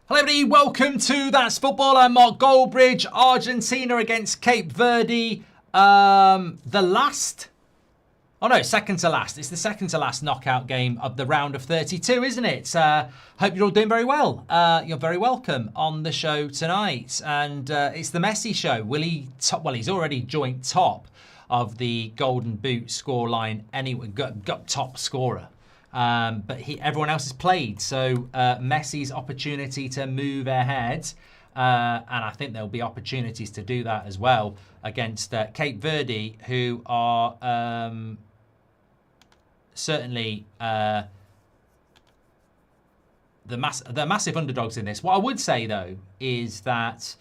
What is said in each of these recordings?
Hello everybody, welcome to That's Football. I'm Mark Goldbridge. Argentina against Cape Verde. Second to last. It's the second to last knockout game of the round of 32, isn't it? Hope you're all doing very well. You're very welcome on the show tonight. And it's the Messi show. Will he well, he's already joint top of the Golden Boot scoreline anyway, got top scorer. But everyone else has played, so Messi's opportunity to move ahead, and I think there'll be opportunities to do that as well against Cape Verde, who are certainly the massive underdogs in this. What I would say though is that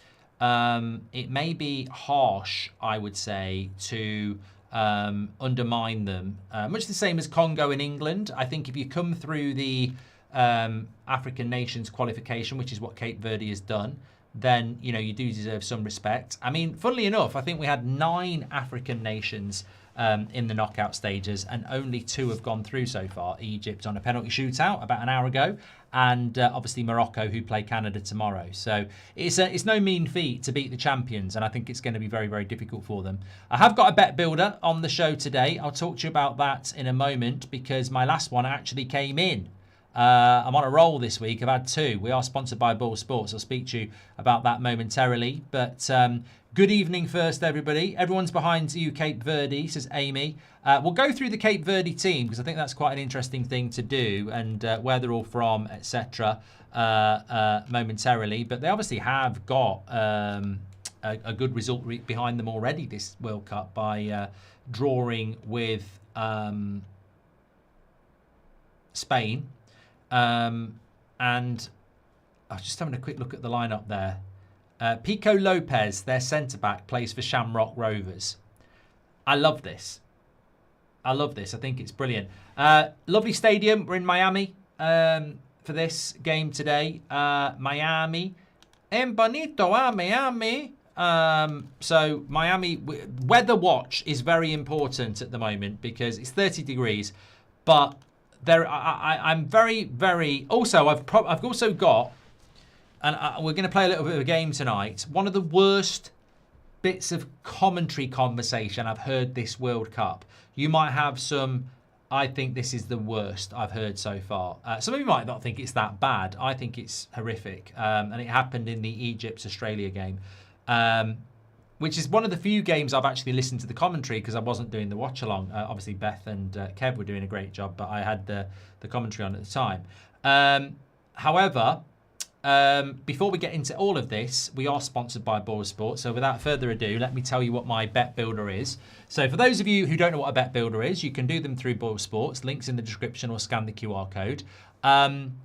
it may be harsh, I would say, to undermine them, much the same as Congo in England. I think if you come through the African nations qualification, which is what Cape Verde has done, then you do deserve some respect. I mean, funnily enough, I think we had 9 African nations in the knockout stages, and only 2 have gone through so far. Egypt on a penalty shootout about an hour ago, and obviously Morocco, who play Canada tomorrow. So it's no mean feat to beat the champions, and I think it's going to be very, very difficult for them. I have got a bet builder on the show today. I'll talk to you about that in a moment, because my last one actually came in. I'm on a roll this week. I've had 2. We are sponsored by Ball Sports. I'll speak to you about that momentarily. But good evening first, everybody. Everyone's behind you, Cape Verde, says Amy. We'll go through the Cape Verde team, because I think that's quite an interesting thing to do, and where they're all from, etc. Momentarily. But they obviously have got a good result behind them already this World Cup by drawing with Spain. And I was just having a quick look at the lineup there. Pico Lopez, their centre-back, plays for Shamrock Rovers. I love this. I think it's brilliant. Lovely stadium. We're in Miami for this game today. Miami. En bonito, Miami. So Miami, weather watch is very important at the moment because it's 30 degrees. But I'm very, very... Also, I've also got... And we're going to play a little bit of a game tonight. One of the worst bits of commentary conversation I've heard this World Cup. You might have some, I think this is the worst I've heard so far. Some of you might not think it's that bad. I think it's horrific. And it happened in the Egypt-Australia game, which is one of the few games I've actually listened to the commentary because I wasn't doing the watch-along. Obviously, Beth and Kev were doing a great job, but I had the commentary on at the time. However... before we get into all of this, we are sponsored by Ball Sports. So without further ado, let me tell you what my bet builder is. So for those of you who don't know what a bet builder is, you can do them through Ball Sports. Links in the description, or scan the QR code.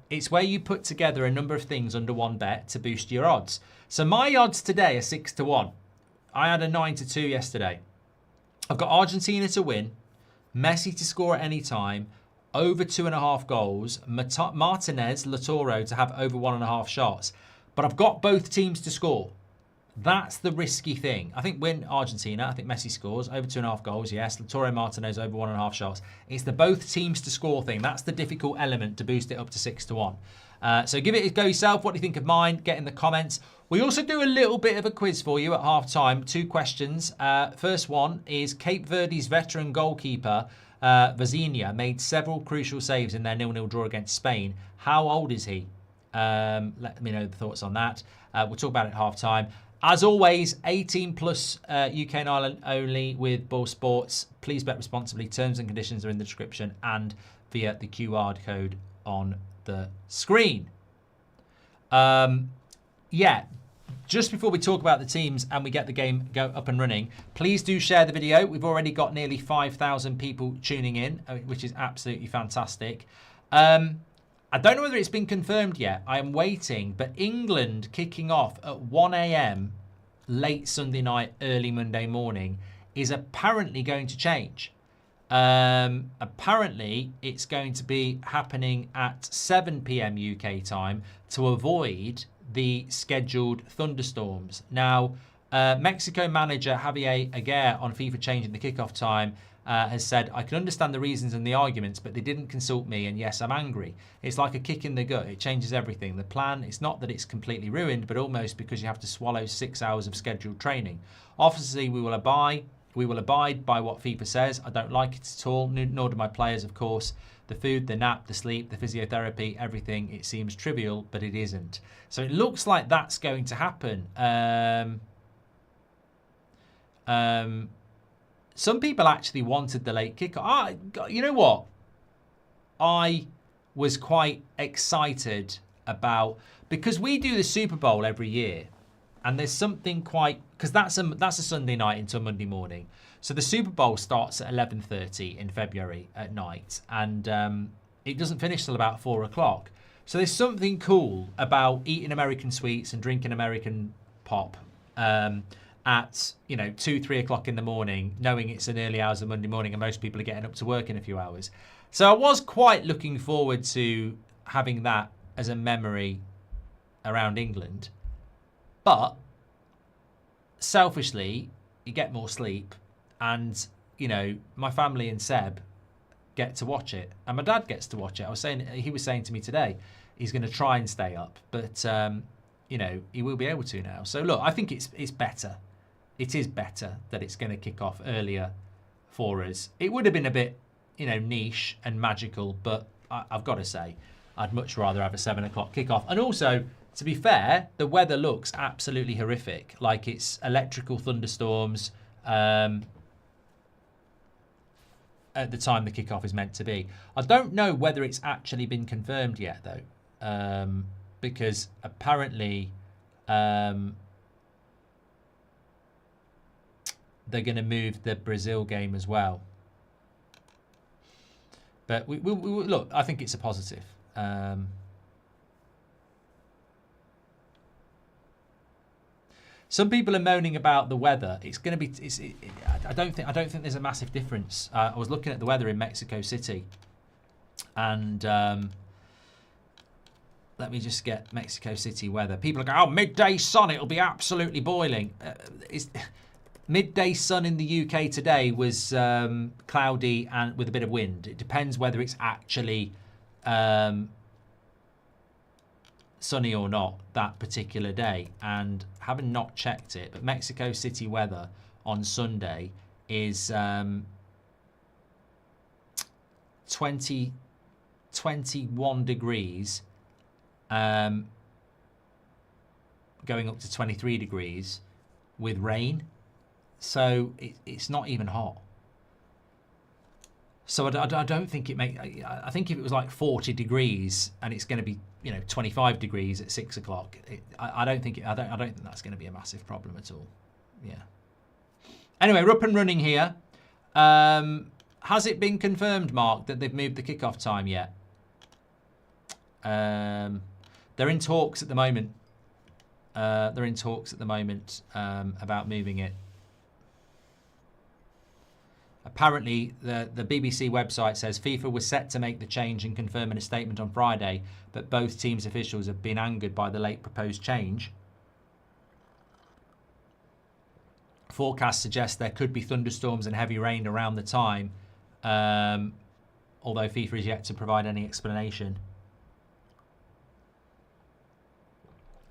It's where you put together a number of things under one bet to boost your odds. So my odds today are 6-1. I had a 9-2 yesterday. I've got Argentina to win, Messi to score at any time, over 2.5 goals, Martinez, Latoro to have over 1.5 shots. But I've got both teams to score. That's the risky thing. I think win Argentina. I think Messi scores over 2.5 goals. Yes, Latoro, Martinez over 1.5 shots. It's the both teams to score thing. That's the difficult element to boost it up to 6-1. So give it a go yourself. What do you think of mine? Get in the comments. We also do a little bit of a quiz for you at half time. 2 questions. First one is Cape Verde's veteran goalkeeper, Vazinha, made several crucial saves in their 0-0 draw against Spain. How old is he? Let me know the thoughts on that. We'll talk about it at half time. As always, 18 plus UK and Ireland only with Ball Sports. Please bet responsibly. Terms and conditions are in the description and via the QR code on the screen. Just before we talk about the teams and we get the game up and running, please do share the video. We've already got nearly 5,000 people tuning in, which is absolutely fantastic. I don't know whether it's been confirmed yet. I am waiting, but England kicking off at 1 a.m. late Sunday night, early Monday morning is apparently going to change. Apparently, it's going to be happening at 7 p.m. UK time to avoid the scheduled thunderstorms. Now, Mexico manager Javier Aguirre on FIFA changing the kickoff time has said, I can understand the reasons and the arguments, but they didn't consult me, and yes, I'm angry. It's like a kick in the gut. It changes everything. The plan, it's not that it's completely ruined, but almost because you have to swallow 6 hours of scheduled training. Obviously, we will abide by what FIFA says. I don't like it at all, nor do my players, of course. The food, the nap, the sleep, the physiotherapy, everything, it seems trivial, but it isn't. So it looks like that's going to happen. Some people actually wanted the late kickoff. You know what? I was quite excited about, because we do the Super Bowl every year, and there's something quite, because that's a Sunday night into a Monday morning. So the Super Bowl starts at 11:30 in February at night, and it doesn't finish till about 4 o'clock. So there's something cool about eating American sweets and drinking American pop at 2-3 o'clock in the morning, knowing it's an early hours of Monday morning and most people are getting up to work in a few hours. So I was quite looking forward to having that as a memory around England. But selfishly, you get more sleep, and my family and Seb get to watch it, and my dad gets to watch it. He was saying to me today, he's going to try and stay up, but he will be able to now. So look, I think it's better. It is better that it's going to kick off earlier for us. It would have been a bit, niche and magical, but I've got to say, I'd much rather have a 7 o'clock kickoff. And also, to be fair, the weather looks absolutely horrific. Like it's electrical thunderstorms at the time the kickoff is meant to be. I don't know whether it's actually been confirmed yet, though, because apparently they're going to move the Brazil game as well. But we look, I think it's a positive. Some people are moaning about the weather. It's going to be. I don't think there's a massive difference. I was looking at the weather in Mexico City, and let me just get Mexico City weather. People are going, "Oh, midday sun. It'll be absolutely boiling." Midday sun in the UK today was cloudy and with a bit of wind. It depends whether it's actually sunny or not that particular day, and having not checked it, but Mexico City weather on Sunday is 21 degrees, going up to 23 degrees with rain, so it's not even hot. So I don't think it make. I think if it was like 40 degrees and it's going to be 25 degrees at 6 o'clock, I don't think that's going to be a massive problem at all. Yeah. Anyway, we're up and running here. Has it been confirmed, Mark, that they've moved the kickoff time yet? They're in talks at the moment. About moving it. Apparently, the BBC website says FIFA was set to make the change and confirm in a statement on Friday, but both teams' officials have been angered by the late proposed change. Forecasts suggest there could be thunderstorms and heavy rain around the time, although FIFA is yet to provide any explanation.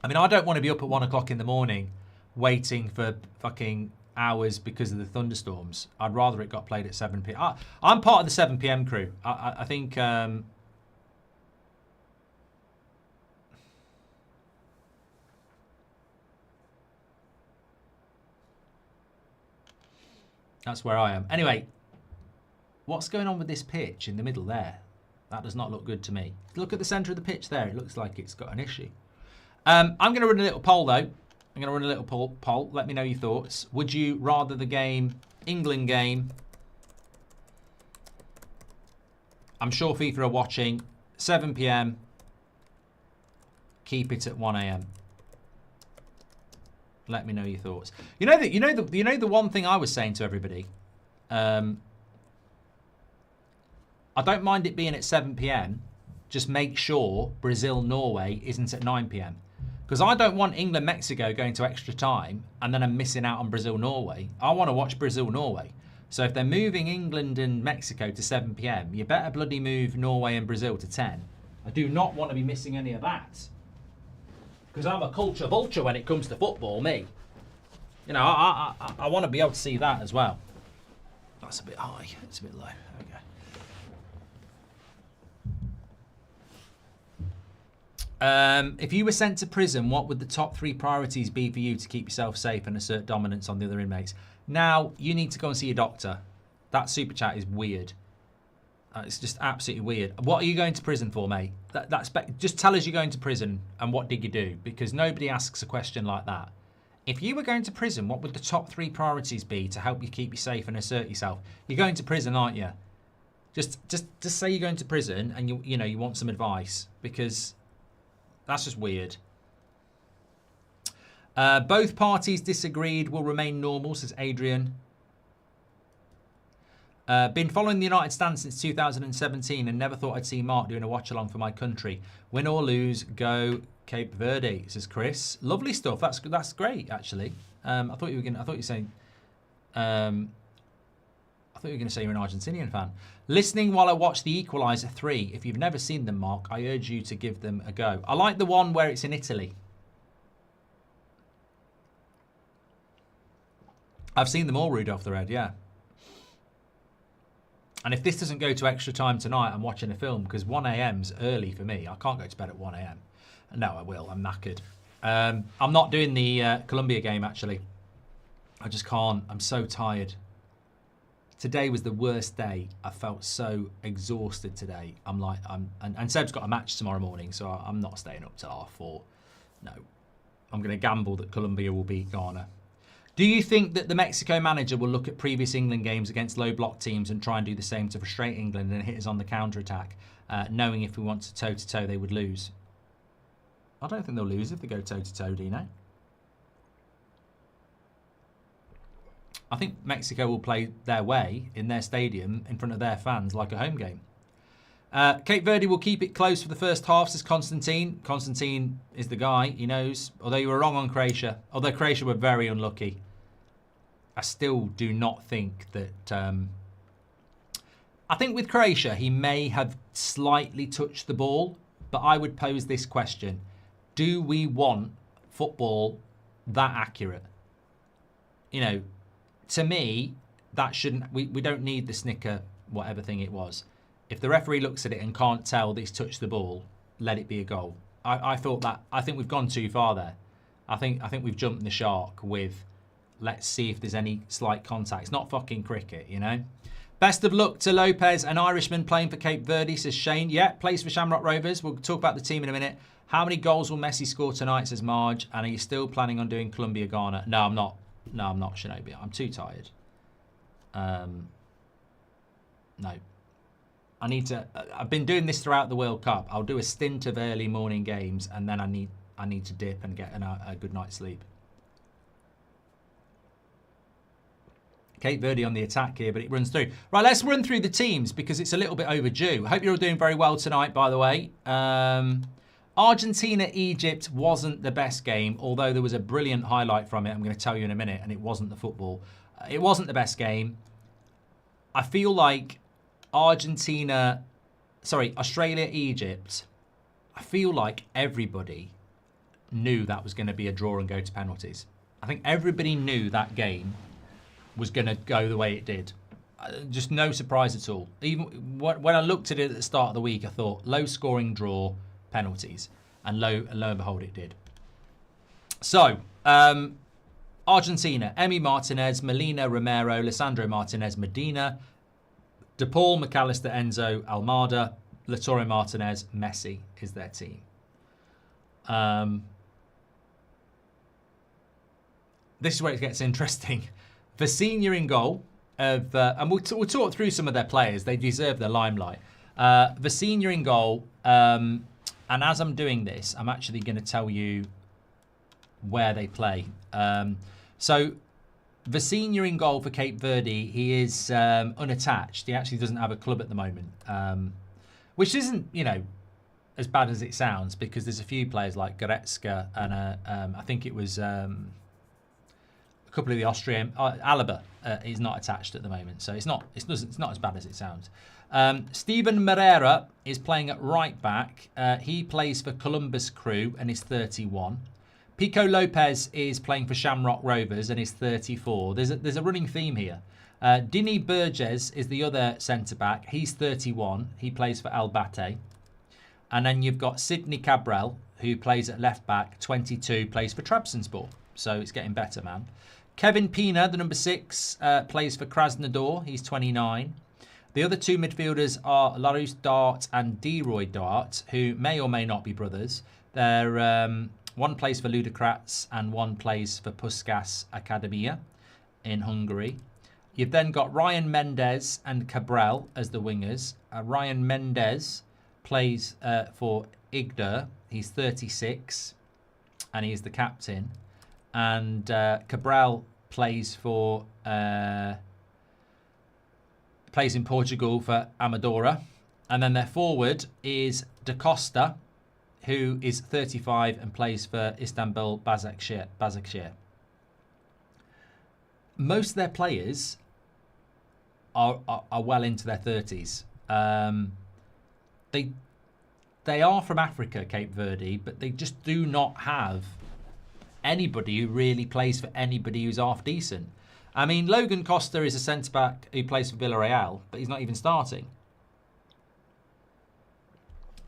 I mean, I don't want to be up at 1 o'clock in the morning waiting for fucking hours because of the thunderstorms. I'd rather it got played at 7 p.m. I'm part of the 7 p.m. crew. I think that's where I am. Anyway, what's going on with this pitch in the middle there? That does not look good to me. Look at the centre of the pitch there. It looks like it's got an issue. I'm going to run a little poll, though. I'm going to run a little poll. Let me know your thoughts. Would you rather the game, England game? I'm sure FIFA are watching. 7 p.m. Keep it at 1 a.m. Let me know your thoughts. You know the one thing I was saying to everybody. I don't mind it being at 7 p.m. Just make sure Brazil-Norway isn't at 9 p.m. Because I don't want England-Mexico going to extra time and then I'm missing out on Brazil-Norway. I want to watch Brazil-Norway. So if they're moving England and Mexico to 7 p.m, you better bloody move Norway and Brazil to 10. I do not want to be missing any of that. Because I'm a culture vulture when it comes to football, me. You know, I want to be able to see that as well. That's a bit high. It's a bit low. Okay. If you were sent to prison, what would the top 3 priorities be for you to keep yourself safe and assert dominance on the other inmates? Now, you need to go and see a doctor. That super chat is weird. It's just absolutely weird. What are you going to prison for, mate? Just tell us you're going to prison and what did you do? Because nobody asks a question like that. If you were going to prison, what would the top 3 priorities be to help you keep you safe and assert yourself? You're going to prison, aren't you? Just say you're going to prison and you want some advice, because that's just weird. Both parties disagreed will remain normal, says Adrian. Been following the United stand since 2017 and never thought I'd see Mark doing a watch-along for my country. Win or lose, go Cape Verde, says Chris. Lovely stuff. That's great, actually. I thought you were going to say you're an Argentinian fan. Listening while I watch The Equalizer 3. If you've never seen them, Mark, I urge you to give them a go. I like the one where it's in Italy. I've seen them all, Rudolph the Red, yeah. And if this doesn't go to extra time tonight, I'm watching a film, because 1 a.m.'s early for me. I can't go to bed at 1 a.m. No, I will. I'm knackered. I'm not doing the Colombia game, actually. I just can't. I'm so tired. Today was the worst day. I felt so exhausted today. And Seb's got a match tomorrow morning, so I'm not staying up till 4:30. No. I'm going to gamble that Colombia will beat Ghana. Do you think that the Mexico manager will look at previous England games against low-block teams and try and do the same to frustrate England and hit us on the counter-attack, knowing if we want to toe-to-toe they would lose? I don't think they'll lose if they go toe-to-toe, Dino. I think Mexico will play their way in their stadium in front of their fans like a home game. Cape Verde will keep it close for the first half, says Constantine. Constantine is the guy, he knows. Although you were wrong on Croatia. Although Croatia were very unlucky. I still do not think that... I think with Croatia, he may have slightly touched the ball. But I would pose this question. Do we want football that accurate? You know, to me, that shouldn't... We don't need the snicker, whatever thing it was. If the referee looks at it and can't tell that he's touched the ball, let it be a goal. I think we've gone too far there. I think we've jumped the shark with, let's see if there's any slight contact. It's not fucking cricket, you know. Best of luck to Lopez, an Irishman playing for Cape Verde, says Shane. Yeah, plays for Shamrock Rovers. We'll talk about the team in a minute. How many goals will Messi score tonight, says Marge. And are you still planning on doing Colombia Ghana? No, I'm not. No, I'm not, Shinobi. I'm too tired. No. I need to. I've been doing this throughout the World Cup. I'll do a stint of early morning games, and then I need to dip and get a good night's sleep. Cape Verde on the attack here, but it runs through. Right, let's run through the teams because it's a little bit overdue. I hope you're all doing very well tonight, by the way. Argentina-Egypt wasn't the best game, although there was a brilliant highlight from it. I'm going to tell you in a minute, and it wasn't the football. It wasn't the best game. I feel like Australia, Egypt, I feel like everybody knew that was going to be a draw and go to penalties. I think everybody knew that game was going to go the way it did. Just no surprise at all. Even when I looked at it at the start of the week, I thought low scoring draw, penalties. And lo and behold, it did. So, Argentina, Emi Martinez, Molina, Romero, Lisandro Martinez, Medina, De Paul, McAllister, Enzo, Almada, Lautaro Martinez, Messi is their team. This is where it gets interesting. Vecina in goal, and we'll talk through some of their players. They deserve the limelight. Vecina in goal, and as I'm doing this, I'm actually going to tell you where they play. So Vecina in goal for Cape Verde. He is unattached. He actually doesn't have a club at the moment, which isn't, as bad as it sounds, because there's a few players like Goretzka and I think it was couple of the Austrian Alaba is not attached at the moment, so it's not as bad as it sounds. Steven Moreira is playing at right back. He plays for Columbus Crew and is 31. Pico Lopez is playing for Shamrock Rovers and is 34. There's a running theme here. Dini Burgess is the other centre-back. He's 31. He plays for Albate. And then you've got Sidney Cabral, who plays at left-back, 22, plays for Trabzonspor. So it's getting better, man. Kevin Pina, the number 6, plays for Krasnodar. He's 29. The other two midfielders are Larus Dart and Deroy Dart, who may or may not be brothers. They're one plays for Ludogorets and one plays for Puskás Akademia in Hungary. You've then got Ryan Mendes and Cabral as the wingers. Ryan Mendes plays for Igdir. He's 36 and he's the captain. And Cabral plays for plays in Portugal for Amadora. And then their forward is Da Costa, who is 35 and plays for Istanbul Başakşehir. Most of their players are well into their 30s. They are from Africa, Cape Verde, but they just do not have anybody who really plays for anybody who's half decent. I mean, Logan Costa is a centre-back who plays for Villarreal, but he's not even starting.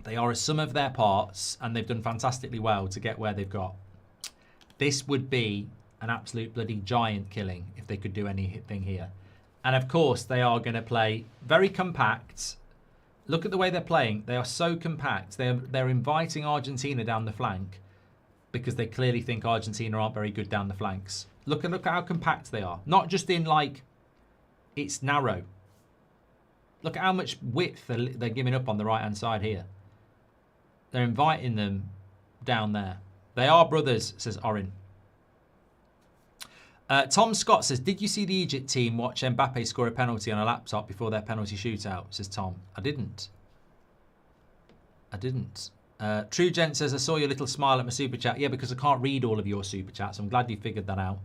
They are a sum of their parts, and they've done fantastically well to get where they've got. This would be an absolute bloody giant killing if they could do anything here. And of course, they are going to play very compact. Look at the way they're playing. They are so compact. They're inviting Argentina down the flank because they clearly think Argentina aren't very good down the flanks. Look at how compact they are. Not just in like, it's narrow. Look at how much width they're giving up on the right-hand side here. They're inviting them down there. They are brothers, says Orin. Tom Scott says, did you see the Egypt team watch Mbappe score a penalty on a laptop before their penalty shootout? Says Tom. I didn't. True Gent says, I saw your little smile at my super chat. Yeah, because I can't read all of your super chats. I'm glad you figured that out.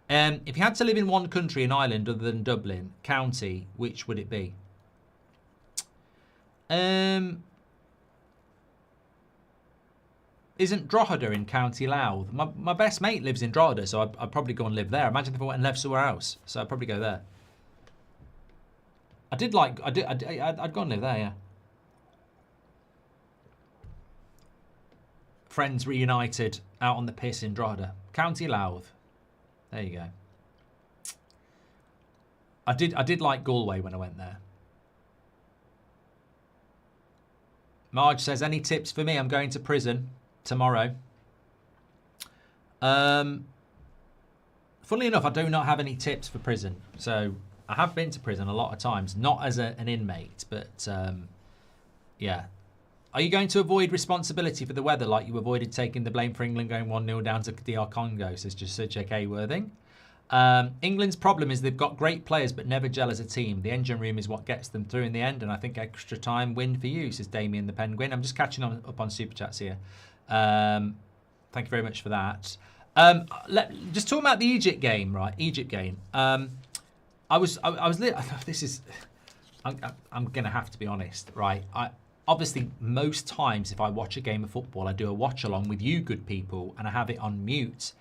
If you had to live in one country in Ireland other than Dublin, county, which would it be? Isn't Drogheda in County Louth? My best mate lives in Drogheda, so I'd probably go and live there. Imagine if I went and lived somewhere else. So I'd probably go there. I'd go and live there, yeah. Friends reunited out on the piss in Drogheda. County Louth. There you go. I did like Galway when I went there. Marge says, any tips for me? I'm going to prison tomorrow. Funnily enough, I do not have any tips for prison. So I have been to prison a lot of times, not as an inmate, but yeah. Are you going to avoid responsibility for the weather like you avoided taking the blame for England going 1-0 down to DR Congo, says J.K. Worthing. England's problem is they've got great players but never gel as a team. The engine room is what gets them through in the end, and I think extra time win for you, says Damien the Penguin. I'm just catching up on Super Chats here. Thank you very much for that. Just talking about the Egypt game, right? Egypt game. I'm going to have to be honest, right? Obviously, most times if I watch a game of football, I do a watch along with you good people and I have it on mute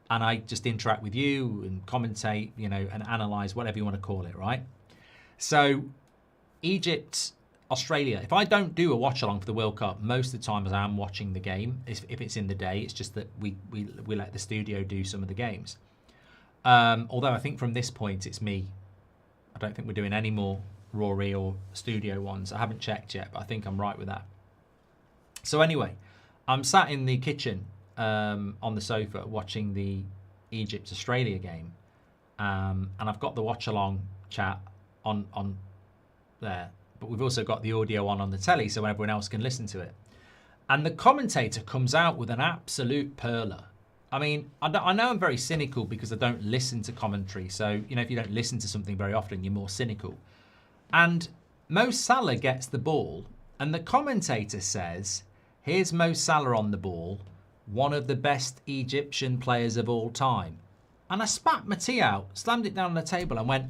and I just interact with you and commentate, you know, and analyse, whatever you want to call it, right? So, Egypt, Australia, if I don't do a watch along for the World Cup, most of the time as I am watching the game, if it's in the day, it's just that we let the studio do some of the games. Although I think from this point, it's me. I don't think we're doing any more Rory or studio ones. I haven't checked yet, but I think I'm right with that. So anyway, I'm sat in the kitchen on the sofa watching the Egypt-Australia game, and I've got the watch-along chat on there, but we've also got the audio on the telly so everyone else can listen to it. And the commentator comes out with an absolute perler. I mean, I know I'm very cynical because I don't listen to commentary, so, you know, if you don't listen to something very often, you're more cynical. And Mo Salah gets the ball, and the commentator says, here's Mo Salah on the ball, one of the best Egyptian players of all time. And I spat my tea out, slammed it down on the table and went,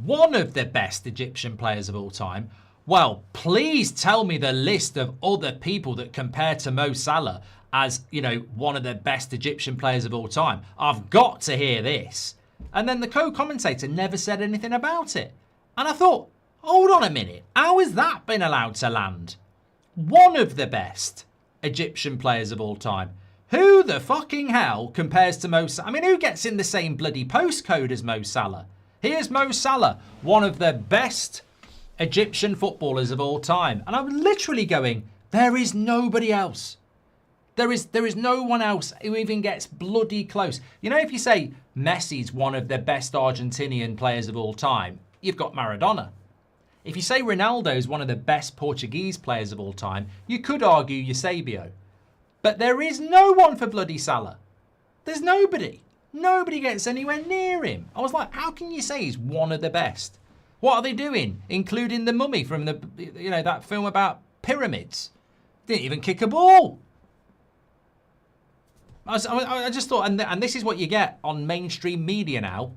one of the best Egyptian players of all time? Well, please tell me the list of other people that compare to Mo Salah as, you know, one of the best Egyptian players of all time. I've got to hear this. And then the co-commentator never said anything about it. And I thought, hold on a minute. How has that been allowed to land? One of the best Egyptian players of all time. Who the fucking hell compares to Mo Salah? I mean, who gets in the same bloody postcode as Mo Salah? Here's Mo Salah, one of the best Egyptian footballers of all time. And I'm literally going, there is nobody else. There is no one else who even gets bloody close. You know, if you say Messi's one of the best Argentinian players of all time, you've got Maradona. If you say Ronaldo's one of the best Portuguese players of all time, you could argue Eusebio. But there is no one for bloody Salah. There's nobody. Nobody gets anywhere near him. I was like, how can you say he's one of the best? What are they doing? Including the mummy from the, you know, that film about pyramids. Didn't even kick a ball. I just thought, and this is what you get on mainstream media now.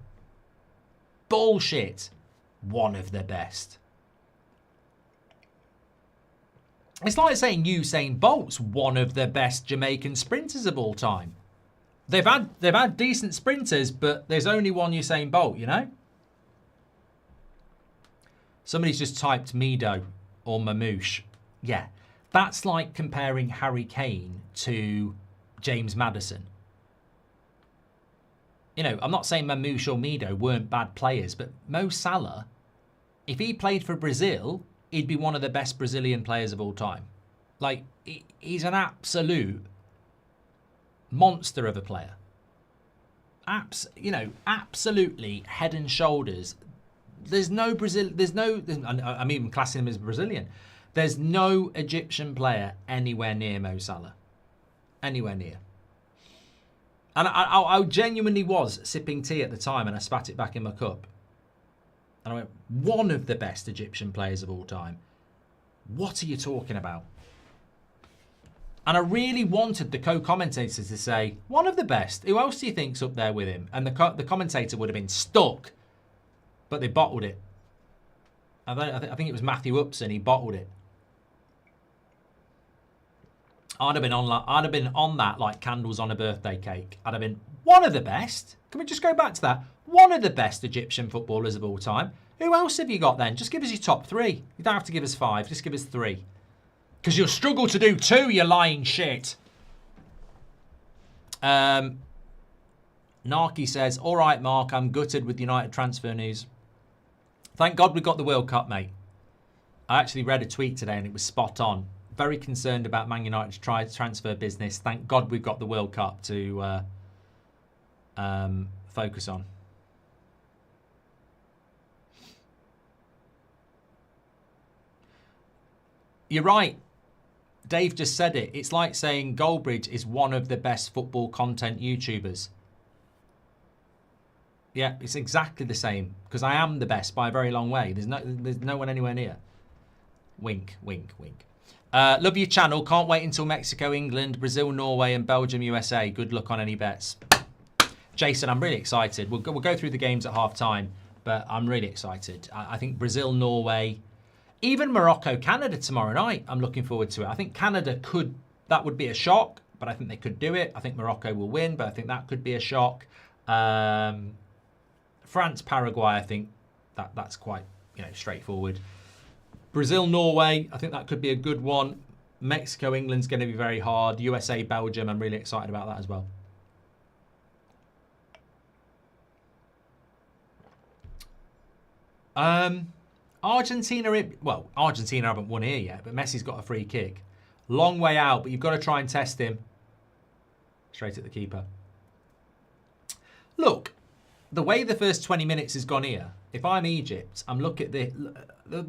Bullshit. One of the best. It's like saying Usain Bolt's one of the best Jamaican sprinters of all time. They've had decent sprinters, but there's only one Usain Bolt, you know? Somebody's just typed Mido or Mamouche. Yeah, that's like comparing Harry Kane to James Maddison. You know, I'm not saying Mamouche or Mido weren't bad players, but Mo Salah, if he played for Brazil, he'd be one of the best Brazilian players of all time. Like, he's an absolute monster of a player. Absolutely head and shoulders. I'm even classing him as Brazilian. There's no Egyptian player anywhere near Mo Salah. Anywhere near. And I genuinely was sipping tea at the time and I spat it back in my cup. And I went, one of the best Egyptian players of all time. What are you talking about? And I really wanted the co-commentators to say, one of the best. Who else do you think's up there with him? And the commentator would have been stuck. But they bottled it. I think it was Matthew Upson. He bottled it. I'd have been on that like candles on a birthday cake. I'd have been one of the best. Can we just go back to that? One of the best Egyptian footballers of all time. Who else have you got then? Just give us your top three. You don't have to give us 5. Just give us 3. Because you'll struggle to do 2, you lying shit. Narky says, all right, Mark, I'm gutted with United transfer news. Thank God we got the World Cup, mate. I actually read a tweet today and it was spot on. Very concerned about Man United's transfer business. Thank God we've got the World Cup to focus on. You're right. Dave just said it. It's like saying Goldbridge is one of the best football content YouTubers. Yeah, it's exactly the same. Because I am the best by a very long way. There's no one anywhere near. Wink, wink, wink. Love your channel. Can't wait until Mexico, England, Brazil, Norway, and Belgium, USA. Good luck on any bets. Jason, I'm really excited. We'll go through the games at half time, but I'm really excited. I think Brazil, Norway, even Morocco, Canada tomorrow night. I'm looking forward to it. I think Canada that would be a shock, but I think they could do it. I think Morocco will win, but I think that could be a shock. France, Paraguay, I think that's quite straightforward. Brazil, Norway, I think that could be a good one. Mexico, England's going to be very hard. USA, Belgium, I'm really excited about that as well. Argentina haven't won here yet, but Messi's got a free kick. Long way out, but you've got to try and test him. Straight at the keeper. Look, the way the first 20 minutes has gone here, if I'm Egypt, I'm looking at the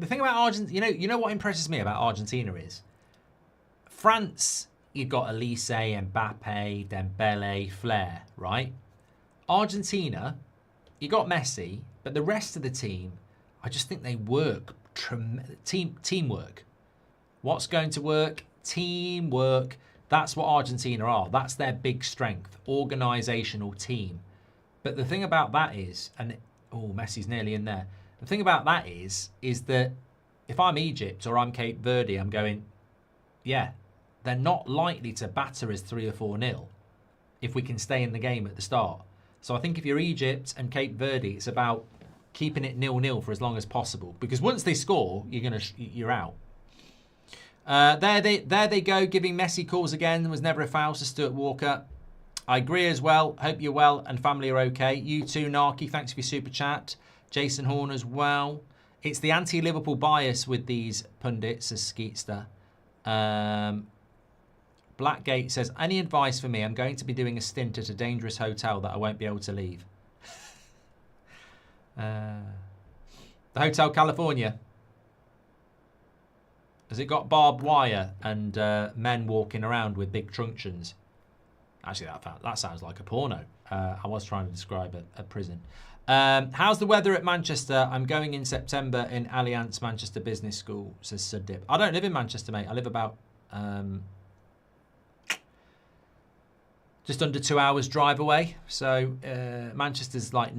thing about Argentina, you know what impresses me about Argentina is France, you've got Elise, Mbappe, Dembele, Flair, right? Argentina, you got Messi, but the rest of the team, I just think they work. Teamwork. What's going to work? Teamwork. That's what Argentina are. That's their big strength. Organisational team. But the thing about that is, and Messi's nearly in there. The thing about that is that if I'm Egypt or I'm Cape Verde, I'm going, yeah, they're not likely to batter us 3 or 4-0 if we can stay in the game at the start. So I think if you're Egypt and Cape Verde, it's about keeping it 0-0 for as long as possible, because once they score, you're out. There they go, giving Messi calls again. There was never a foul to Stuart Walker. I agree as well. Hope you're well and family are okay. You too, Narky. Thanks for your super chat. Jason Horn as well. It's the anti-Liverpool bias with these pundits, says Skeetster. Blackgate says, any advice for me? I'm going to be doing a stint at a dangerous hotel that I won't be able to leave. The Hotel California. Has it got barbed wire and men walking around with big truncheons? Actually, that sounds like a porno. I was trying to describe a prison. How's the weather at Manchester? I'm going in September in Allianz Manchester Business School, says Suddip. I don't live in Manchester, mate. I live about just under 2 hours drive away. So Manchester's like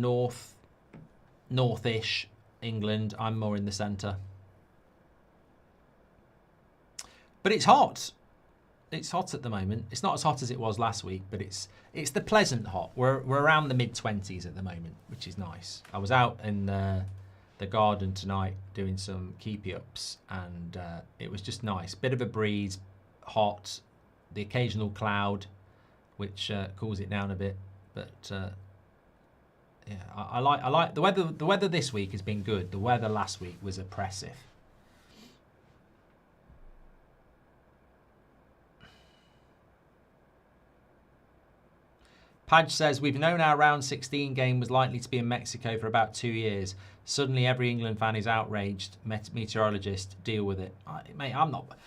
north-ish England. I'm more in the centre. But it's hot. It's hot at the moment. It's not as hot as it was last week, but it's the pleasant hot. We're around the mid-20s at the moment, which is nice. I was out in the garden tonight doing some keepy-ups, and it was just nice. Bit of a breeze, hot, the occasional cloud, which cools it down a bit. But yeah, I like the weather. The weather this week has been good. The weather last week was oppressive. Padge says, we've known our round 16 game was likely to be in Mexico for about 2 years. Suddenly every England fan is outraged. Meteorologist, deal with it. Mate, I'm not.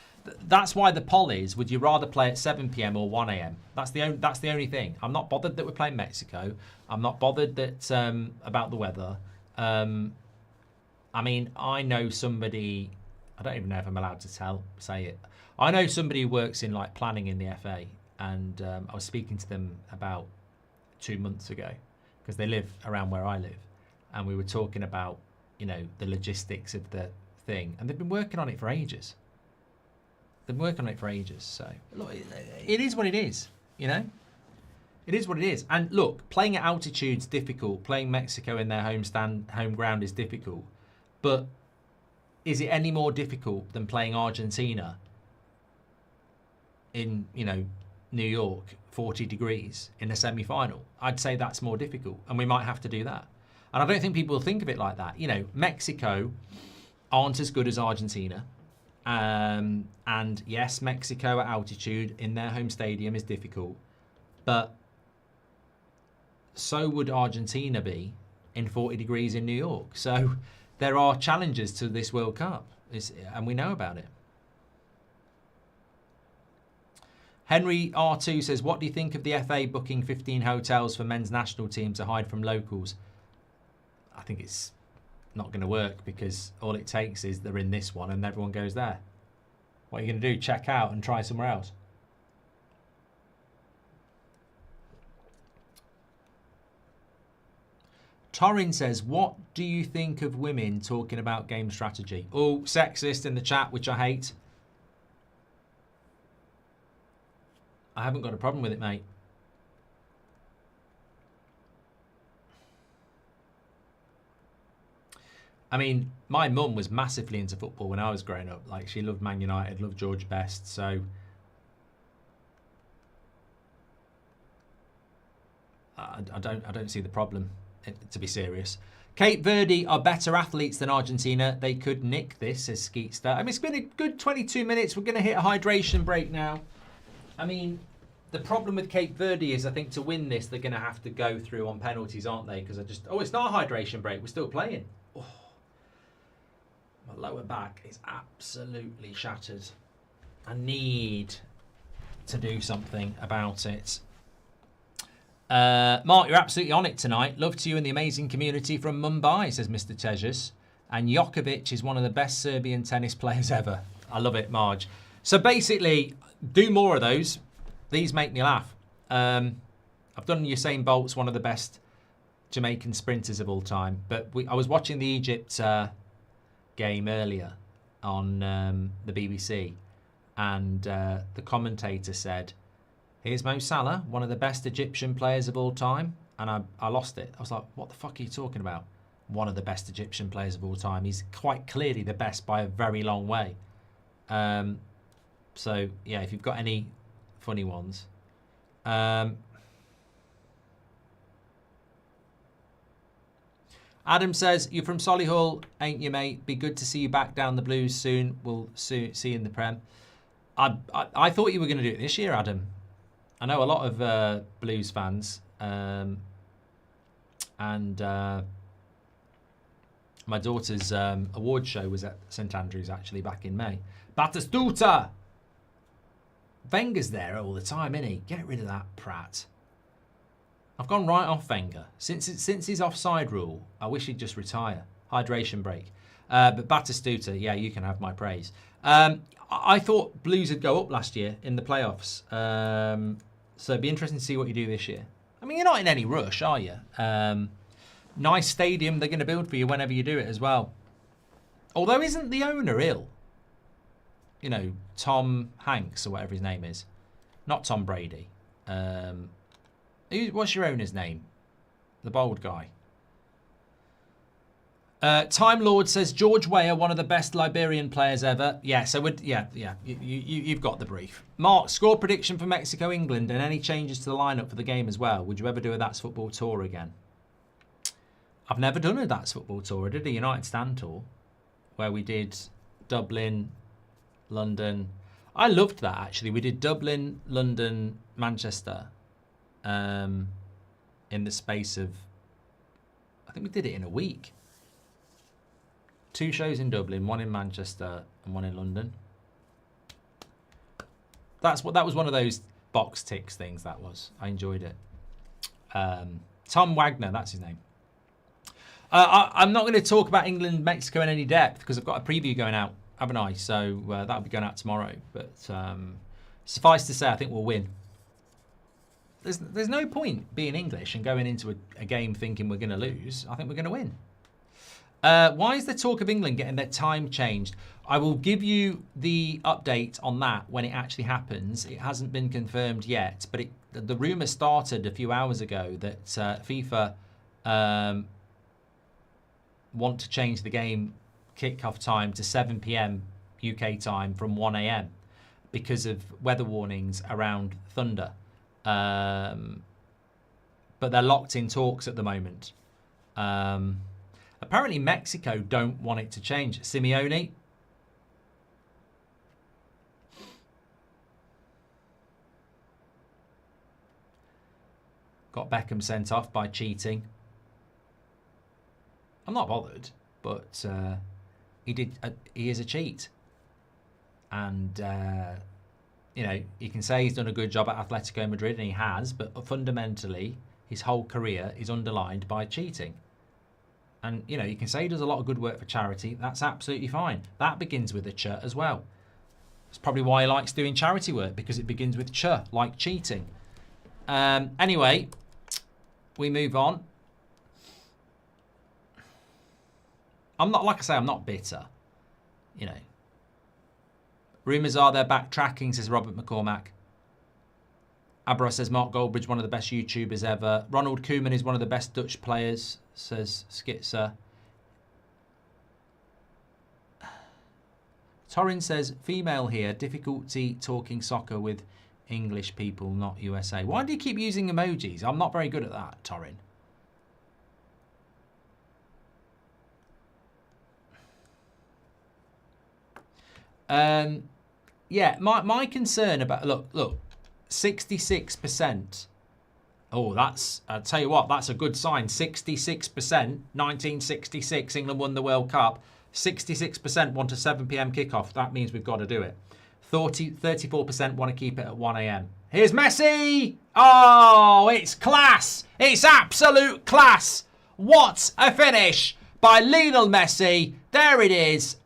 That's why the poll is, would you rather play at 7 p.m. or 1 a.m.? That's the only thing. I'm not bothered that we're playing Mexico. I'm not bothered that about the weather. I mean, I know somebody, I don't even know if I'm allowed to say it. I know somebody who works in like planning in the FA, and I was speaking to them about 2 months ago because they live around where I live, and we were talking about, you know, the logistics of the thing, and they've been working on it for ages. So look, it is what it is, you know. It is what it is. And look, playing at altitude's difficult. Playing Mexico in their home ground is difficult, but is it any more difficult than playing Argentina in, you know, New York, 40 degrees in a semi-final? I'd say that's more difficult, and we might have to do that. And I don't think people think of it like that. You know, Mexico aren't as good as Argentina. And yes, Mexico at altitude in their home stadium is difficult, but so would Argentina be in 40 degrees in New York. So there are challenges to this World Cup, and we know about it. Henry R2 says, what do you think of the FA booking 15 hotels for men's national team to hide from locals? I think it's not going to work, because all it takes is they're in this one and everyone goes there. What are you going to do? Check out and try somewhere else? Torin says, what do you think of women talking about game strategy? Oh, sexist in the chat, which I hate. I haven't got a problem with it, mate. I mean, my mum was massively into football when I was growing up. Like, she loved Man United, loved George Best. So I don't see the problem, to be serious. Cape Verde are better athletes than Argentina. They could nick this, says Skeetster. I mean, it's been a good 22 minutes. We're going to hit a hydration break now. I mean, the problem with Cape Verde is, I think, to win this, they're going to have to go through on penalties, aren't they? Because it's not a hydration break. We're still playing. Oh. My lower back is absolutely shattered. I need to do something about it. Mark, you're absolutely on it tonight. Love to you and the amazing community from Mumbai, says Mr. Tejas. And Jokovic is one of the best Serbian tennis players ever. I love it, Marge. So basically, do more of those. These make me laugh. I've done Usain Bolt's one of the best Jamaican sprinters of all time. But I was watching the Egypt game earlier on the BBC, and the commentator said, "Here's Mo Salah, one of the best Egyptian players of all time." And I lost it. I was like, what the fuck are you talking about? One of the best Egyptian players of all time. He's quite clearly the best by a very long way. So, yeah, if you've got any funny ones. Adam says, "You're from Solihull, ain't you, mate? Be good to see you back down the Blues soon. We'll see you in the Prem." I thought you were going to do it this year, Adam. I know a lot of Blues fans. And my daughter's award show was at St Andrews, actually, back in May. Batistuta! Wenger's there all the time, isn't he? Get rid of that prat. I've gone right off Wenger. Since his offside rule, I wish he'd just retire. Hydration break. But Batistuta, yeah, you can have my praise. I thought Blues would go up last year in the playoffs. So it'd be interesting to see what you do this year. I mean, you're not in any rush, are you? Nice stadium they're going to build for you whenever you do it as well. Although, isn't the owner ill? You know, Tom Hanks or whatever his name is. Not Tom Brady. What's your owner's name? The bald guy. Time Lord says, "George Weah, one of the best Liberian players ever." Yeah, so you've got the brief. Mark, score prediction for Mexico, England, and any changes to the lineup for the game as well. Would you ever do a That's Football tour again? I've never done a That's Football tour. I did a United Stand tour where we did Dublin, London. I loved that, actually. We did Dublin, London, Manchester in the space of, I think we did it in a week. 2 shows in Dublin, 1 in Manchester and 1 in London. That was one of those box ticks things, that was. I enjoyed it. Tom Wagner, that's his name. I'm not going to talk about England, Mexico in any depth because I've got a preview going out, haven't I? So that'll be going out tomorrow. But suffice to say, I think we'll win. There's no point being English and going into a game thinking we're going to lose. I think we're going to win. Why is the talk of England getting their time changed? I will give you the update on that when it actually happens. It hasn't been confirmed yet, but the rumour started a few hours ago that FIFA want to change the game kick-off time to 7 p.m. UK time from 1 a.m. because of weather warnings around thunder. But they're locked in talks at the moment. Apparently Mexico don't want it to change. Simeone. Got Beckham sent off by cheating. I'm not bothered, but he is a cheat. And, you can say he's done a good job at Atletico Madrid, and he has, but fundamentally his whole career is underlined by cheating. And, you can say he does a lot of good work for charity. That's absolutely fine. That begins with a ch as well. That's probably why he likes doing charity work, because it begins with ch, like cheating. Anyway, we move on. I'm not bitter. Rumours are they're backtracking, says Robert McCormack. Abra says Mark Goldbridge, one of the best YouTubers ever. Ronald Koeman is one of the best Dutch players, says Skitzer. Torin says, female here, difficulty talking soccer with English people, not USA. Why do you keep using emojis? I'm not very good at that, Torin. Yeah, my concern about, look, 66%. Oh, I'll tell you what, that's a good sign. 66%, 1966, England won the World Cup. 66% want a 7 p.m. kickoff. That means we've got to do it. 34% want to keep it at 1 a.m. Here's Messi! Oh, it's class! It's absolute class! What a finish by Lionel Messi. There it is.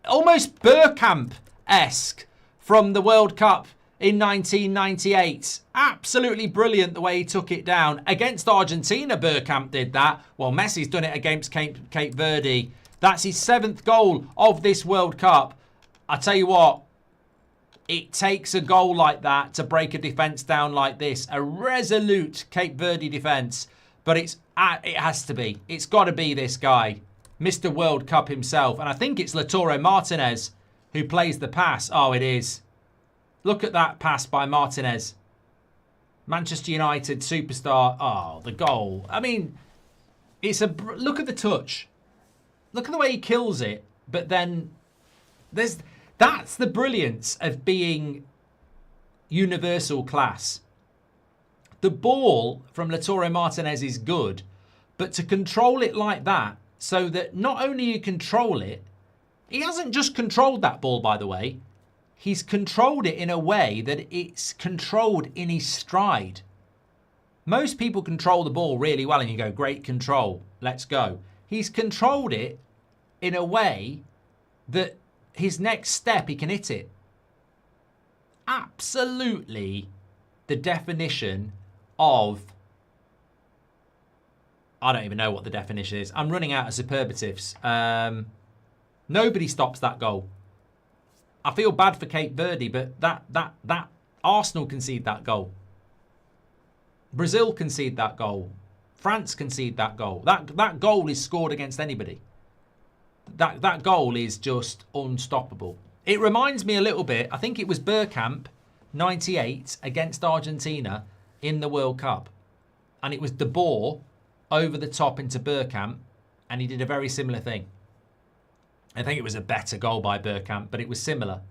Almost Bergkamp-esque from the World Cup in 1998. Absolutely brilliant the way he took it down. Against Argentina, Bergkamp did that. Well, Messi's done it against Cape Verde. That's his 7th goal of this World Cup. I tell you what, it takes a goal like that to break a defence down like this. A resolute Cape Verde defence. But it has to be. It's got to be this guy, Mr. World Cup himself. And I think it's Lautaro Martinez who plays the pass. Oh, it is. Look at that pass by Martinez. Manchester United superstar. Oh, the goal. I mean, look at the touch. Look at the way he kills it. But then that's the brilliance of being universal class. The ball from Lautaro Martinez is good, but to control it like that, so that not only you control it, he hasn't just controlled that ball, by the way. He's controlled it in a way that it's controlled in his stride. Most people control the ball really well and you go, great control, let's go. He's controlled it in a way that his next step, he can hit it. Absolutely the definition of... I don't even know what the definition is. I'm running out of superlatives. Nobody stops that goal. I feel bad for Cape Verde, but that Arsenal concede that goal. Brazil concede that goal. France concede that goal. That goal is scored against anybody. That goal is just unstoppable. It reminds me a little bit, I think it was Bergkamp, 98, against Argentina in the World Cup. And it was De Boer over the top into Bergkamp, and he did a very similar thing. I think it was a better goal by Bergkamp, but it was similar.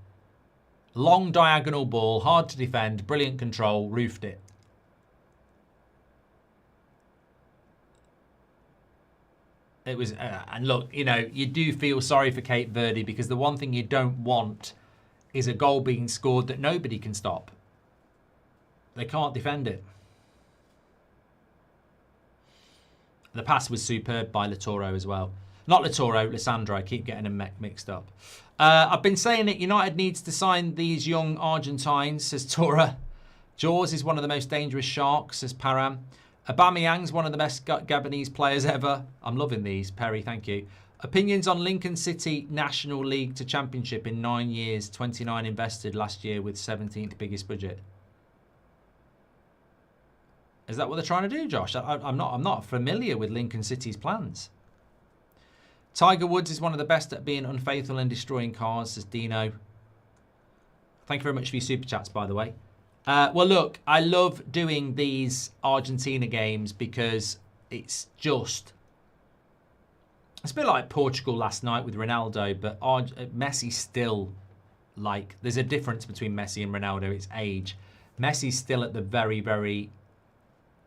Long diagonal ball, hard to defend, brilliant control, roofed it. It was, and look, you know, you do feel sorry for Cape Verde because the one thing you don't want is a goal being scored that nobody can stop. They can't defend it. The pass was superb by Lautaro as well. Not Lautaro, Lissandro. I keep getting them mixed up. I've been saying that United needs to sign these young Argentines, says Tora. Jaws is one of the most dangerous sharks, says Param. Aubameyang's one of the best Gabonese players ever. I'm loving these. Perry, thank you. Opinions on Lincoln City National League to Championship in 9 years. 29 invested last year with 17th biggest budget. Is that what they're trying to do, Josh? I'm not familiar with Lincoln City's plans. Tiger Woods is one of the best at being unfaithful and destroying cars, says Dino. Thank you very much for your super chats, by the way. Well, look, I love doing these Argentina games because it's just... It's a bit like Portugal last night with Ronaldo, but Messi still, like... There's a difference between Messi and Ronaldo, it's age. Messi's still at the very, very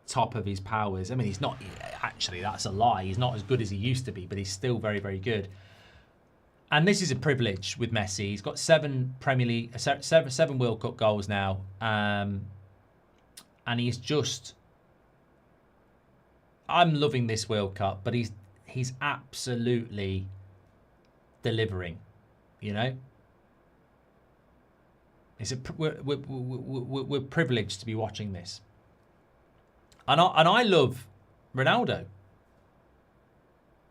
top of his powers. I mean, he's not... Actually, that's a lie. He's not as good as he used to be, but he's still very, very good. And this is a privilege with Messi. He's got 7 Premier League, 7 World Cup goals now. And he's just... I'm loving this World Cup, but he's absolutely delivering, you know? We're privileged to be watching this. And I love Ronaldo.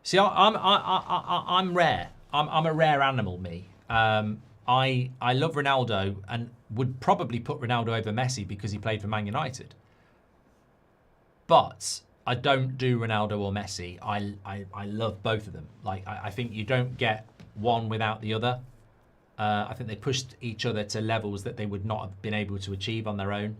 See, I'm rare. I'm a rare animal, me. I love Ronaldo and would probably put Ronaldo over Messi because he played for Man United. But I don't do Ronaldo or Messi. I love both of them. Like I think you don't get one without the other. I think they pushed each other to levels that they would not have been able to achieve on their own.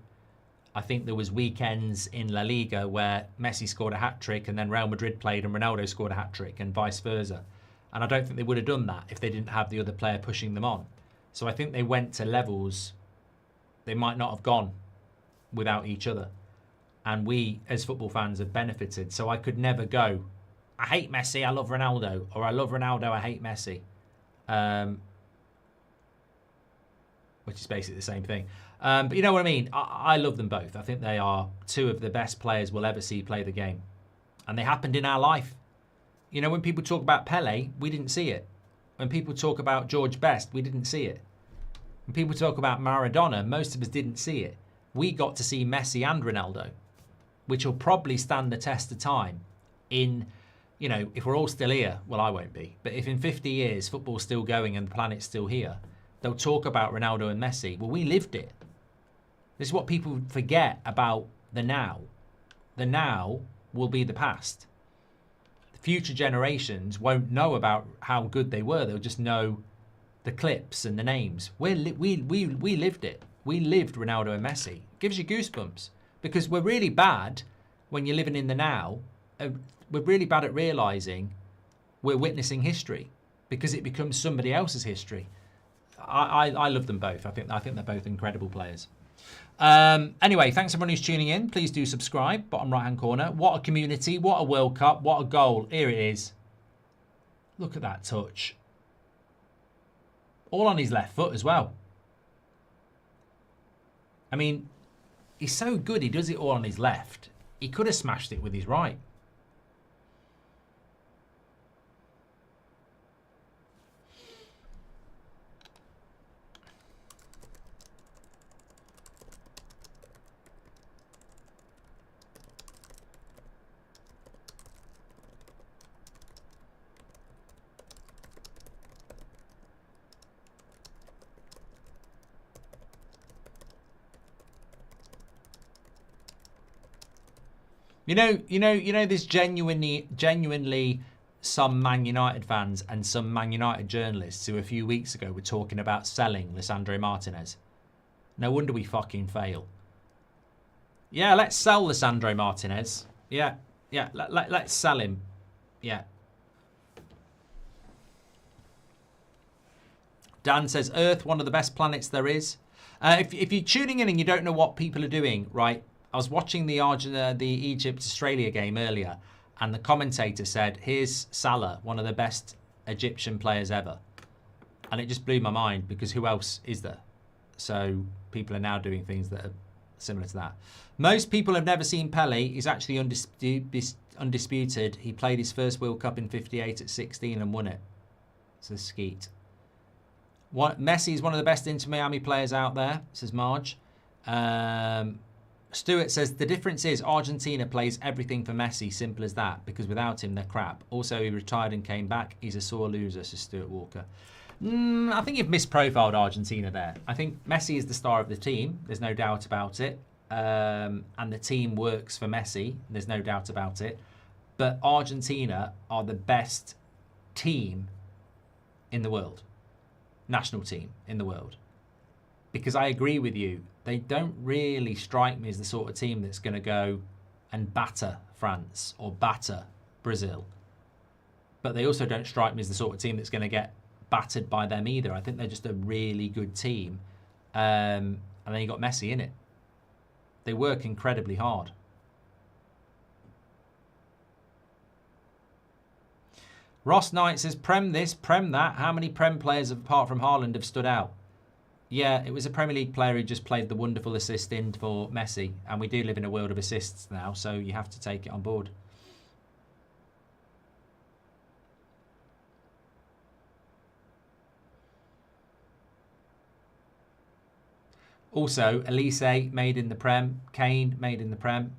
I think there was weekends in La Liga where Messi scored a hat-trick and then Real Madrid played and Ronaldo scored a hat-trick and vice versa. And I don't think they would have done that if they didn't have the other player pushing them on. So I think they went to levels they might not have gone without each other. And we, as football fans, have benefited. So I could never go, I hate Messi, I love Ronaldo. Or I love Ronaldo, I hate Messi. Which is basically the same thing. But you know what I mean? I love them both. I think they are 2 of the best players we'll ever see play the game. And they happened in our life. You know, when people talk about Pele, we didn't see it. When people talk about George Best, we didn't see it. When people talk about Maradona, most of us didn't see it. We got to see Messi and Ronaldo, which will probably stand the test of time in, you know, if we're all still here, well, I won't be, but if in 50 years football's still going and the planet's still here, they'll talk about Ronaldo and Messi. Well, we lived it. This is what people forget about the now. The now will be the past. The future generations won't know about how good they were. They'll just know the clips and the names. We lived it. We lived Ronaldo and Messi. It gives you goosebumps because we're really bad when you're living in the now. We're really bad at realising we're witnessing history because it becomes somebody else's history. I love them both. I think they're both incredible players. Anyway, thanks everyone who's tuning in. Please do subscribe. Bottom right hand corner. What a community. What a World Cup. What a goal. Here it is. Look at that touch. All on his left foot as well. I mean, he's so good. He does it all on his left. He could have smashed it with his right. You know, there's genuinely some Man United fans and some Man United journalists who a few weeks ago were talking about selling Lisandro Martinez. No wonder we fucking fail. Yeah, let's sell Lisandro Martinez. Yeah, let's sell him. Yeah. Dan says, Earth, one of the best planets there is. If you're tuning in and you don't know what people are doing, right? I was watching the Egypt-Australia game earlier, and the commentator said, here's Salah, one of the best Egyptian players ever. And it just blew my mind, because who else is there? So people are now doing things that are similar to that. Most people have never seen Pele. He's actually undisputed. He played his first World Cup in 58 at 16 and won it. It's a skeet. Messi is one of the best Inter Miami players out there, says Marge. Stuart says, the difference is Argentina plays everything for Messi, simple as that, because without him, they're crap. Also, he retired and came back. He's a sore loser, says Stuart Walker. I think you've misprofiled Argentina there. I think Messi is the star of the team. There's no doubt about it. And the team works for Messi. There's no doubt about it. But Argentina are the best team in the world. National team in the world. Because I agree with you. They don't really strike me as the sort of team that's going to go and batter France or batter Brazil. But they also don't strike me as the sort of team that's going to get battered by them either. I think they're just a really good team. And then you got Messi in it. They work incredibly hard. Ross Knight says, Prem this, Prem that. How many Prem players apart from Haaland have stood out? Yeah, it was a Premier League player who just played the wonderful assist in for Messi. And we do live in a world of assists now, so you have to take it on board. Also, Elise made in the Prem. Kane made in the Prem.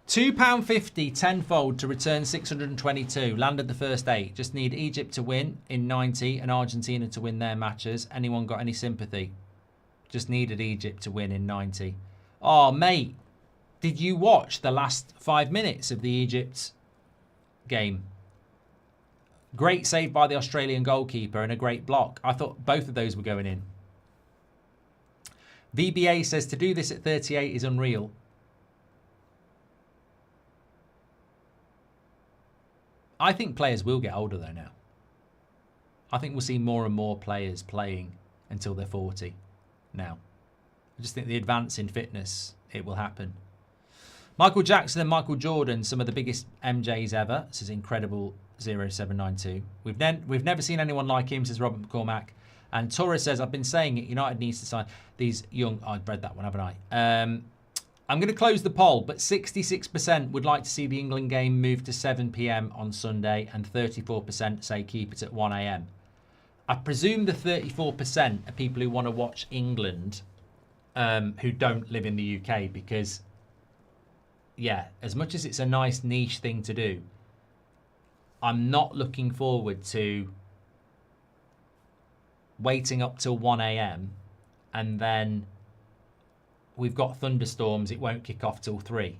£2.50 tenfold to return 622. Landed the first 8. Just need Egypt to win in 90 and Argentina to win their matches. Anyone got any sympathy? Just needed Egypt to win in 90. Oh, mate. Did you watch the last 5 minutes of the Egypt game? Great save by the Australian goalkeeper and a great block. I thought both of those were going in. VBA says to do this at 38 is unreal. I think players will get older though now. I think we'll see more and more players playing until they're 40 now. I just think the advance in fitness, it will happen. Michael Jackson and Michael Jordan, some of the biggest MJs ever. This is incredible 0792. We've never seen anyone like him, says Robert McCormack. And Torres says, I've been saying it, United needs to sign these young... I've read that one, haven't I? I'm going to close the poll, but 66% would like to see the England game move to 7 p.m. on Sunday, and 34% say keep it at 1 a.m. I presume the 34% are people who want to watch England who don't live in the UK, because, yeah, as much as it's a nice niche thing to do, I'm not looking forward to waiting up till 1 a.m. and then we've got thunderstorms, it won't kick off till 3.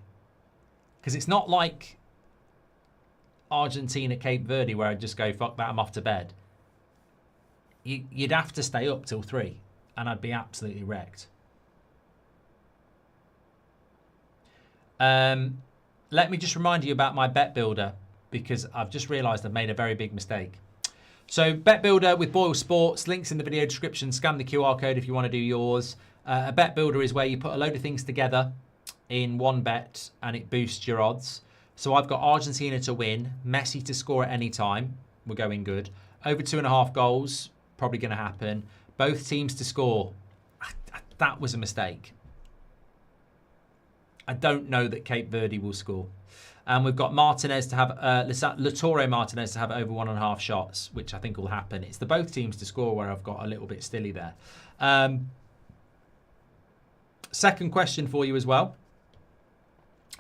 Because it's not like Argentina, Cape Verde, where I'd just go, fuck that, I'm off to bed. You'd have to stay up till 3, and I'd be absolutely wrecked. Let me just remind you about my bet builder, because I've just realised I've made a very big mistake. So bet builder with Boyle Sports, links in the video description. Scan the QR code if you want to do yours. A bet builder is where you put a load of things together in one bet and it boosts your odds. So I've got Argentina to win, Messi to score at any time. We're going good. Over 2.5 goals, probably going to happen. Both teams to score. That was a mistake. I don't know that Cape Verde will score. And we've got Martinez to have, Lautaro Martinez to have over 1.5 shots, which I think will happen. It's the both teams to score where I've got a little bit stilly there. Second question for you as well.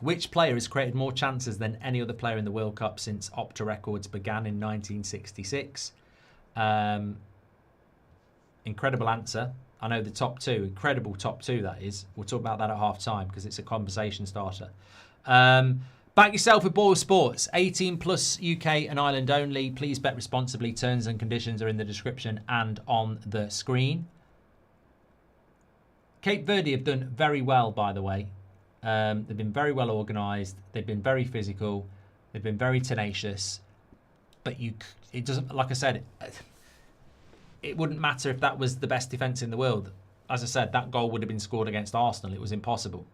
Which player has created more chances than any other player in the World Cup since Opta records began in 1966? Incredible answer. I know the top two. Incredible top two, that is. We'll talk about that at half time because it's a conversation starter. Back yourself with Boyle Sports. 18 plus UK and Ireland only. Please bet responsibly. Terms and conditions are in the description and on the screen. Cape Verde have done very well, by the way. They've been very well organised. They've been very physical. They've been very tenacious. But it doesn't, like I said, it wouldn't matter if that was the best defence in the world. As I said, that goal would have been scored against Arsenal. It was impossible.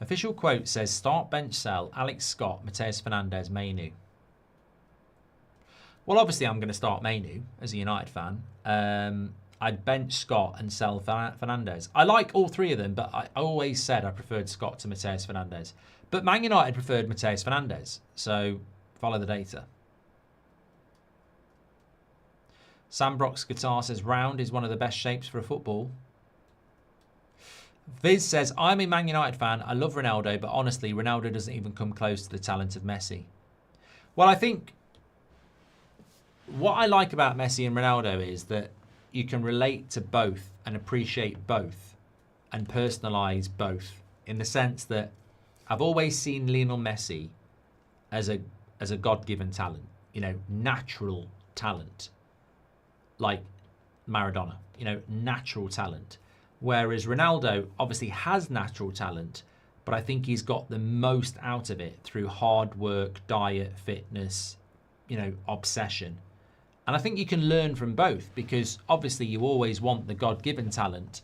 Official quote says, start, bench, sell, Alex Scott, Mateus Fernandes, Mainu. Well, obviously I'm going to start Mainu as a United fan. I'd bench Scott and sell Fernandes. I like all three of them, but I always said I preferred Scott to Mateus Fernandes. But Man United preferred Mateus Fernandes, so follow the data. Sam Brock's guitar says, round is one of the best shapes for a football. Viz says, I'm a Man United fan. I love Ronaldo, but honestly, Ronaldo doesn't even come close to the talent of Messi. Well, I think what I like about Messi and Ronaldo is that you can relate to both and appreciate both and personalise both, in the sense that I've always seen Lionel Messi as a God-given talent, you know, natural talent, like Maradona, you know, natural talent. Whereas Ronaldo obviously has natural talent, but I think he's got the most out of it through hard work, diet, fitness, you know, obsession. And I think you can learn from both, because obviously you always want the God-given talent,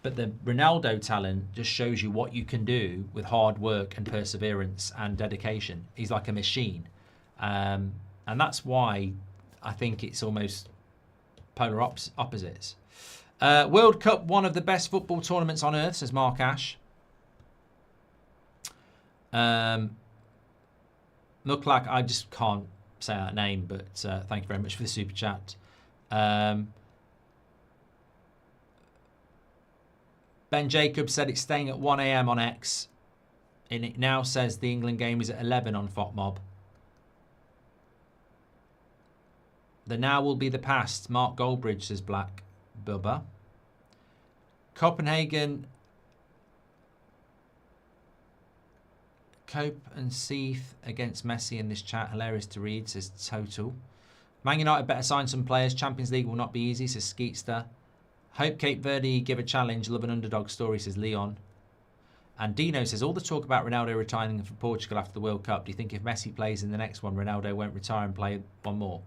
but the Ronaldo talent just shows you what you can do with hard work and perseverance and dedication. He's like a machine. And that's why I think it's almost polar opposites. World Cup, one of the best football tournaments on earth, says Mark Ash. Muklak, I just can't say that name, but thank you very much for the super chat. Ben Jacobs said it's staying at 1 a.m. on X, and it now says the England game is at 11 on FOTMob. The now will be the past. Mark Goldbridge says Black Bubba. Copenhagen, Cope and Seath against Messi in this chat. Hilarious to read, says Total. Man United better sign some players. Champions League will not be easy, says Skeetster. Hope Cape Verde give a challenge. Love an underdog story, says Leon. And Dino says, all the talk about Ronaldo retiring for Portugal after the World Cup. Do you think if Messi plays in the next one, Ronaldo won't retire and play one more?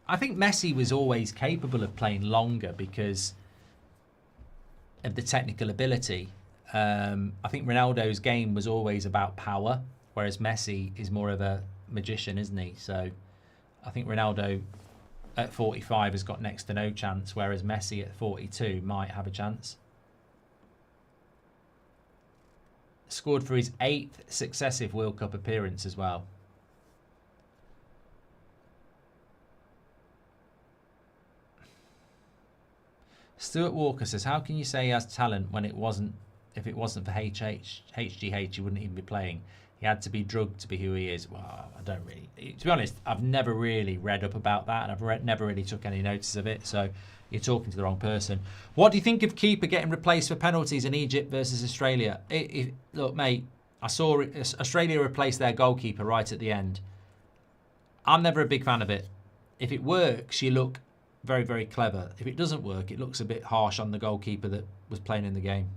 I think Messi was always capable of playing longer because of the technical ability. I think Ronaldo's game was always about power, whereas Messi is more of a magician, isn't he? So I think Ronaldo at 45 has got next to no chance, whereas Messi at 42 might have a chance. Scored for his 8th successive World Cup appearance as well. Stuart Walker says, how can you say he has talent when if it wasn't for HGH, he wouldn't even be playing. He had to be drugged to be who he is. Well, I don't really... To be honest, I've never really read up about that, and I've never really took any notice of it, so you're talking to the wrong person. What do you think of keeper getting replaced for penalties in Egypt versus Australia? Look, mate, I saw Australia replace their goalkeeper right at the end. I'm never a big fan of it. If it works, you look very, very clever. If it doesn't work, it looks a bit harsh on the goalkeeper that was playing in the game.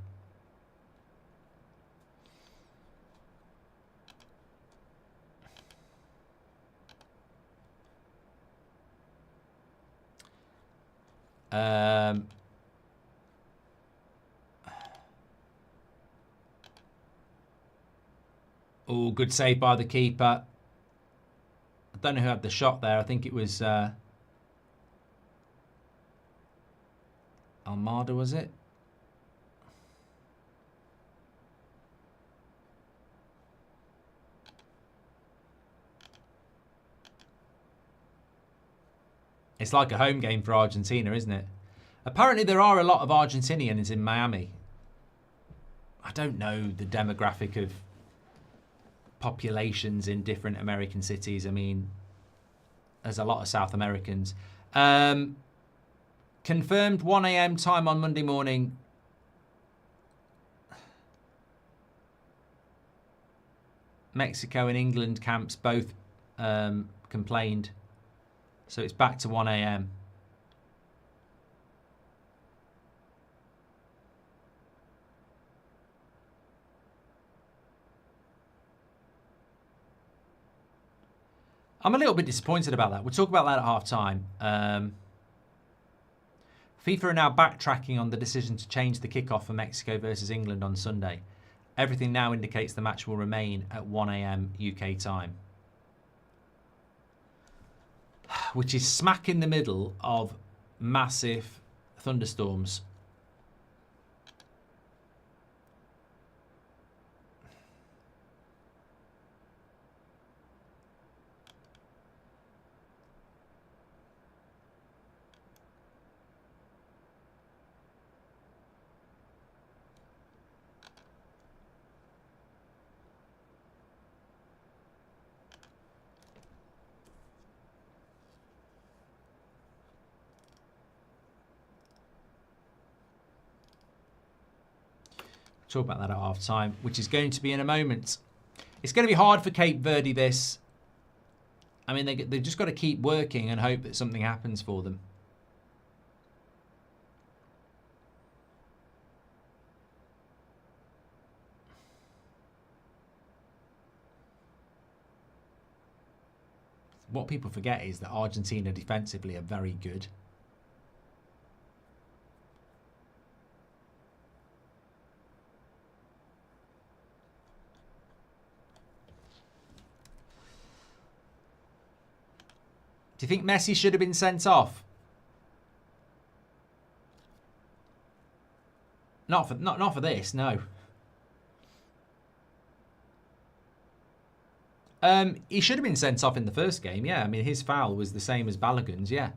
Oh, good save by the keeper. I don't know who had the shot there. I think it was Almada, was it? It's like a home game for Argentina, isn't it? Apparently there are a lot of Argentinians in Miami. I don't know the demographic of populations in different American cities. I mean, there's a lot of South Americans. Confirmed 1 a.m. time on Monday morning. Mexico and England camps both complained. So it's back to 1 a.m. I'm a little bit disappointed about that. We'll talk about that at half time. FIFA are now backtracking on the decision to change the kickoff for Mexico versus England on Sunday. Everything now indicates the match will remain at 1 a.m. UK time. Which is smack in the middle of massive thunderstorms. Talk about that at half time, which is going to be in a moment. It's going to be hard for Cape Verde, this. I mean, they've just got to keep working and hope that something happens for them. What people forget is that Argentina defensively are very good. Do you think Messi should have been sent off? Not for this, no. He should have been sent off in the first game, yeah. I mean, his foul was the same as Balogun's, yeah.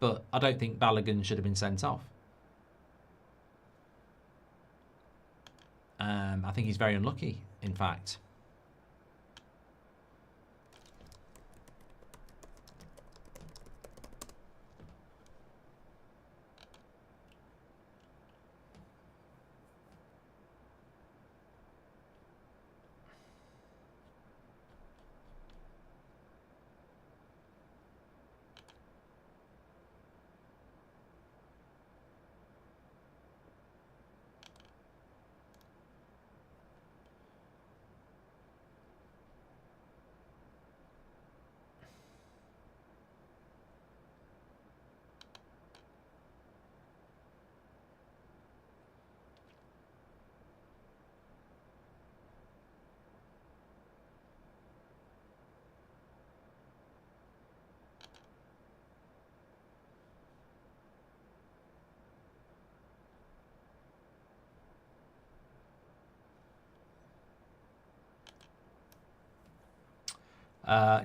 But I don't think Balogun should have been sent off. I think he's very unlucky, in fact.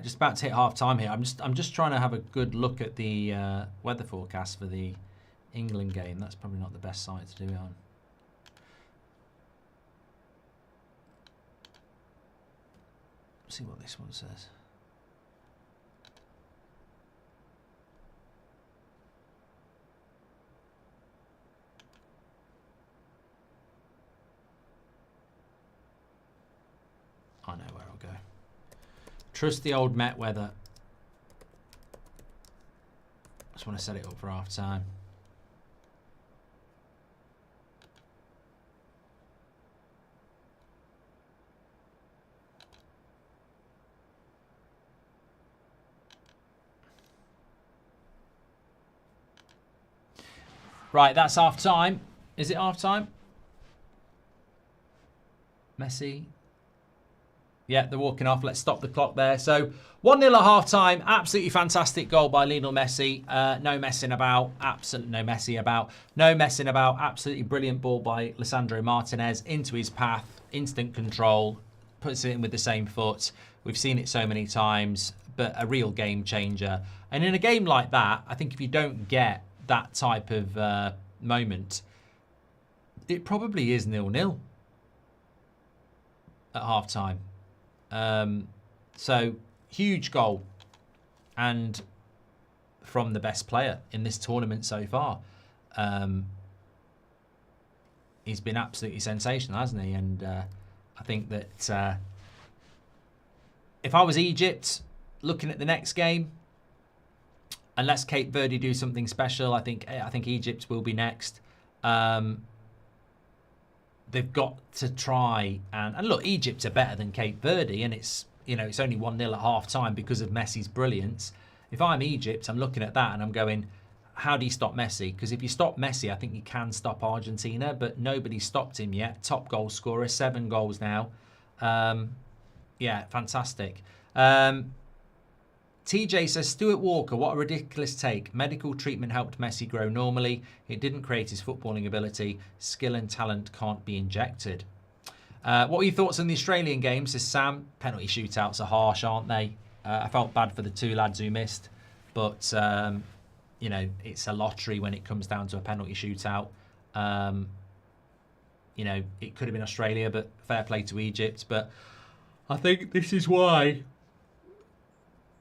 Just about to hit half time here. I'm just trying to have a good look at the weather forecast for the England game. That's probably not the best site to do it on. Let's see what this one says. I know where I'll go. Trust the old Met weather. Just want to set it up for half time. Right, that's half time. Is it half time? Messi. Yeah, they're walking off. Let's stop the clock there. So 1-0 at half time. Absolutely fantastic goal by Lionel Messi. No messing about. Absolutely no messing about. No messing about. Absolutely brilliant ball by Lisandro Martinez into his path. Instant control. Puts it in with the same foot. We've seen it so many times, but a real game changer. And in a game like that, I think if you don't get that type of moment, it probably is 0-0 at half time. So huge goal, and from the best player in this tournament so far. He's been absolutely sensational, hasn't he? And I think that if I was Egypt, looking at the next game, unless Cape Verde do something special, I think Egypt will be next. They've got to try and look. Egypt are better than Cape Verde, and it's only 1-0 at half time because of Messi's brilliance. If I'm Egypt, I'm looking at that and I'm going, how do you stop Messi? Because if you stop Messi, I think you can stop Argentina, but nobody's stopped him yet. Top goal scorer, 7 goals now. Yeah, fantastic. TJ says, Stuart Walker, what a ridiculous take. Medical treatment helped Messi grow normally. It didn't create his footballing ability. Skill and talent can't be injected. What were your thoughts on the Australian game, says Sam? Penalty shootouts are harsh, aren't they? I felt bad for the 2 lads who missed. But, it's a lottery when it comes down to a penalty shootout. It could have been Australia, but fair play to Egypt. But I think this is why,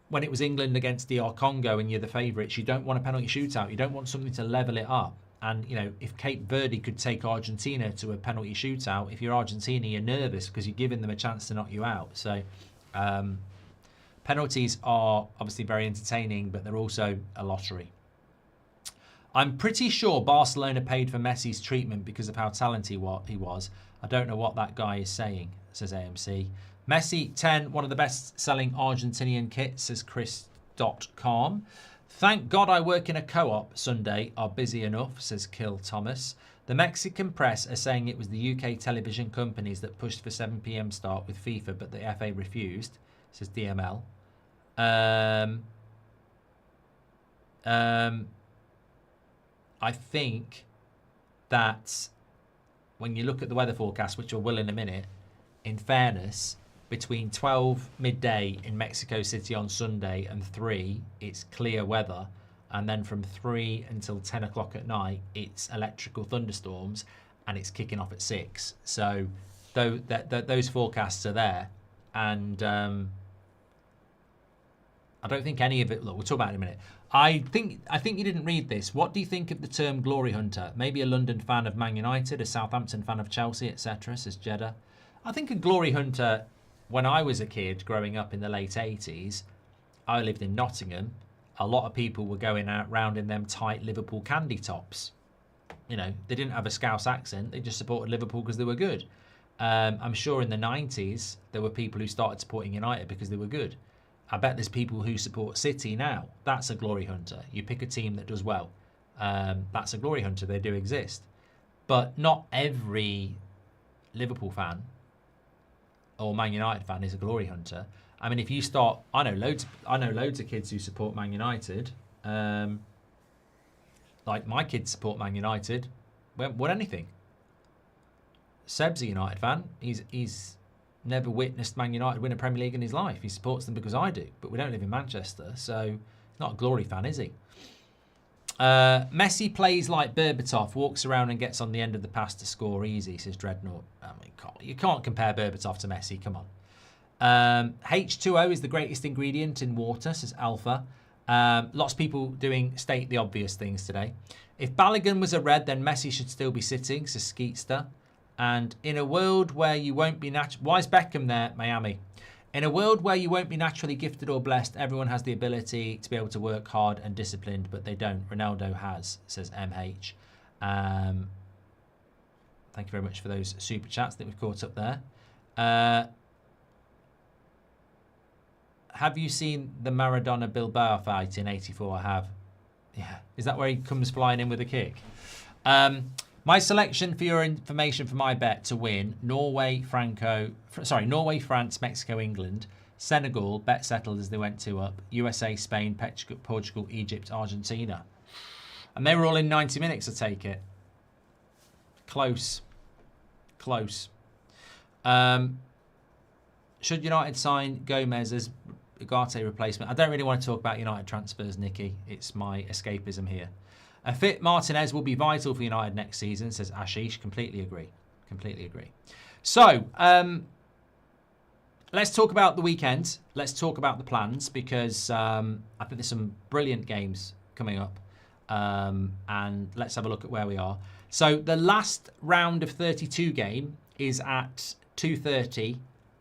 when it was England against DR Congo and you're the favourites, you don't want a penalty shootout. You don't want something to level it up. And, if Cape Verde could take Argentina to a penalty shootout, if you're Argentina, you're nervous because you're giving them a chance to knock you out. So penalties are obviously very entertaining, but they're also a lottery. I'm pretty sure Barcelona paid for Messi's treatment because of how talented he was. I don't know what that guy is saying, says AMC. Messi, 10, one of the best-selling Argentinian kits, says Chris.com. Thank God I work in a co-op. Sunday are busy enough, says Kill Thomas. The Mexican press are saying it was the UK television companies that pushed for 7 p.m. start with FIFA, but the FA refused, says DML. I think that when you look at the weather forecast, which I will in a minute, in fairness, between 12 midday in Mexico City on Sunday and 3, it's clear weather. And then from 3 until 10 o'clock at night, it's electrical thunderstorms, and it's kicking off at 6. So those forecasts are there. And I don't think any of it... Look, we'll talk about it in a minute. I think you didn't read this. What do you think of the term glory hunter? Maybe a London fan of Man United, a Southampton fan of Chelsea, etc., says Jeddah. I think a glory hunter... When I was a kid growing up in the late 80s, I lived in Nottingham. A lot of people were going out round in them tight Liverpool candy tops. They didn't have a Scouse accent. They just supported Liverpool because they were good. I'm sure in the 90s, there were people who started supporting United because they were good. I bet there's people who support City now. That's a glory hunter. You pick a team that does well. That's a glory hunter. They do exist. But not every Liverpool fan or Man United fan is a glory hunter. I mean, if you start, I know loads of kids who support Man United. Like my kids support Man United. What anything? Seb's a United fan. He's never witnessed Man United win a Premier League in his life. He supports them because I do, but we don't live in Manchester, so he's not a glory fan, is he? Messi plays like Berbatov, walks around and gets on the end of the pass to score easy, says Dreadnought. I mean, you can't compare Berbatov to Messi, come on. H2O is the greatest ingredient in water, says Alpha. Lots of people state the obvious things today. If Balogun was a red, then Messi should still be sitting, says Skeetster. And in a world where you won't be why is Beckham there, Miami? In a world where you won't be naturally gifted or blessed, everyone has the ability to be able to work hard and disciplined, but they don't. Ronaldo has, says MH. Thank you very much for those super chats that we've caught up there. Have you seen the Maradona Bilbao fight in '84? I have. Yeah. Is that where he comes flying in with a kick? My selection for your information for my bet to win: Norway, France, Mexico, England, Senegal, bet settled as they went 2 up, USA, Spain, Portugal, Egypt, Argentina. And they were all in 90 minutes, I take it. Close. Should United sign Gomez as Ugarte replacement? I don't really want to talk about United transfers, Nicky. It's my escapism here. A fit Martinez will be vital for United next season, says Ashish. Completely agree. So, let's talk about the weekend. Let's talk about the plans, because I think there's some brilliant games coming up. And let's have a look at where we are. So, the last round of 32 game is at 2:30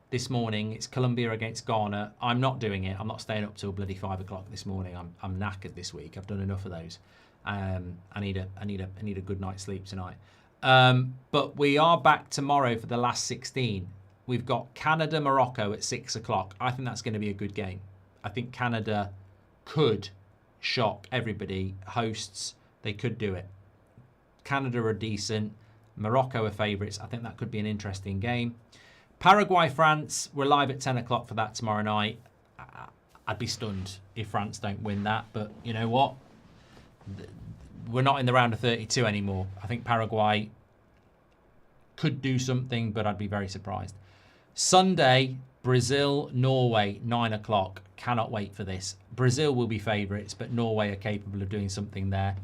this morning. It's Colombia against Ghana. I'm not doing it. I'm not staying up till bloody 5 o'clock this morning. I'm knackered this week. I've done enough of those. I need a good night's sleep tonight. But we are back tomorrow for the last 16. We've got Canada, Morocco at 6 o'clock. I think that's going to be a good game. I think Canada could shock everybody. Hosts, they could do it. Canada are decent. Morocco are favourites. I think that could be an interesting game. Paraguay, France, we're live at 10 o'clock for that tomorrow night. I'd be stunned if France don't win that, but you know what? We're not in the round of 32 anymore. I think Paraguay could do something, but I'd be very surprised. Sunday, Brazil, Norway, 9 o'clock. Cannot wait for this. Brazil will be favourites, but Norway are capable of doing something there.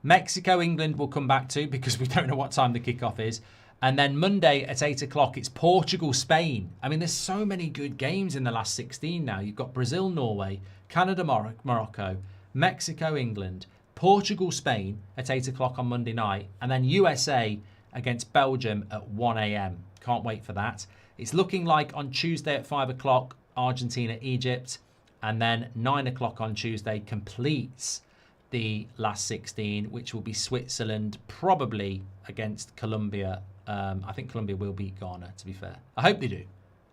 Mexico, England we'll come back to because we don't know what time the kickoff is. And then Monday at 8 o'clock, it's Portugal, Spain. I mean, there's so many good games in the last 16 now. You've got Brazil, Norway, Canada, Morocco, Mexico, England, Portugal, Spain at 8 o'clock on Monday night, and then USA against Belgium at 1 a.m. Can't wait for that. It's looking like on Tuesday at 5 o'clock, Argentina, Egypt, and then 9 o'clock on Tuesday completes the last 16, which will be Switzerland, probably against Colombia. I think Colombia will beat Ghana, to be fair. I hope they do.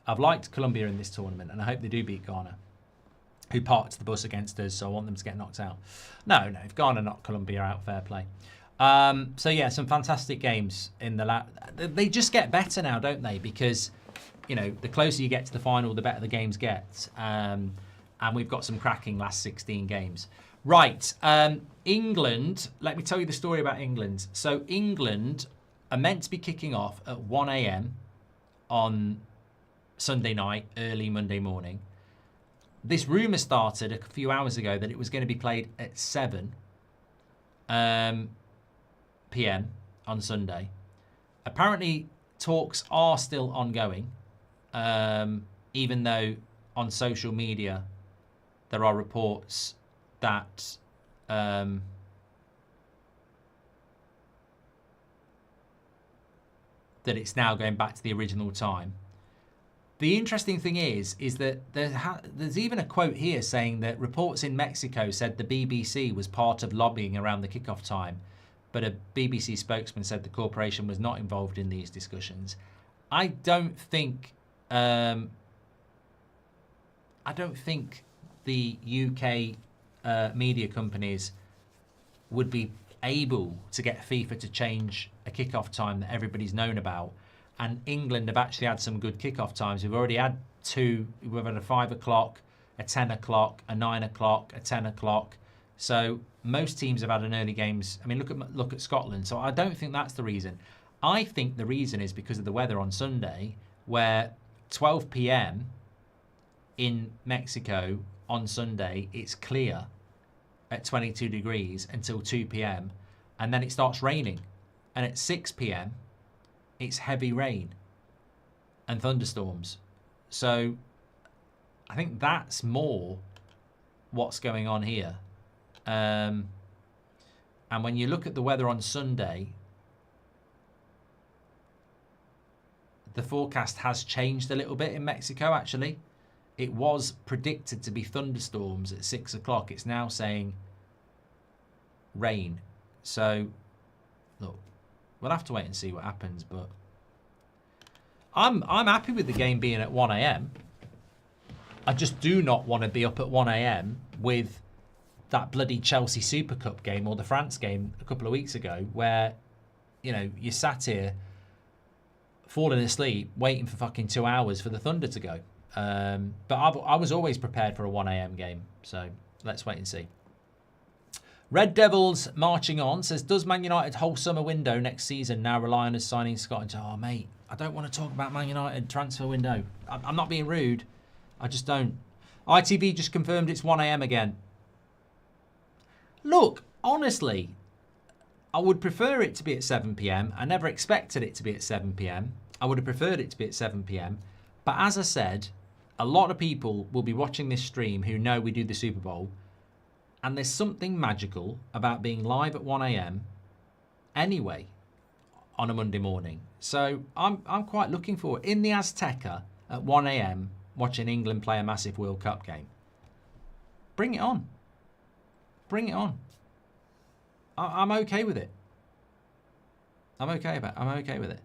I've liked Colombia in this tournament, and I hope they do beat Ghana, who parked the bus against us, so I want them to get knocked out. No, if Ghana knock Colombia out, fair play. So, yeah, some fantastic games in the They just get better now, don't they? Because, you know, the closer you get to the final, the better the games get. And we've got some cracking last 16 games. Right, England, let me tell you the story about England. So, England are meant to be kicking off at 1 a.m. on Sunday night, early Monday morning. This rumour started a few hours ago that it was going to be played at 7 p.m. on Sunday. Apparently, talks are still ongoing, even though on social media there are reports that that it's now going back to the original time. The interesting thing is that there's even a quote here saying that reports in Mexico said the BBC was part of lobbying around the kickoff time, but a BBC spokesman said the corporation was not involved in these discussions. I don't think the UK media companies would be able to get FIFA to change a kickoff time that everybody's known about. And England have actually had some good kickoff times. We've already had two. We've had a 5 o'clock, a 10 o'clock, a 9 o'clock, a 10 o'clock. So most teams have had an early games. I mean, look at Scotland. So I don't think that's the reason. I think the reason is because of the weather on Sunday, where 12 p.m. in Mexico on Sunday, it's clear at 22 degrees until 2 p.m. and then it starts raining. And at 6 p.m. it's heavy rain and thunderstorms. So I think that's more what's going on here. And when you look at the weather on Sunday, the forecast has changed a little bit in Mexico, actually. It was predicted to be thunderstorms at 6 o'clock. It's now saying rain. So, look, we'll have to wait and see what happens. But I'm happy with the game being at 1 a.m. I just do not want to be up at 1 a.m. with that bloody Chelsea Super Cup game or the France game a couple of weeks ago where, you know, you sat here falling asleep waiting for fucking 2 hours for the Thunder to go. But I was always prepared for a 1 a.m. game. So let's wait and see. Red Devils marching on says, does Man United whole summer window next season now rely on us signing Scott? Oh, mate, I don't want to talk about Man United transfer window. I'm not being rude. I just don't. ITV just confirmed it's 1 a.m. again. Look, honestly, I would prefer it to be at 7 p.m. I never expected it to be at 7 p.m. I would have preferred it to be at 7 p.m. But as I said, a lot of people will be watching this stream who know we do the Super Bowl. And there's something magical about being live at 1 a.m. anyway on a Monday morning. So I'm quite looking forward. In the Azteca at 1 a.m. watching England play a massive World Cup game. Bring it on. Bring it on. I'm okay with it. I'm okay with it.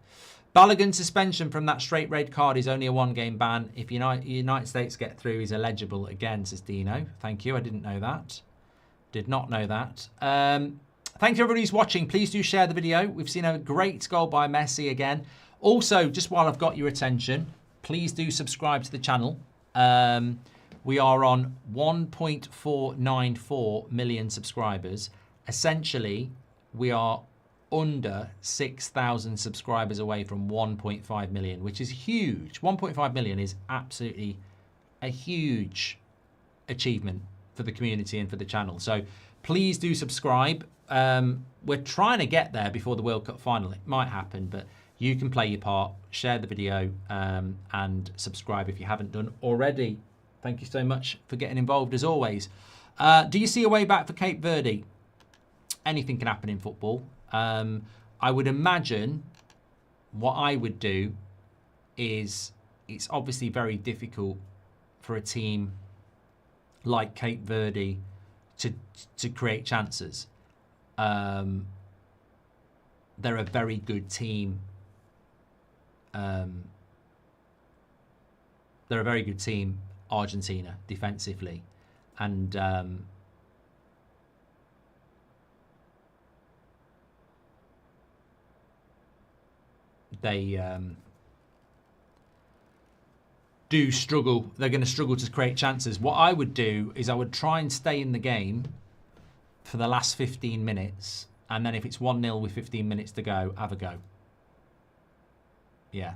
Balogun suspension from that straight red card is only a 1-game ban. If United States get through, he's eligible again, says Dino. Thank you. I didn't know that. Did not know that. Thank you everybody who's watching. Please do share the video. We've seen a great goal by Messi again. Also, just while I've got your attention, please do subscribe to the channel. We are on 1.494 million subscribers. Essentially, we are under 6,000 subscribers away from 1.5 million, which is huge. 1.5 million is absolutely a huge achievement for the community and for the channel. So please do subscribe. We're trying to get there before the World Cup final. It might happen, but you can play your part. Share the video and subscribe if you haven't done already. Thank you so much for getting involved as always. Do you see a way back for Cape Verde? Anything can happen in football. I would imagine what I would do is, it's obviously very difficult for a team like Cape Verde to create chances. They're a very good team. They're a very good team, Argentina, defensively. And they do struggle. They're going to struggle to create chances. What I would do is I would try and stay in the game for the last 15 minutes. And then if it's 1-0 with 15 minutes to go, have a go. Yeah,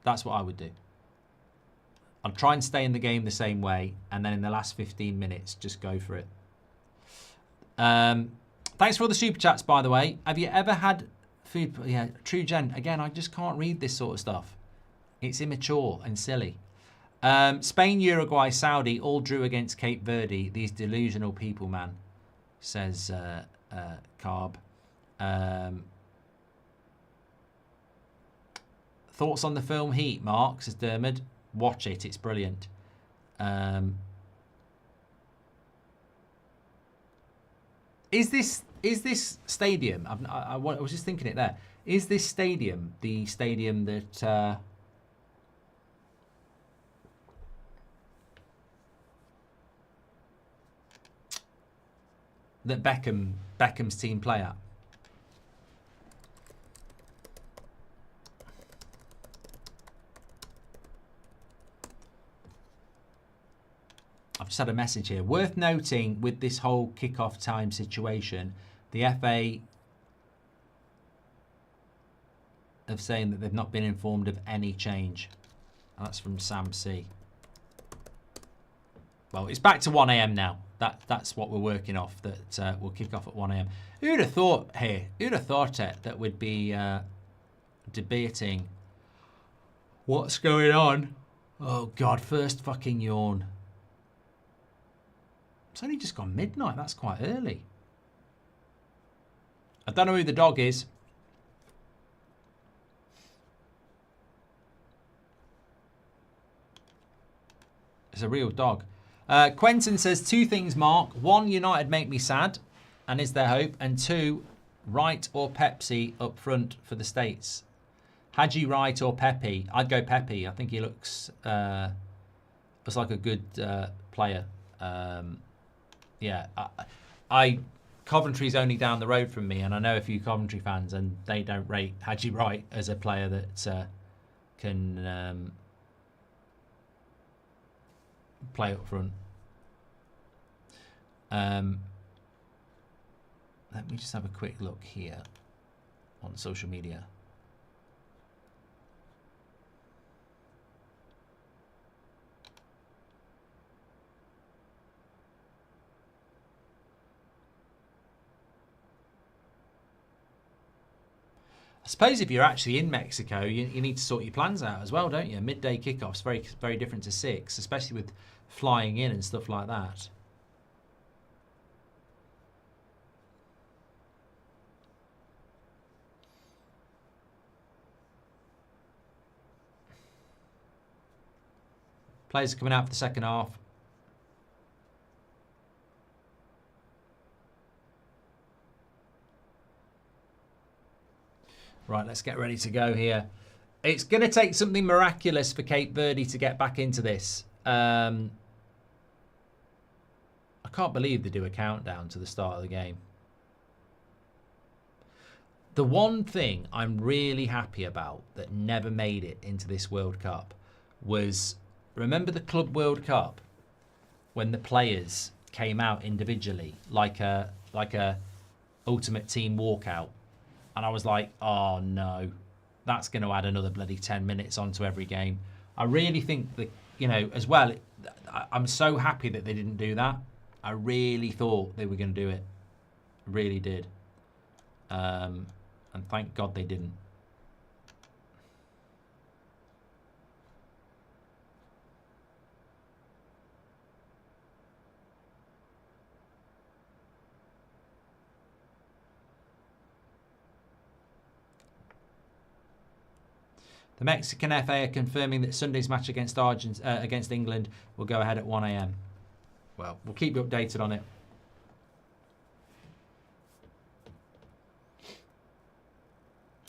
that's what I would do. I'll try and stay in the game the same way. And then in the last 15 minutes, just go for it. Thanks for all the super chats, by the way. Have you ever had food? Yeah, True Gen. Again, I just can't read this sort of stuff. It's immature and silly. Spain, Uruguay, Saudi all drew against Cape Verde. These delusional people, man, says Carb. Thoughts on the film Heat, Mark, says Dermot. Watch it, it's brilliant. Is this stadium? I was just thinking it there. Is this stadium the stadium that that Beckham's team play at? I've just had a message here. Worth noting with this whole kickoff time situation, the FA of saying that they've not been informed of any change. That's from Sam C. Well, it's back to 1 a.m. now. That's what we're working off. That we'll kick off at 1 a.m. Who'd have thought here? Who'd have thought it that we'd be debating what's going on? Oh God! First fucking yawn. It's only just gone midnight. That's quite early. I don't know who the dog is. It's a real dog. Quentin says 2 things, Mark. 1, United make me sad, and is there hope? And 2, Wright or Pepsi up front for the States. Hadji Wright or Pepe? I'd go Pepe. I think he looks like a good player. Yeah, Coventry's only down the road from me, and I know a few Coventry fans, and they don't rate Hadji Wright as a player that can play up front. Let me just have a quick look here on social media. I suppose if you're actually in Mexico, you need to sort your plans out as well, don't you? Midday kickoffs, very, very different to 6, especially with flying in and stuff like that. Players are coming out for the second half. Right, let's get ready to go here. It's going to take something miraculous for Cape Verde to get back into this. I can't believe they do a countdown to the start of the game. The one thing I'm really happy about that never made it into this World Cup was, remember the Club World Cup when the players came out individually like a ultimate team walkout? And I was like, oh no, that's going to add another bloody 10 minutes onto every game. I really think that, you know, as well, I'm so happy that they didn't do that. I really thought they were going to do it. I really did. And thank God they didn't. The Mexican FA are confirming that Sunday's match against England will go ahead at 1 a.m. Well, we'll keep you updated on it.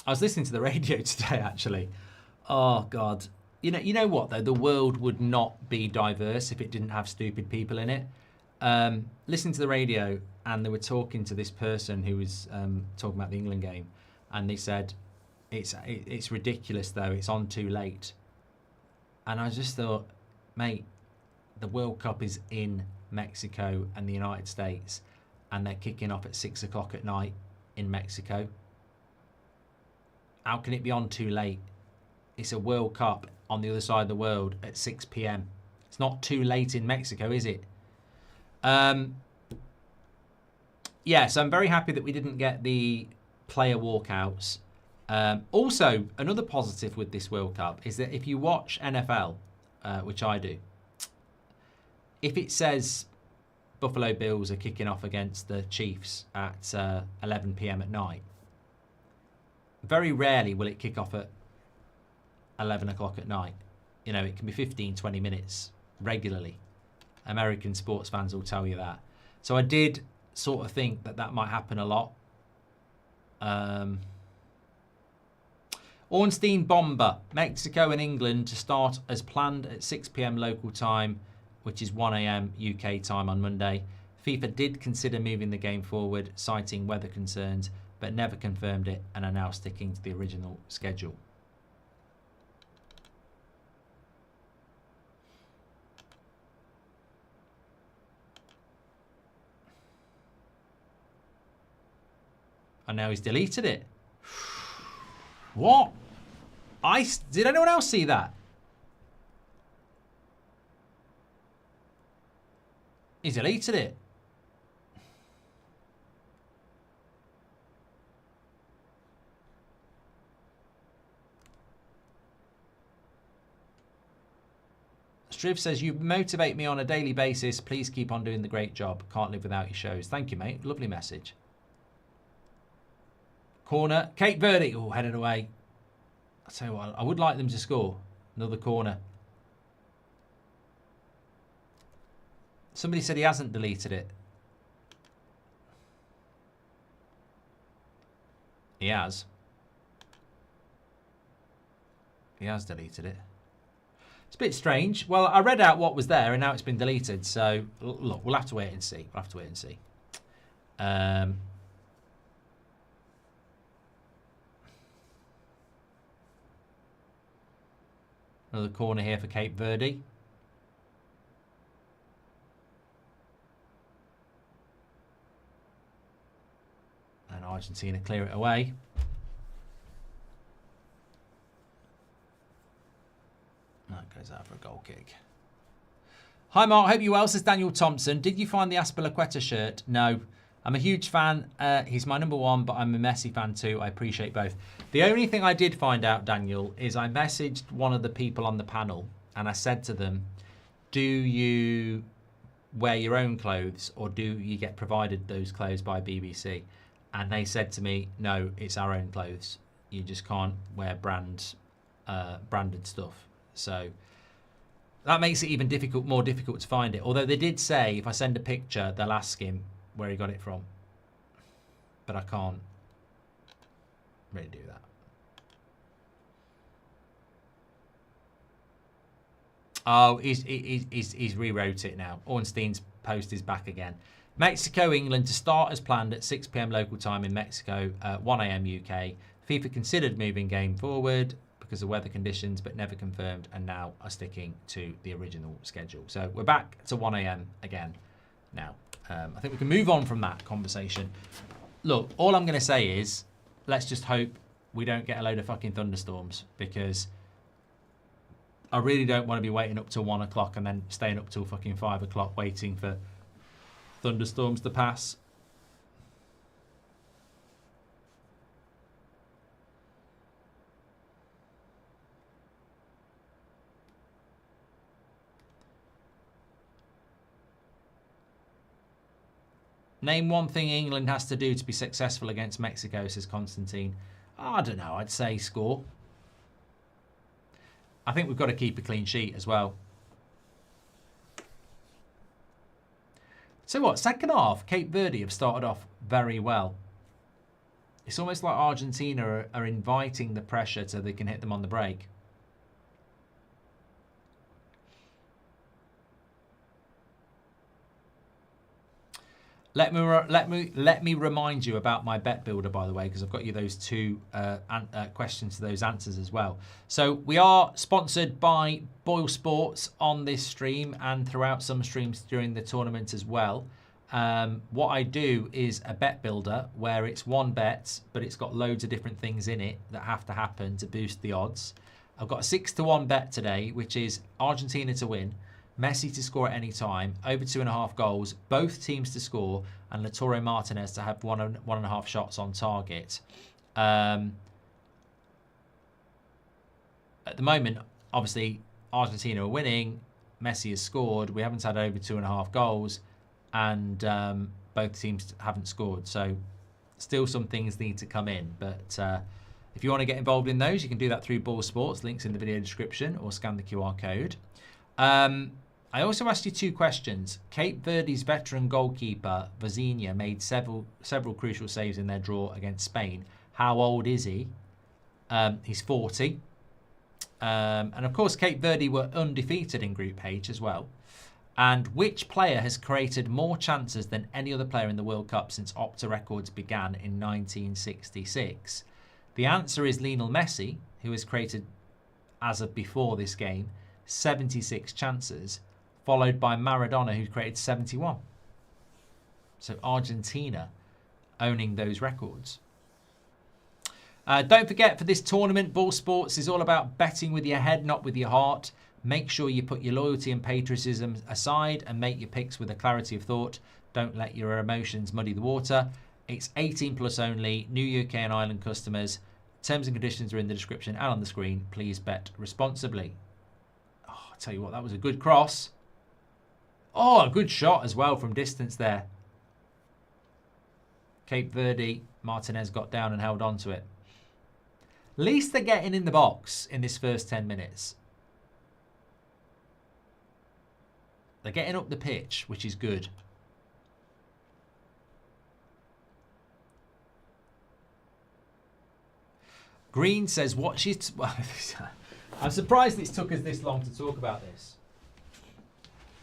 I was listening to the radio today, actually. Oh God, you know what though? The world would not be diverse if it didn't have stupid people in it. Listening to the radio, and they were talking to this person who was talking about the England game, and they said, It's ridiculous though. It's on too late. And I just thought, mate, the World Cup is in Mexico and the United States, and they're kicking off at 6 o'clock at night in Mexico. How can it be on too late? It's a World Cup on the other side of the world at 6 p.m. It's not too late in Mexico, is it? Yeah, so I'm very happy that we didn't get the player walkouts. Also, another positive with this World Cup is that if you watch NFL, which I do, if it says Buffalo Bills are kicking off against the Chiefs at 11 p.m. at night, very rarely will it kick off at 11 o'clock at night. You know, it can be 15, 20 minutes regularly. American sports fans will tell you that. So I did sort of think that that might happen a lot. Ornstein Bomber, Mexico and England to start as planned at 6 p.m. local time, which is 1 a.m. UK time on Monday. FIFA did consider moving the game forward, citing weather concerns, but never confirmed it and are now sticking to the original schedule. And now he's deleted it. What? Did anyone else see that? He's deleted it. Striv says, you motivate me on a daily basis. Please keep on doing the great job. Can't live without your shows. Thank you, mate. Lovely message. Corner. Cape Verde. Oh, headed away. I'll tell you what, I would like them to score. Another corner. Somebody said he hasn't deleted it. He has. He has deleted it. It's a bit strange. Well, I read out what was there and now it's been deleted. So, look, we'll have to wait and see. We'll have to wait and see. Another corner here for Cape Verde. And Argentina clear it away. That goes out for a goal kick. Hi Mark, hope you're well, says Daniel Thompson. Did you find the Azpilicueta shirt? No. I'm a huge fan. He's my number one, but I'm a Messi fan too. I appreciate both. The only thing I did find out, Daniel, is I messaged one of the people on the panel and I said to them, do you wear your own clothes or do you get provided those clothes by BBC? And they said to me, no, it's our own clothes. You just can't wear branded stuff. So that makes it even more difficult to find it. Although they did say if I send a picture, they'll ask him where he got it from. But I can't really do that. Oh, he's rewrote it now. Ornstein's post is back again. Mexico, England to start as planned at 6 p.m. local time in Mexico, 1 a.m. UK. FIFA considered moving game forward because of weather conditions, but never confirmed, and now are sticking to the original schedule. So we're back to 1 a.m. again now. I think we can move on from that conversation. Look, all I'm going to say is let's just hope we don't get a load of fucking thunderstorms, because I really don't want to be waiting up till 1 o'clock and then staying up till fucking 5 o'clock waiting for thunderstorms to pass. Name one thing England has to do to be successful against Mexico, says Constantine. I don't know. I'd say score. I think we've got to keep a clean sheet as well. So what? Second half, Cape Verde have started off very well. It's almost like Argentina are inviting the pressure so they can hit them on the break. Let me remind you about my bet builder, by the way, because I've got you those two questions to those answers as well. So we are sponsored by Boyle Sports on this stream and throughout some streams during the tournament as well. What I do is a bet builder where it's one bet, but it's got loads of different things in it that have to happen to boost the odds. I've got a 6-1 bet today, which is Argentina to win, Messi to score at any time, over 2.5 goals, both teams to score, and Lautaro Martinez to have 1.5 shots on target. At the moment, obviously, Argentina are winning. Messi has scored. We haven't had over 2.5 goals, and both teams haven't scored. So still some things need to come in. But if you want to get involved in those, you can do that through Ball Sports. Links in the video description, or scan the QR code. I also asked you two questions. Cape Verde's veteran goalkeeper, Vazinha, made several crucial saves in their draw against Spain. How old is he? He's 40. And of course, Cape Verde were undefeated in Group H as well. And which player has created more chances than any other player in the World Cup since Opta records began in 1966? The answer is Lionel Messi, who has created, as of before this game, 76 chances, followed by Maradona, who created 71. So Argentina owning those records. Don't forget, for this tournament, Ball Sports is all about betting with your head, not with your heart. Make sure you put your loyalty and patriotism aside and make your picks with a clarity of thought. Don't let your emotions muddy the water. It's 18 plus only, new UK and Ireland customers. Terms and conditions are in the description and on the screen. Please bet responsibly. Oh, I'll tell you what, that was a good cross. Oh, a good shot as well from distance there. Cape Verde, Martinez got down and held on to it. At least they're getting in the box in this first 10 minutes. They're getting up the pitch, which is good. Green says, watch it. I'm surprised it's took us this long to talk about this.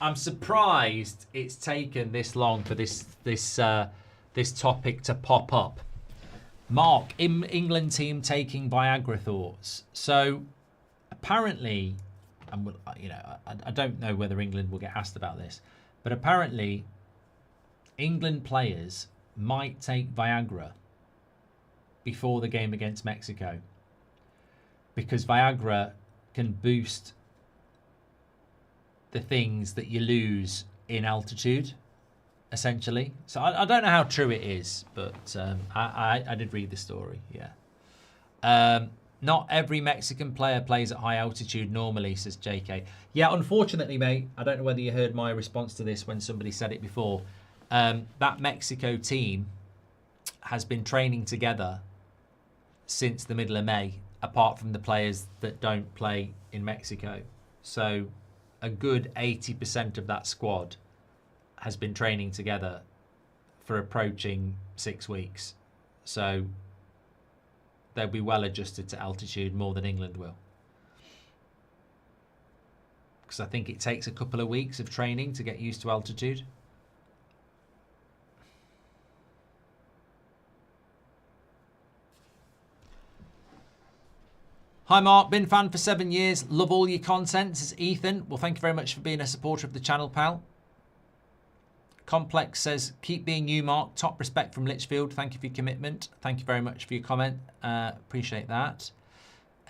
I'm surprised it's taken this long for this topic to pop up. Mark, England team taking Viagra thoughts. So apparently, and you know, I don't know whether England will get asked about this, but apparently England players might take Viagra before the game against Mexico, because Viagra can boost the things that you lose in altitude, essentially. So I don't know how true it is, but I did read the story, yeah. Not every Mexican player plays at high altitude normally, says JK. Yeah, unfortunately, mate, I don't know whether you heard my response to this when somebody said it before. That Mexico team has been training together since the middle of May, apart from the players that don't play in Mexico. So a good 80% of that squad has been training together for approaching 6 weeks. So they'll be well adjusted to altitude more than England will. Because I think it takes a couple of weeks of training to get used to altitude. Hi Mark, been fan for 7 years. Love all your content. This is Ethan. Well, thank you very much for being a supporter of the channel, pal. Complex says, keep being you, Mark. Top respect from Lichfield. Thank you for your commitment. Thank you very much for your comment. Appreciate that.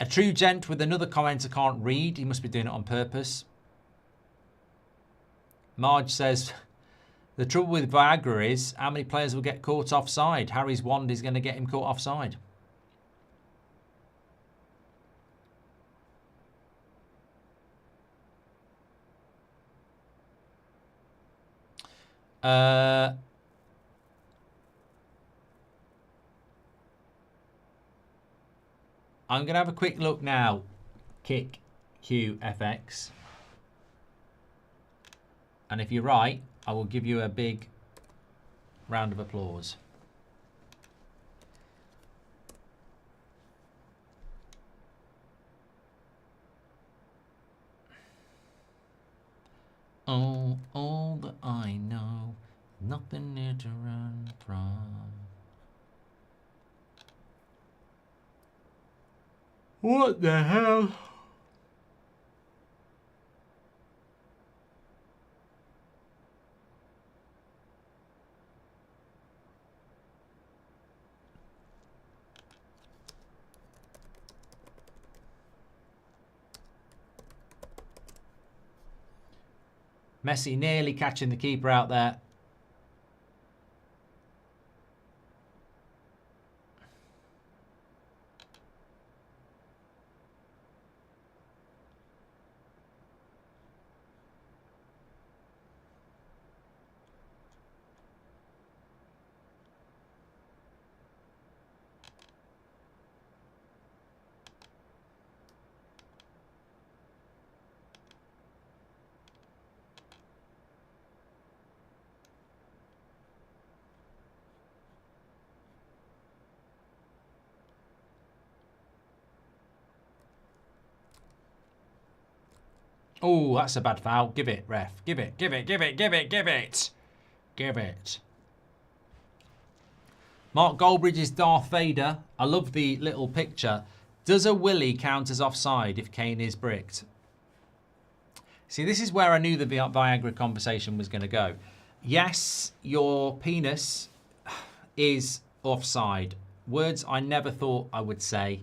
A true gent with another comment I can't read. He must be doing it on purpose. Marge says, the trouble with Viagra is how many players will get caught offside. Harry's wand is going to get him caught offside. I'm going to have a quick look now. Kick QFX. And if you're right, I will give you a big round of applause. Oh, all that I know, nothing near to run from. What the hell? Messi nearly catching the keeper out there. Oh, that's a bad foul. Give it, ref. Give it, give it, give it, give it, give it. Give it. Mark Goldbridge is Darth Vader. I love the little picture. Does a willy count as offside if Kane is bricked? See, this is where I knew the Viagra conversation was going to go. Yes, your penis is offside. Words I never thought I would say,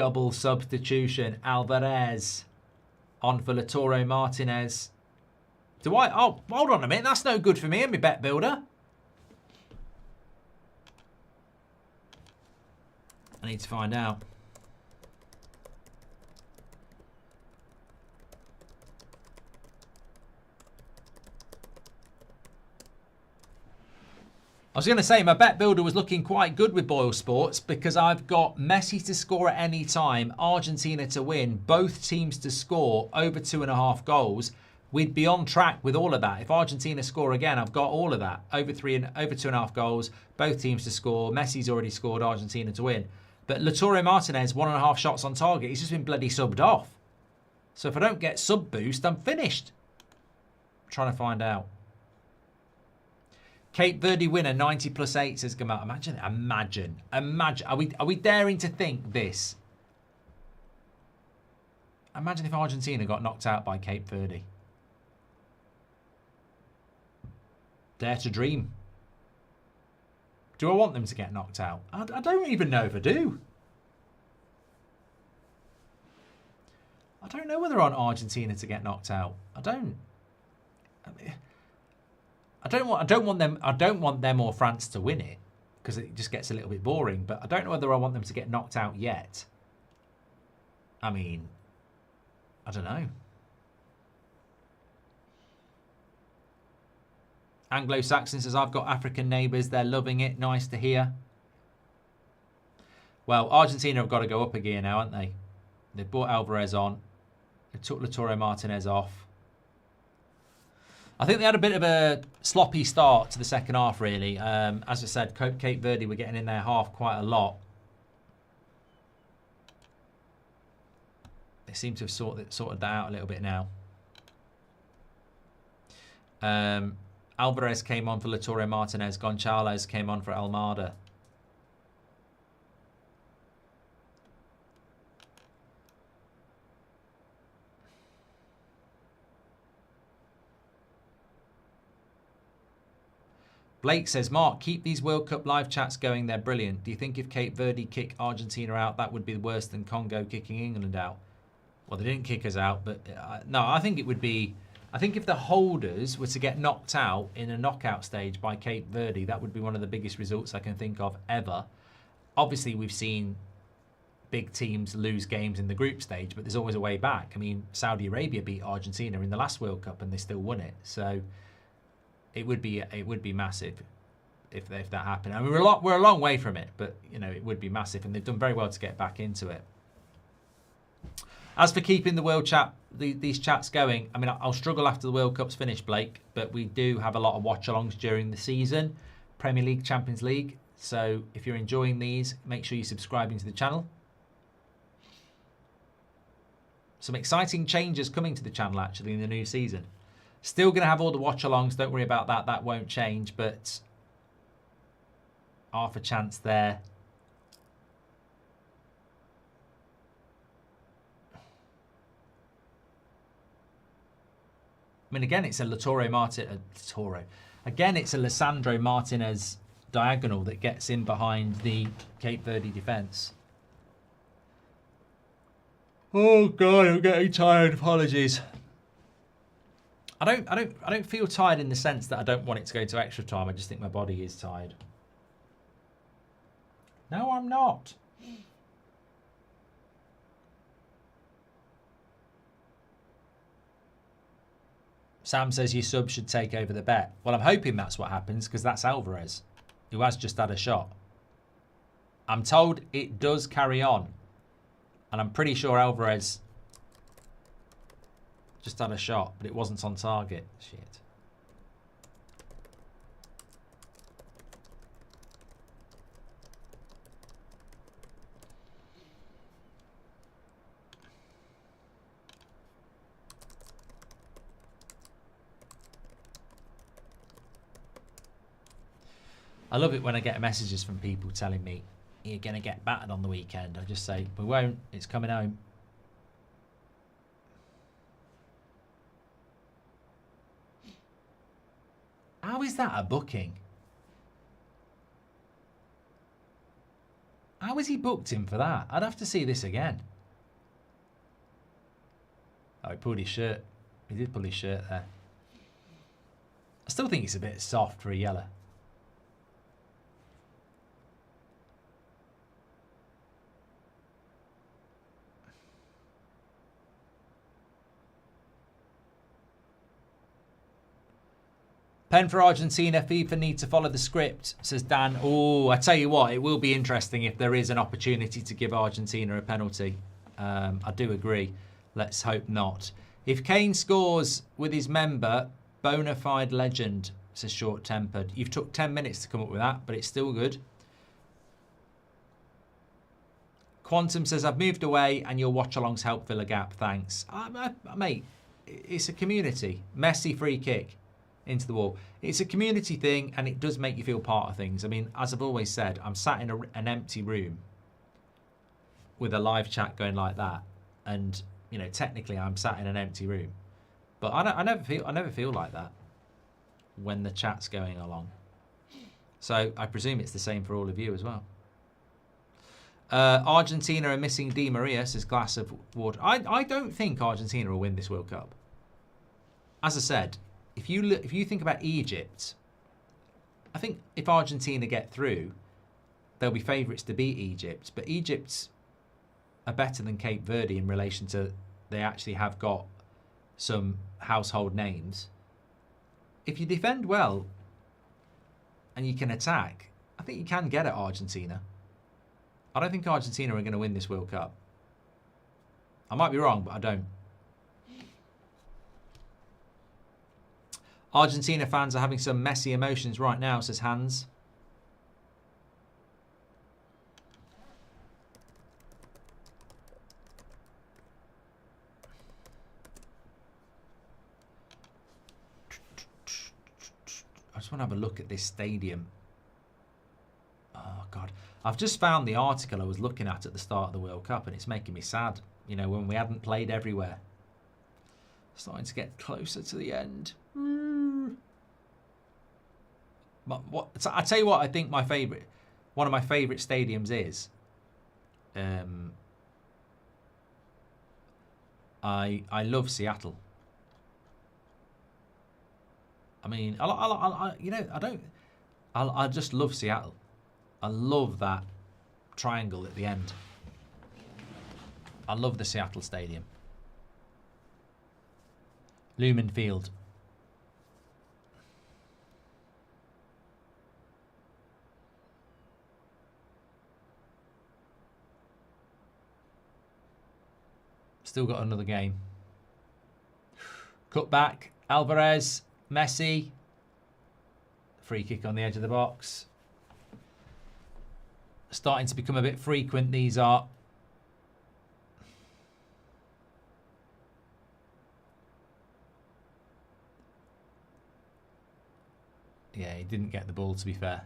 Double substitution. Alvarez on for Lautaro Martinez. Do I? Oh, hold on a minute. That's no good for me and my bet builder. I need to find out. I was going to say my bet builder was looking quite good with Boyle Sports because I've got Messi to score at any time, Argentina to win, both teams to score over 2.5 goals. We'd be on track with all of that. If Argentina score again, I've got all of that. Over 2.5 goals, both teams to score. Messi's already scored, Argentina to win. But Lautaro Martinez, 1.5 shots on target. He's just been bloody subbed off. So if I don't get sub boost, I'm finished. I'm trying to find out. Cape Verde winner, 90 plus 8, says Gamal. Imagine. Are we daring to think this? Imagine if Argentina got knocked out by Cape Verde. Dare to dream. Do I want them to get knocked out? I don't even know if I do. I don't know whether I want Argentina to get knocked out. I don't. I don't want them or France to win it because it just gets a little bit boring. But I don't know whether I want them to get knocked out yet. I mean, I don't know. Anglo-Saxon says, I've got African neighbours. They're loving it. Nice to hear. Well, Argentina have got to go up a gear now, haven't they? They've brought Alvarez on. They took Lautaro Martinez off. I think they had a bit of a sloppy start to the second half, really. As I said, Cape Verde were getting in their half quite a lot. They seem to have sorted that out a little bit now. Alvarez came on for Lautaro Martinez. Gonçalves came on for Almada. Blake says, Mark, keep these World Cup live chats going. They're brilliant. Do you think if Cape Verde kick Argentina out, that would be worse than Congo kicking England out? Well, they didn't kick us out, but no, I think it would be... I think if the holders were to get knocked out in a knockout stage by Cape Verde, that would be one of the biggest results I can think of ever. Obviously, we've seen big teams lose games in the group stage, but there's always a way back. I mean, Saudi Arabia beat Argentina in the last World Cup and they still won it. So it would be massive if that happened. I mean, we're a long way from it, but you know, it would be massive, and they've done very well to get back into it. As for keeping the World Chat, these chats going, I mean, I'll struggle after the World Cup's finished, Blake, but we do have a lot of watch-alongs during the season, Premier League, Champions League. So if you're enjoying these, make sure you're subscribing to the channel. Some exciting changes coming to the channel, actually, in the new season. Still going to have all the watch-alongs, don't worry about that, that won't change, but half a chance there. I mean, again, it's a Again, it's a Lisandro Martinez diagonal that gets in behind the Cape Verde defence. Oh God, I'm getting tired. Apologies. I don't feel tired in the sense that I don't want it to go to extra time. I just think my body is tired. No, I'm not. Sam says your sub should take over the bet. Well, I'm hoping that's what happens because that's Alvarez, who has just had a shot. I'm told it does carry on. And I'm pretty sure Alvarez just had a shot, but it wasn't on target. Shit. I love it when I get messages from people telling me, you're going to get battered on the weekend. I just say, we won't. It's coming home. How is that a booking? How was he booked in for that? I'd have to see this again. Oh, he pulled his shirt. He did pull his shirt there. I still think it's a bit soft for a yellow. Pen for Argentina. FIFA need to follow the script, says Dan. Oh, I tell you what, it will be interesting if there is an opportunity to give Argentina a penalty. I do agree. Let's hope not. If Kane scores with his member, bona fide legend, says Short Tempered. You've took 10 minutes to come up with that, but it's still good. Quantum says, I've moved away and your watch-alongs help fill a gap. Thanks. Mate, it's a community. Messi free kick into the wall. It's a community thing, and it does make you feel part of things. I mean, as I've always said, I'm sat in an empty room with a live chat going like that, and you know, technically, I'm sat in an empty room, but I never feel like that when the chat's going along. So I presume it's the same for all of you as well. Argentina are missing Di Maria, says Glass of Water. I don't think Argentina will win this World Cup. As I said, if you think about Egypt, I think if Argentina get through, they'll be favourites to beat Egypt. But Egypt are better than Cape Verde in relation to they actually have got some household names. If you defend well and you can attack, I think you can get at Argentina. I don't think Argentina are going to win this World Cup. I might be wrong, but I don't. Argentina fans are having some Messi emotions right now, says Hans. I just want to have a look at this stadium. Oh, God. I've just found the article I was looking at the start of the World Cup, and it's making me sad. You know, when we hadn't played everywhere. Starting to get closer to the end. But I tell you what, I think one of my favourite stadiums is. I love Seattle. I mean, I just love Seattle. I love that triangle at the end. I love the Seattle Stadium. Lumen Field. Still got another game. Cut back. Alvarez. Messi. Free kick on the edge of the box. Starting to become a bit frequent, these are. Yeah, he didn't get the ball, to be fair.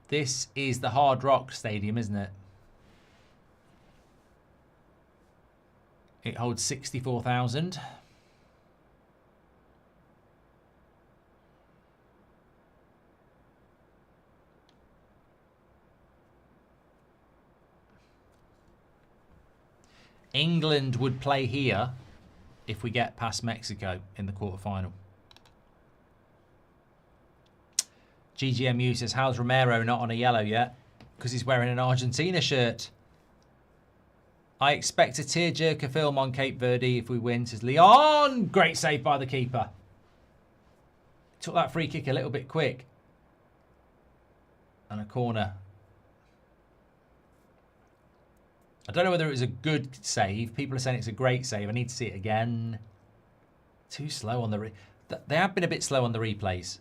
This is the Hard Rock Stadium, isn't it? It holds 64,000. England would play here if we get past Mexico in the quarterfinal. GGMU says, how's Romero not on a yellow yet? Because he's wearing an Argentina shirt. I expect a tearjerker film on Cape Verde if we win, says Leon. Great save by the keeper. Took that free kick a little bit quick. And a corner. I don't know whether it was a good save. People are saying it's a great save. I need to see it again. Too slow on the... They have been a bit slow on the replays.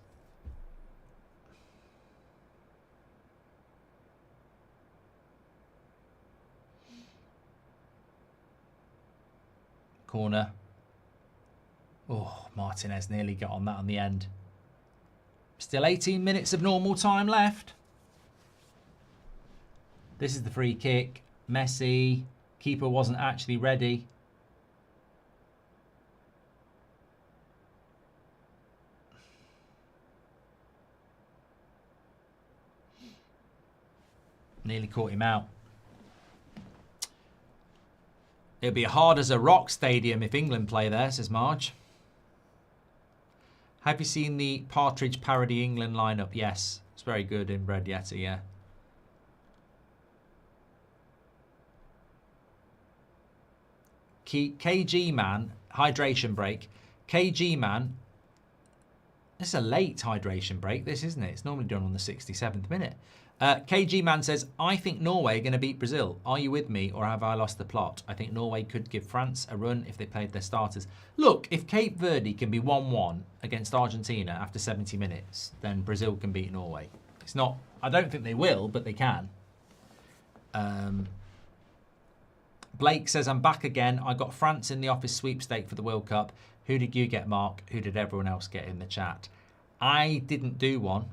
Corner. Oh, Martinez nearly got on that on the end. Still 18 minutes of normal time left. This is the free kick. Messi. Keeper wasn't actually ready. Nearly caught him out. It'll be hard as a rock stadium if England play there, says Marge. Have you seen the Partridge parody England lineup? Yes. It's very good in Red Yeti, yeah. KG Man, hydration break. KG Man, this is a late hydration break, this, isn't it? It's normally done on the 67th minute. KG Man says, I think Norway are going to beat Brazil. Are you with me or have I lost the plot? I think Norway could give France a run if they played their starters. Look, if Cape Verde can be 1-1 against Argentina after 70 minutes, then Brazil can beat Norway. It's not, I don't think they will, but they can. Blake says, I'm back again. I got France in the office sweepstake for the World Cup. Who did you get, Mark? Who did everyone else get in the chat? I didn't do one,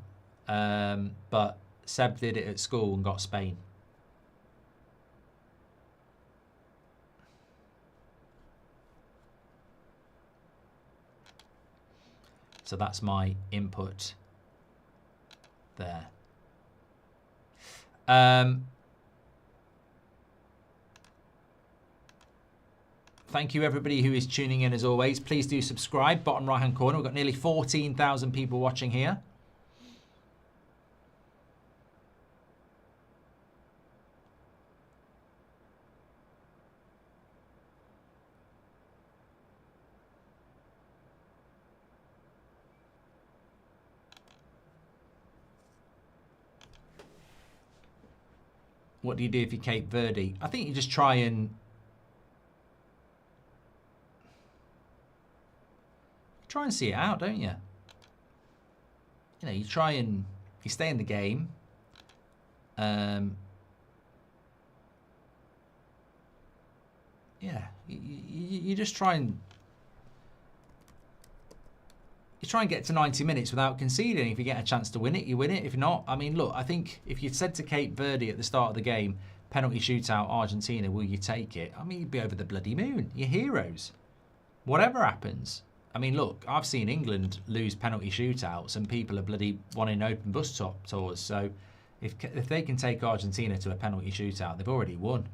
but Seb did it at school and got Spain. So that's my input there. Thank you, everybody who is tuning in as always. Please do subscribe. Bottom right-hand corner. We've got nearly 14,000 people watching here. What do you do if you're Cape Verde? I think you just try and see it out, don't you? You know, you try and you stay in the game. Yeah, you just try and get to 90 minutes without conceding. If you get a chance to win it, you win it. If not, I mean, look, I think if you'd said to Cape Verde at the start of the game, penalty shootout, Argentina, will you take it? I mean, you'd be over the bloody moon. You're heroes. Whatever happens. I mean, look, I've seen England lose penalty shootouts and people are bloody wanting open bus top tours. So if they can take Argentina to a penalty shootout, they've already won.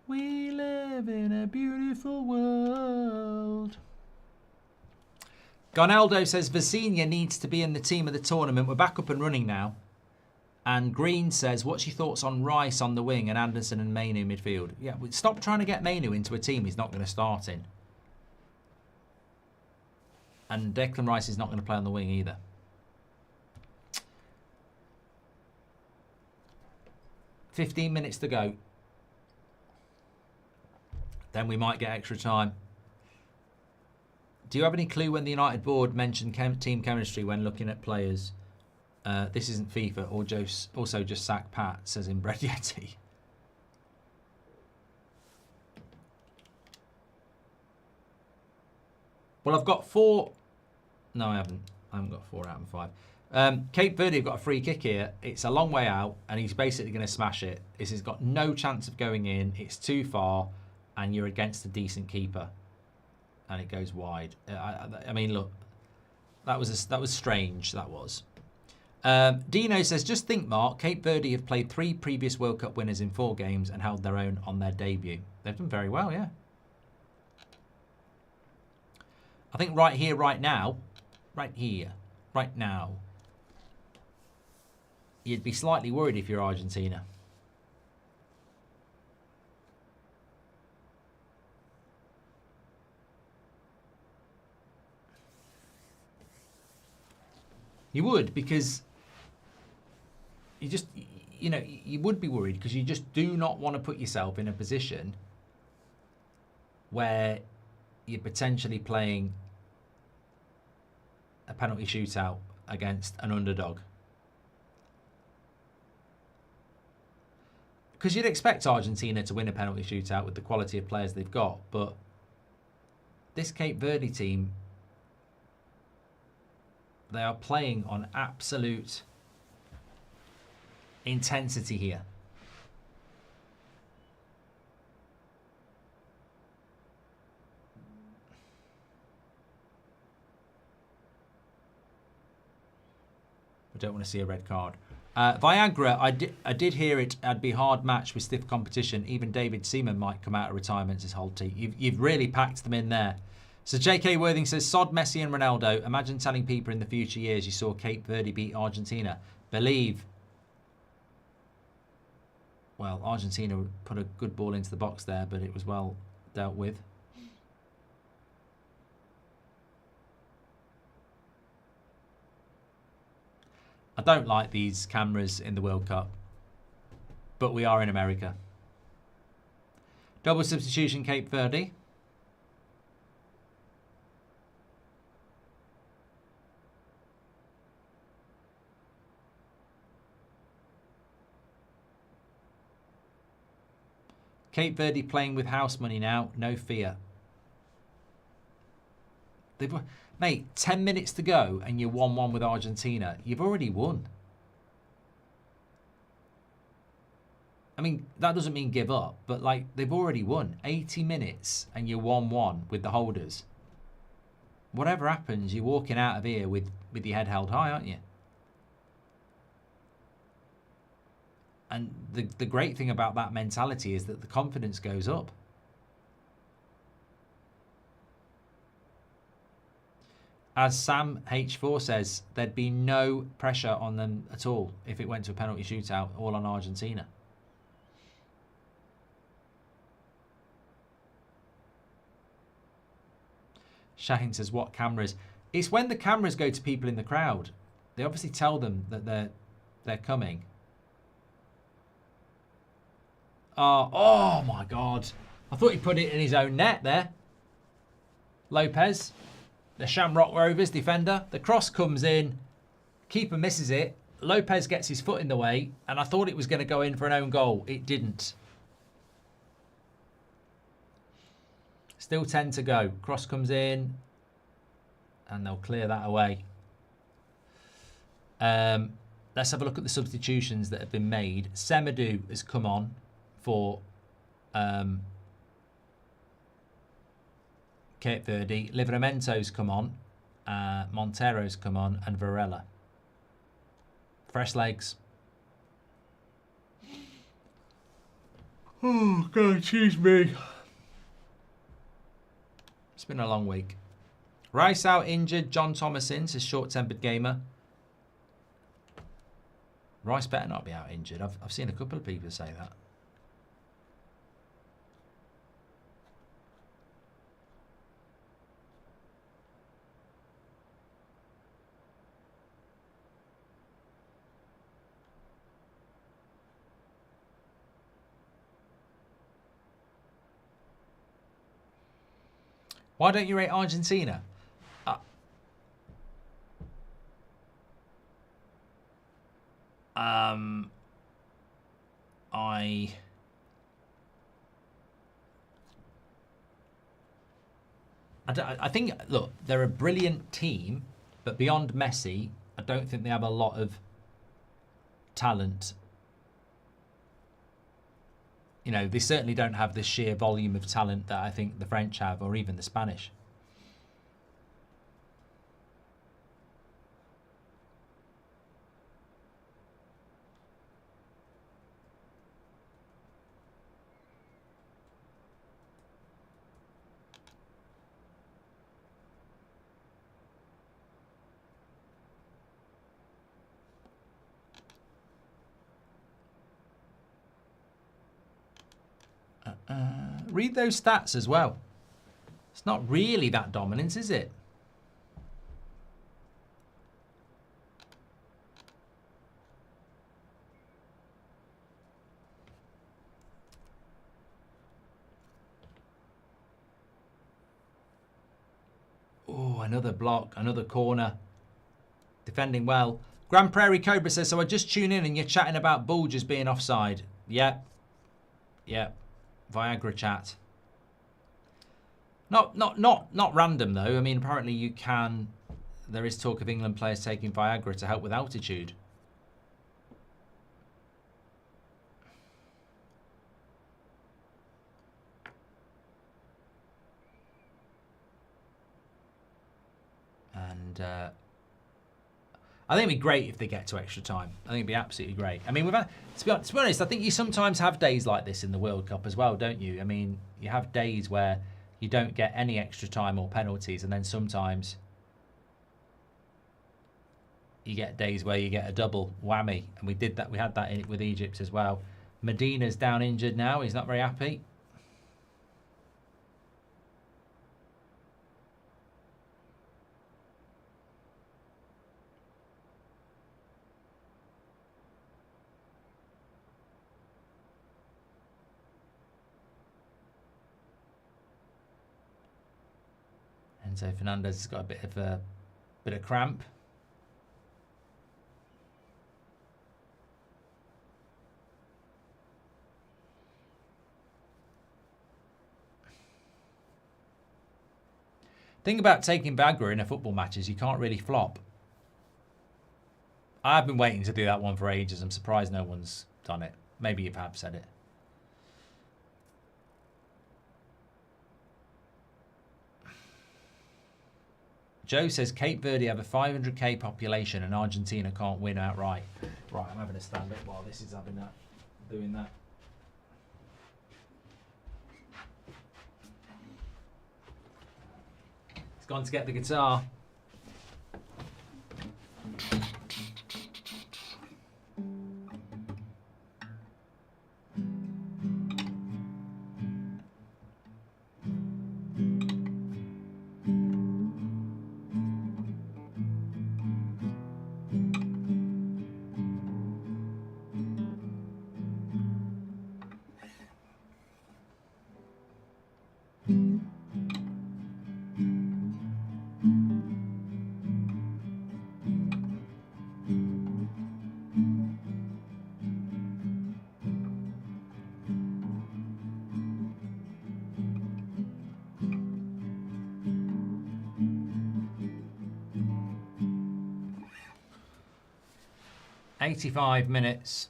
We live in a beautiful world. Gonaldo says Vecina needs to be in the team of the tournament. We're back up and running now. And Green says, what's your thoughts on Rice on the wing and Anderson and Mainu midfield? Yeah, stop trying to get Mainu into a team he's not going to start in. And Declan Rice is not going to play on the wing either. "15 minutes to go. Then we might get extra time. Do you have any clue when the United board mentioned team chemistry when looking at players? This isn't FIFA or also just sack Pat, says in Bread Yeti. Well, I've got 4. No, I haven't. I haven't got 4 out of 5. Cape Verde have got a free kick here. It's a long way out, and he's basically going to smash it. This has got no chance of going in. It's too far. And you're against a decent keeper, and it goes wide. I mean, look, that was strange. That was. Dino says, just think, Mark. Cape Verde have played 3 previous World Cup winners in 4 games and held their own on their debut. They've done very well, yeah. I think right here, right now, you'd be slightly worried if you're Argentina. You would, because you just, you know, you would be worried because you just do not want to put yourself in a position where you're potentially playing a penalty shootout against an underdog. Because you'd expect Argentina to win a penalty shootout with the quality of players they've got, but this Cape Verde team, they are playing on absolute intensity here. I don't want to see a red card. Viagra, I did hear it. It'd be a hard match with stiff competition. Even David Seaman might come out of retirement as whole team. You've really packed them in there. So J.K. Worthing says, sod Messi and Ronaldo. Imagine telling people in the future years you saw Cape Verde beat Argentina. Believe. Well, Argentina put a good ball into the box there, but it was well dealt with. I don't like these cameras in the World Cup, but we are in America. Double substitution, Cape Verde. Cape Verde playing with house money now, no fear. Mate, 10 minutes to go and you're 1-1 with Argentina. You've already won. I mean, that doesn't mean give up, but like they've already won. 80 minutes and you're 1-1 with the holders. Whatever happens, you're walking out of here with your head held high, aren't you? And the great thing about that mentality is that the confidence goes up. As Sam H4 says, there'd be no pressure on them at all if it went to a penalty shootout, all on Argentina. Shaheen says, what cameras? It's when the cameras go to people in the crowd. They obviously tell them that they're coming. Oh my God. I thought he put it in his own net there. Lopez. The Shamrock Rovers defender. The cross comes in. Keeper misses it. Lopez gets his foot in the way. And I thought it was going to go in for an own goal. It didn't. Still 10 to go. Cross comes in. And they'll clear that away. Let's have a look at the substitutions that have been made. Semedo has come on for Cape Verde. Livramento's come on. Montero's come on. And Varela. Fresh legs. Oh, God, excuse me. It's been a long week. Rice out injured. John Thomason says short-tempered gamer. Rice better not be out injured. I've seen a couple of people say that. Why don't you rate Argentina? I think, look, they're a brilliant team, but beyond Messi, I don't think they have a lot of talent. You know, they certainly don't have the sheer volume of talent that I think the French have, or even the Spanish. Read those stats as well. It's not really that dominant, is it? another block, another corner. Defending well. Grand Prairie Cobra says, so I just tune in and you're chatting about Bulgers being offside. Yep. Yep. Viagra chat. Not random though. I mean, apparently you can. There is talk of England players taking Viagra to help with altitude. And I think it'd be great if they get to extra time. I think it'd be absolutely great. I mean, we've had, to be honest, I think you sometimes have days like this in the World Cup as well, don't you? I mean, you have days where you don't get any extra time or penalties, and then sometimes you get days where you get a double whammy, and we did that. We had that with Egypt as well. Medina's down injured now. He's not very happy. Enzo Fernandez has got a bit of cramp. Thing about taking Viagra in a football match is you can't really flop. I've been waiting to do that one for ages. I'm surprised no one's done it. Maybe you have said it. Joe says Cape Verde have a 500k population and Argentina can't win outright. Right, I'm having a stand up while this is having that, doing that. He's gone to get the guitar. $85 minutes.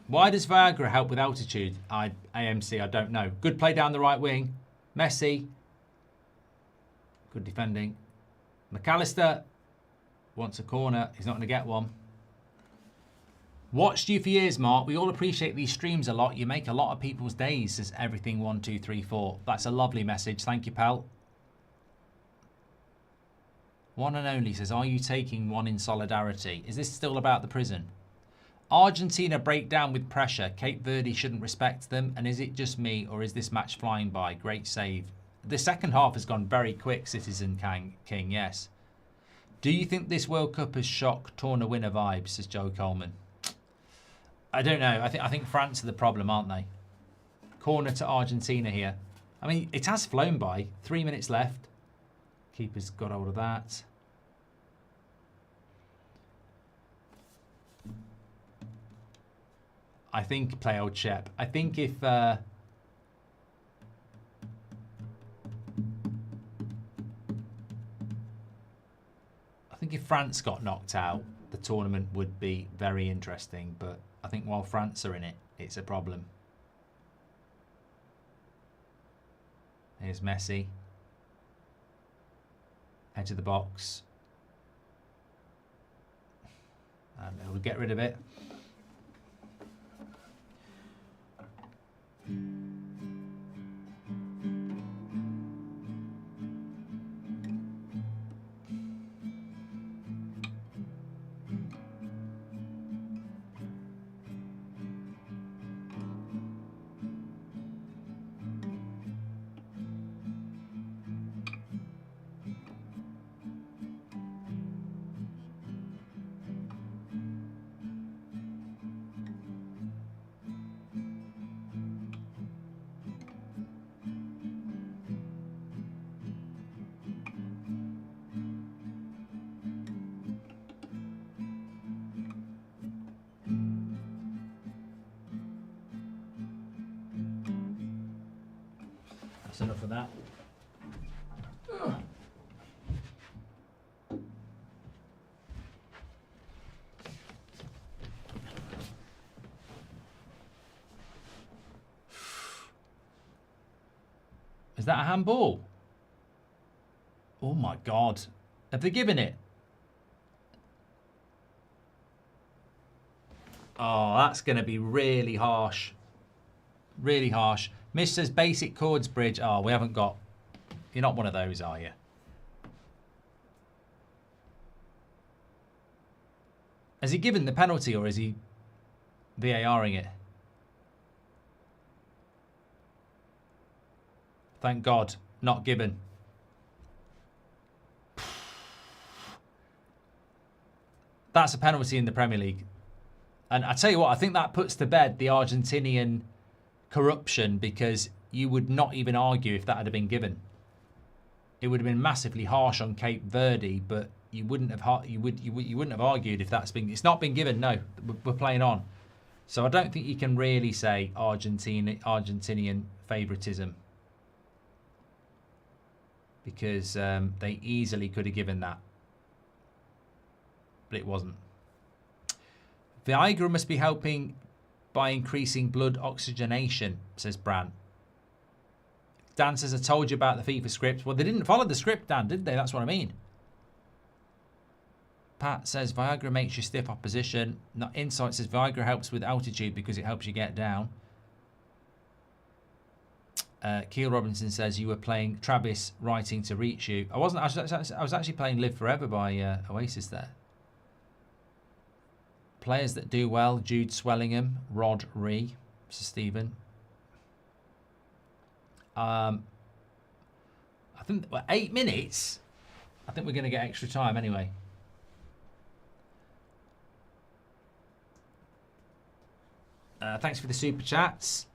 Why does Viagra help with altitude? AMC, I don't know. Good play down the right wing. Messi. Good defending. McAllister wants a corner. He's not going to get one. Watched you for years, Mark. We all appreciate these streams a lot. You make a lot of people's days, says everything 1234. That's a lovely message. Thank you, pal. One and only says, are you taking one in solidarity? Is this still about the prison? Argentina break down with pressure. Cape Verde shouldn't respect them. And is it just me or is this match flying by? Great save. The second half has gone very quick, Citizen King, yes. Do you think this World Cup has shocked Torna winner vibes, says Joe Coleman? I don't know. I think France are the problem, aren't they? Corner to Argentina here. I mean, it has flown by. 3 minutes left. Keeper's got hold of that. I think play old Shep. I think if... I think if France got knocked out, the tournament would be very interesting. But I think while France are in it, it's a problem. Here's Messi. Edge of the box. And he'll get rid of it. That's enough of that. Ugh. Is that a handball? Oh my God. Have they given it? Oh, that's going to be really harsh. Really harsh. Mish says basic chords bridge. Oh, we haven't got... You're not one of those, are you? Has he given the penalty or is he VARing it? Thank God. Not given. That's a penalty in the Premier League. And I tell you what, I think that puts to bed the Argentinian corruption, because you would not even argue if that had been given. It would have been massively harsh on Cape Verde, but you wouldn't have you wouldn't have argued if that's been. It's not been given. No, we're playing on. So I don't think you can really say Argentinian favouritism, because they easily could have given that, but it wasn't. Viagra must be helping by increasing blood oxygenation, says Bran. Dan says, I told you about the FIFA script. Well, they didn't follow the script, Dan, did they? That's what I mean. Pat says, Viagra makes you stiff opposition. Not Insight says, Viagra helps with altitude because it helps you get down. Keel Robinson says, you were playing Travis writing to reach you. I wasn't. I was actually playing Live Forever by Oasis there. Players that do well, Jude Swellingham, Rod Ree, Sir Stephen. I think 8 minutes. I think we're going to get extra time anyway. Thanks for the super chats.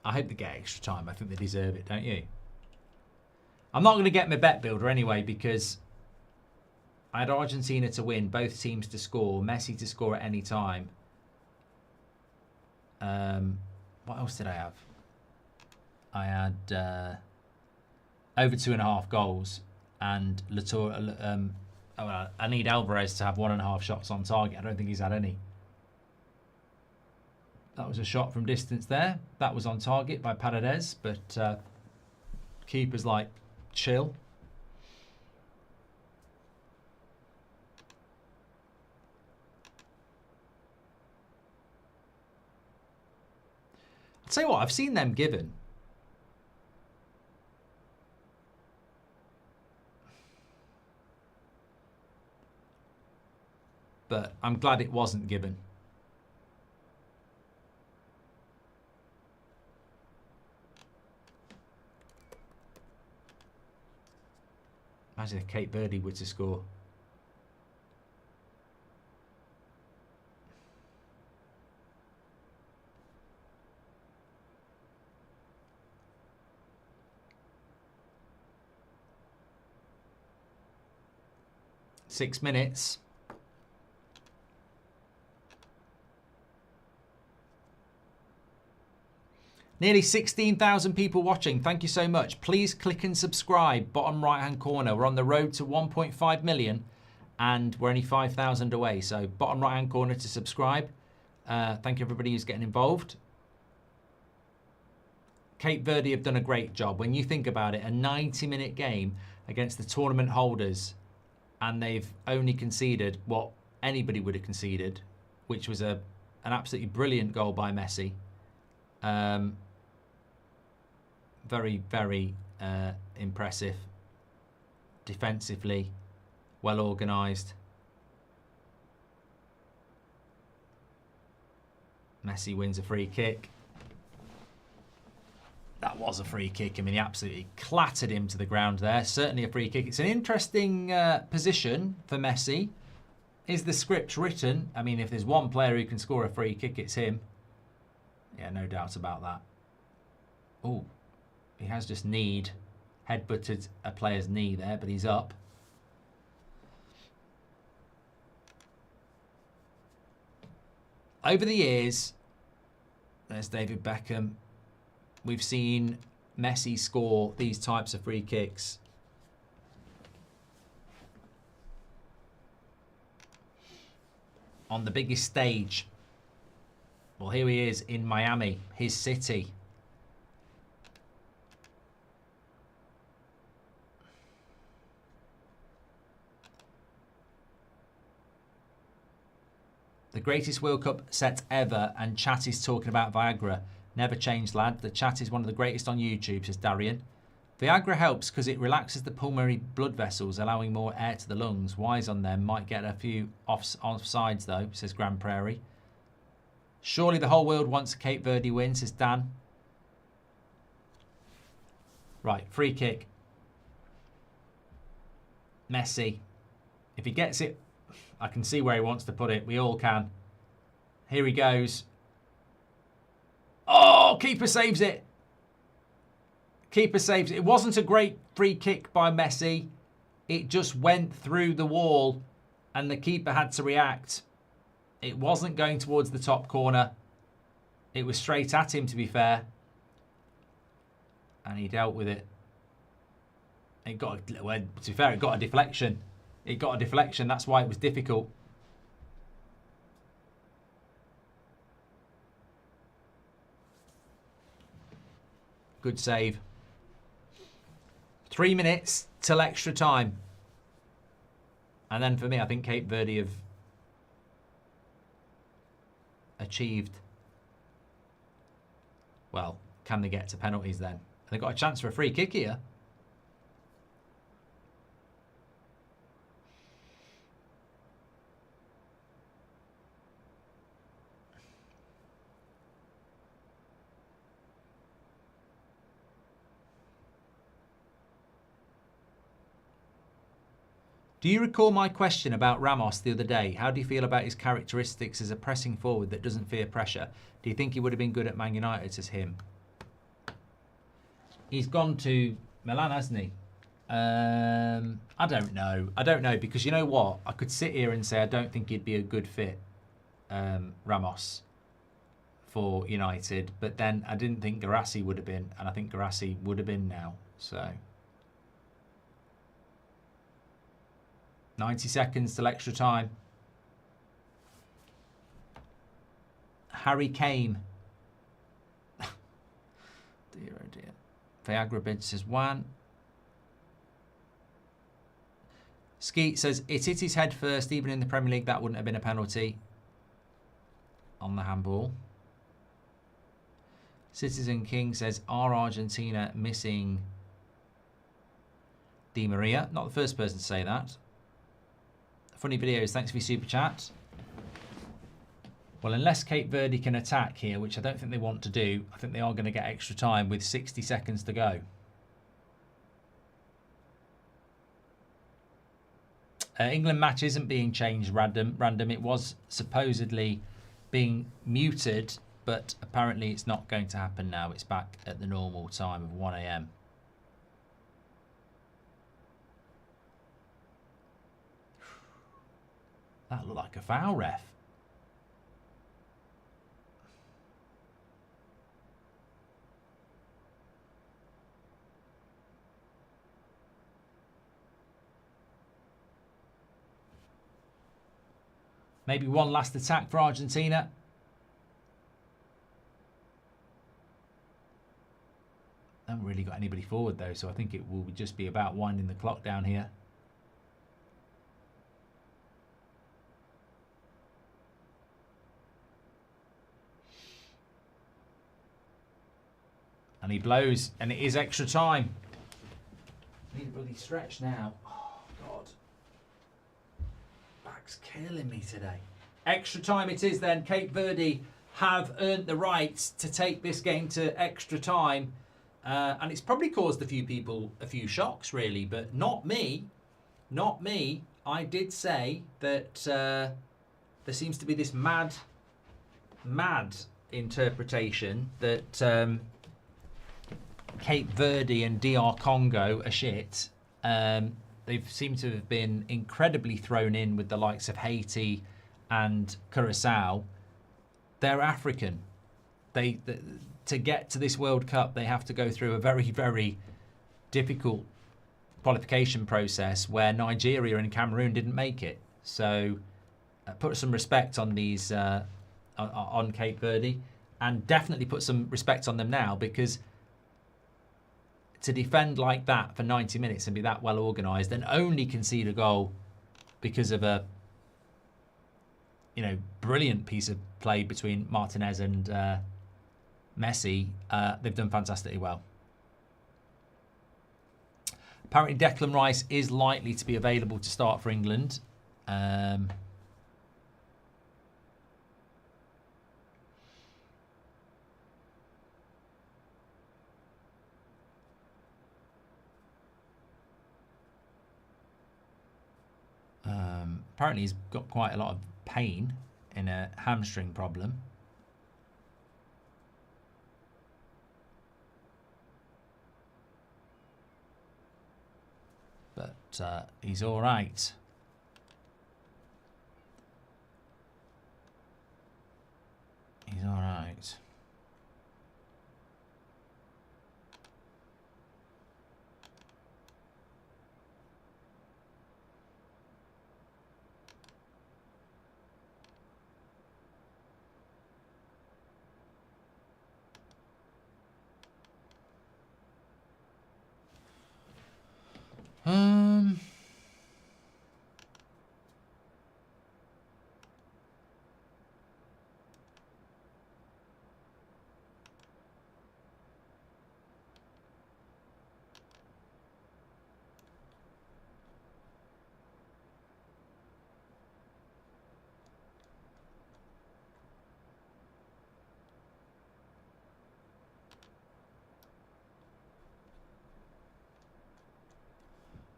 I hope they get extra time. I think they deserve it, don't you? I'm not going to get my bet builder anyway, because I had Argentina to win, both teams to score, Messi to score at any time. What else did I have? I had over 2.5 goals, and Latour. I need Alvarez to have 1.5 shots on target. I don't think he's had any. That was a shot from distance there. That was on target by Paredes, but keeper's like, chill. I'll tell you what, I've seen them given. But I'm glad it wasn't given. Imagine if Cape Verde were to score. Six minutes. Nearly 16,000 people watching. Thank you so much. Please click and subscribe. Bottom right-hand corner. We're on the road to 1.5 million and we're only 5,000 away. So bottom right-hand corner to subscribe. Thank you everybody who's getting involved. Cape Verde have done a great job. When you think about it, a 90-minute game against the tournament holders, and they've only conceded what anybody would have conceded, which was an absolutely brilliant goal by Messi. Very, very impressive. Defensively, well organised. Messi wins a free kick. That was a free kick. I mean, he absolutely clattered him to the ground there. Certainly a free kick. It's an interesting position for Messi. Is the script written? I mean, if there's one player who can score a free kick, it's him. Yeah, no doubt about that. Oh, he has just kneed Headbutted a player's knee there, but he's up. Over the years, there's David Beckham. We've seen Messi score these types of free kicks. On the biggest stage. Well, here he is in Miami, his city. The greatest World Cup set ever, and chat is talking about Viagra. Never changed, lad. The chat is one of the greatest on YouTube, says Darian. Viagra helps because it relaxes the pulmonary blood vessels, allowing more air to the lungs. Wise on them. Might get a few offsides, though, says Grand Prairie. Surely the whole world wants a Cape Verde win, says Dan. Right, free kick. Messi. If he gets it, I can see where he wants to put it. We all can. Here he goes. Oh, keeper saves it. Keeper saves it. It wasn't a great free kick by Messi. It just went through the wall and the keeper had to react. It wasn't going towards the top corner. It was straight at him, to be fair. And he dealt with it. It got, well, to be fair, it got a deflection. It got a deflection. That's why it was difficult. Good save. 3 minutes till extra time. And then for me, I think Cape Verde have achieved. Well, can they get to penalties then? They've got a chance for a free kick here. Do you recall my question about Ramos the other day? How do you feel about his characteristics as a pressing forward that doesn't fear pressure? Do you think he would have been good at Man United, says him? He's gone to Milan, hasn't he? I don't know. I don't know, because you know what? I could sit here and say I don't think he'd be a good fit, Ramos, for United. But then I didn't think Guirassy would have been, and I think Guirassy would have been now. So 90 seconds till extra time. Harry Kane. Dear oh dear. Viagra bid says 1. Skeet says it hit his head first. Even in the Premier League, that wouldn't have been a penalty on the handball. Citizen King says, are Argentina missing Di Maria? Not the first person to say that. Funny videos, thanks for your super chat. Well, unless Cape Verde can attack here, which I don't think they want to do, I think they are going to get extra time with 60 seconds to go. England match isn't being changed random. It was supposedly being muted, but apparently it's not going to happen now. It's back at the normal time of 1 AM. That looked like a foul, ref. Maybe one last attack for Argentina. Haven't really got anybody forward though, so I think it will just be about winding the clock down here. And he blows, and it is extra time. I need a bloody stretch now. Oh, God. Back's killing me today. Extra time it is then. Cape Verde have earned the right to take this game to extra time. And it's probably caused a few people a few shocks, really, but not me. Not me. I did say that there seems to be this mad interpretation that Cape Verde and DR Congo are shit, they've seemed to have been incredibly thrown in with the likes of Haiti and Curacao. They're African. To get to this World Cup, they have to go through a very, very difficult qualification process where Nigeria and Cameroon didn't make it. So put some respect on these on Cape Verde, and definitely put some respect on them now, because to defend like that for 90 minutes and be that well organised and only concede a goal because of a brilliant piece of play between Martinez and Messi, they've done fantastically well. Apparently Declan Rice is likely to be available to start for England. Apparently he's got quite a lot of pain in a hamstring problem. But he's all right. He's all right.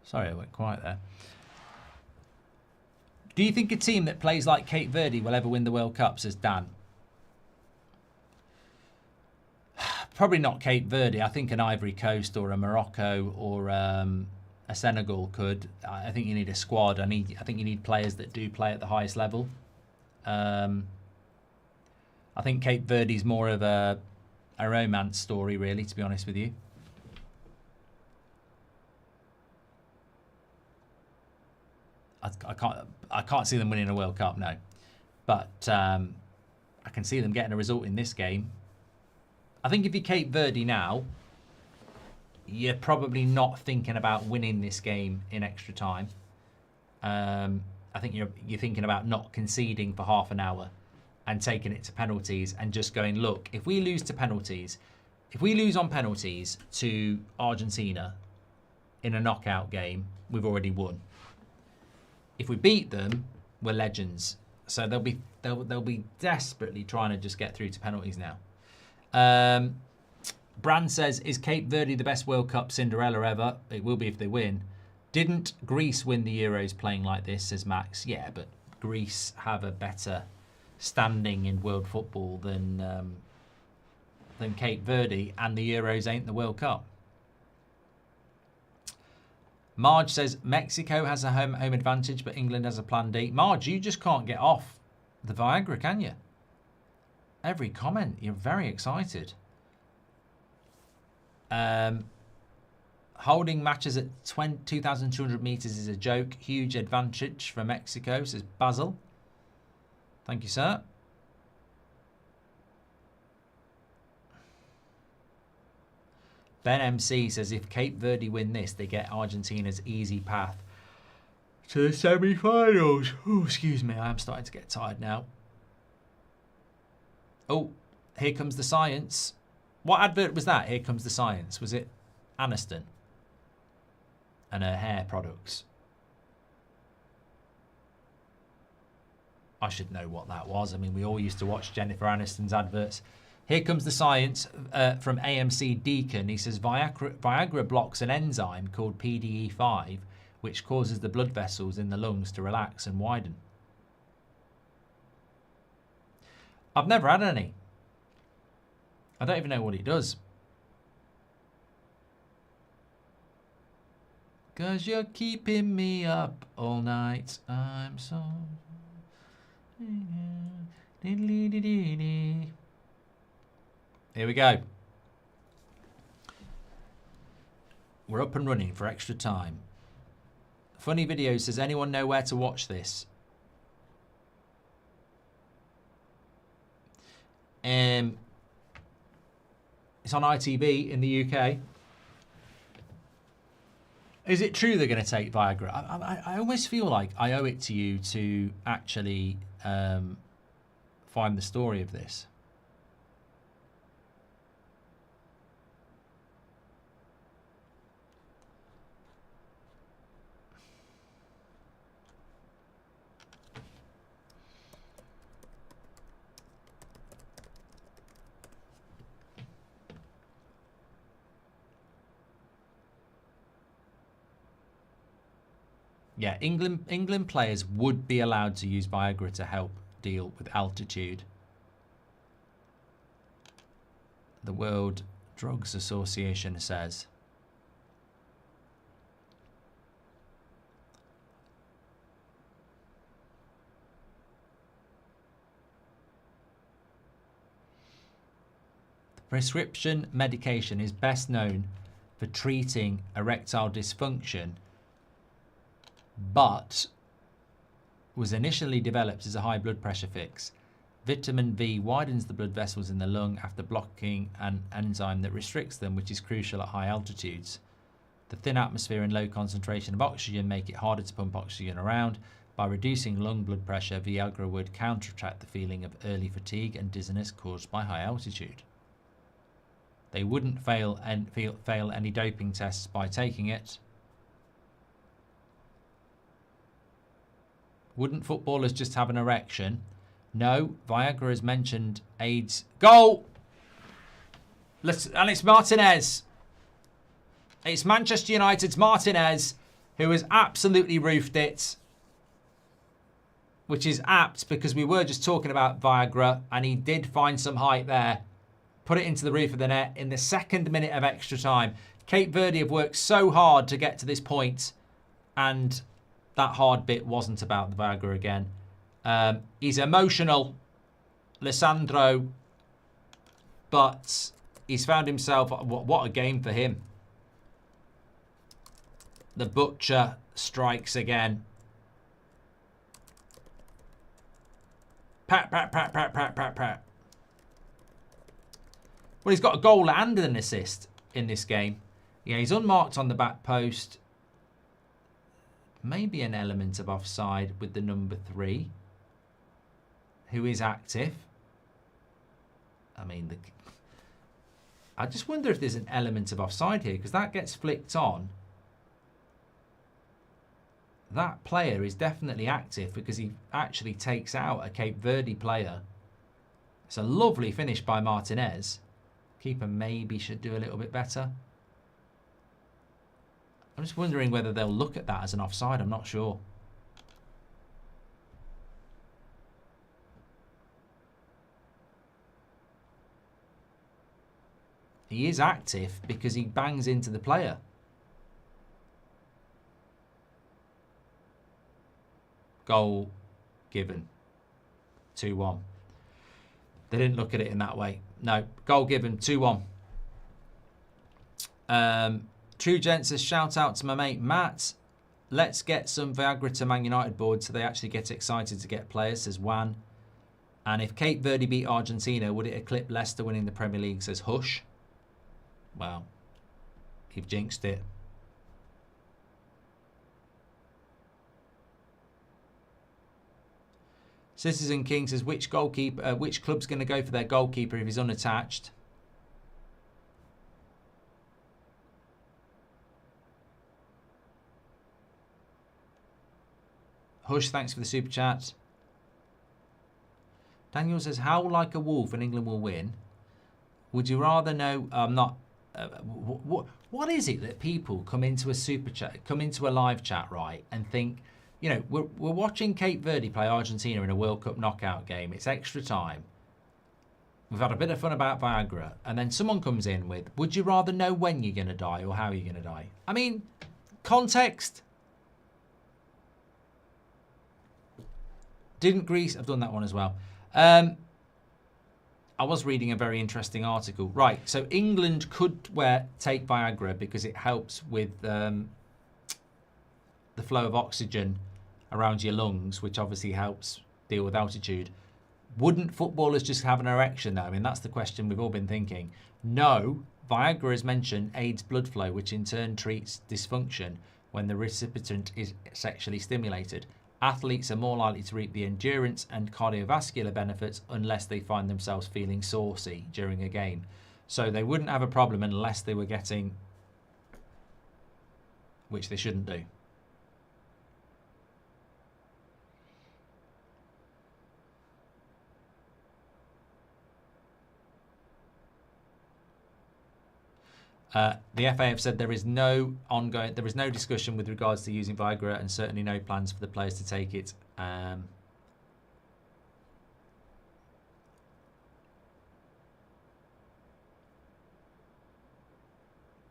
Sorry, I went quiet there. Do you think a team that plays like Cape Verde will ever win the World Cup, says Dan? Probably not Cape Verde. I think an Ivory Coast or a Morocco or a Senegal could. I think you need a squad. I think you need players that do play at the highest level. I think Cape Verde's more of a romance story, really, to be honest with you. I can't see them winning a World Cup, no. But I can see them getting a result in this game. I think if you're Cape Verde now, you're probably not thinking about winning this game in extra time. I think you're thinking about not conceding for half an hour and taking it to penalties and just going, look, if we lose to penalties, if we lose on penalties to Argentina in a knockout game, we've already won. If we beat them, we're legends. So they'll be desperately trying to just get through to penalties now. Brand says, is Cape Verde the best World Cup Cinderella ever? It will be if they win. Didn't Greece win the Euros playing like this, says Max? Yeah, but Greece have a better standing in world football than Cape Verde, and the Euros ain't the World Cup. Marge says, Mexico has a home advantage, but England has a plan D. Marge, you just can't get off the Viagra, can you? Every comment, you're very excited. Holding matches at 2,200 metres is a joke. Huge advantage for Mexico, says Basil. Thank you, sir. Ben MC says, if Cape Verde win this, they get Argentina's easy path to the semi-finals. Oh, excuse me, I am starting to get tired now. Oh, here comes the science. What advert was that? Here comes the science. Was it Aniston and her hair products? I should know what that was. I mean, we all used to watch Jennifer Aniston's adverts. Here comes the science from AMC Deacon. He says, Viagra blocks an enzyme called PDE5, which causes the blood vessels in the lungs to relax and widen. I've never had any. I don't even know what it does. 'Cause you're keeping me up all night. I'm so... Here we go. We're up and running for extra time. Funny videos. Does anyone know where to watch this? It's on ITV in the UK. Is it true they're going to take Viagra? I almost feel like I owe it to you to actually find the story of this. Yeah, England players would be allowed to use Viagra to help deal with altitude. The World Drugs Association says. The prescription medication is best known for treating erectile dysfunction, but was initially developed as a high blood pressure fix. Vitamin V widens the blood vessels in the lung after blocking an enzyme that restricts them, which is crucial at high altitudes. The thin atmosphere and low concentration of oxygen make it harder to pump oxygen around. By reducing lung blood pressure, Viagra would counteract the feeling of early fatigue and dizziness caused by high altitude. They wouldn't fail any doping tests by taking it. Wouldn't footballers just have an erection? No, Viagra has mentioned AIDS. Goal! And it's Martinez. It's Manchester United's Martinez, who has absolutely roofed it. Which is apt, because we were just talking about Viagra, and he did find some height there. Put it into the roof of the net in the second minute of extra time. Cape Verde have worked so hard to get to this point, and that hard bit wasn't about the Viagra again. He's emotional, Lissandro, but he's found himself... What a game for him. The Butcher strikes again. Pat, pat, pat, pat, pat, pat, pat. Well, he's got a goal and an assist in this game. Yeah, he's unmarked on the back post. Maybe an element of offside with the number 3, who is active. I mean, I just wonder if there's an element of offside here, because that gets flicked on. That player is definitely active because he actually takes out a Cape Verde player. It's a lovely finish by Martinez. Keeper maybe should do a little bit better. I'm just wondering whether they'll look at that as an offside. I'm not sure. He is active because he bangs into the player. Goal given. 2-1. They didn't look at it in that way. No. Goal given. 2-1. True Gent says, shout out to my mate Matt. Let's get some Viagra to Man United board so they actually get excited to get players, says Juan. And if Cape Verde beat Argentina, would it eclipse Leicester winning the Premier League, says Hush. Well, you've jinxed it. Citizen King says, which club's going to go for their goalkeeper if he's unattached? Hush, thanks for the super chat. Daniel says, how like a wolf and England will win? Would you rather know... what is it that people come into a super chat, come into a live chat, right, and think, you know, we're watching Cape Verde play Argentina in a World Cup knockout game. It's extra time. We've had a bit of fun about Viagra. And then someone comes in with, would you rather know when you're going to die or how you're going to die? I mean, Context. Didn't Greece... I've done that one as well. I was reading a very interesting article. Right, so England could take Viagra because it helps with the flow of oxygen around your lungs, which obviously helps deal with altitude. Wouldn't footballers just have an erection though? I mean, that's the question we've all been thinking. No, Viagra, as mentioned, aids blood flow, which in turn treats dysfunction when the recipient is sexually stimulated. Athletes are more likely to reap the endurance and cardiovascular benefits unless they find themselves feeling saucy during a game. So they wouldn't have a problem unless they were getting, which they shouldn't do. The FA have said there is no discussion with regards to using Viagra and certainly no plans for the players to take it.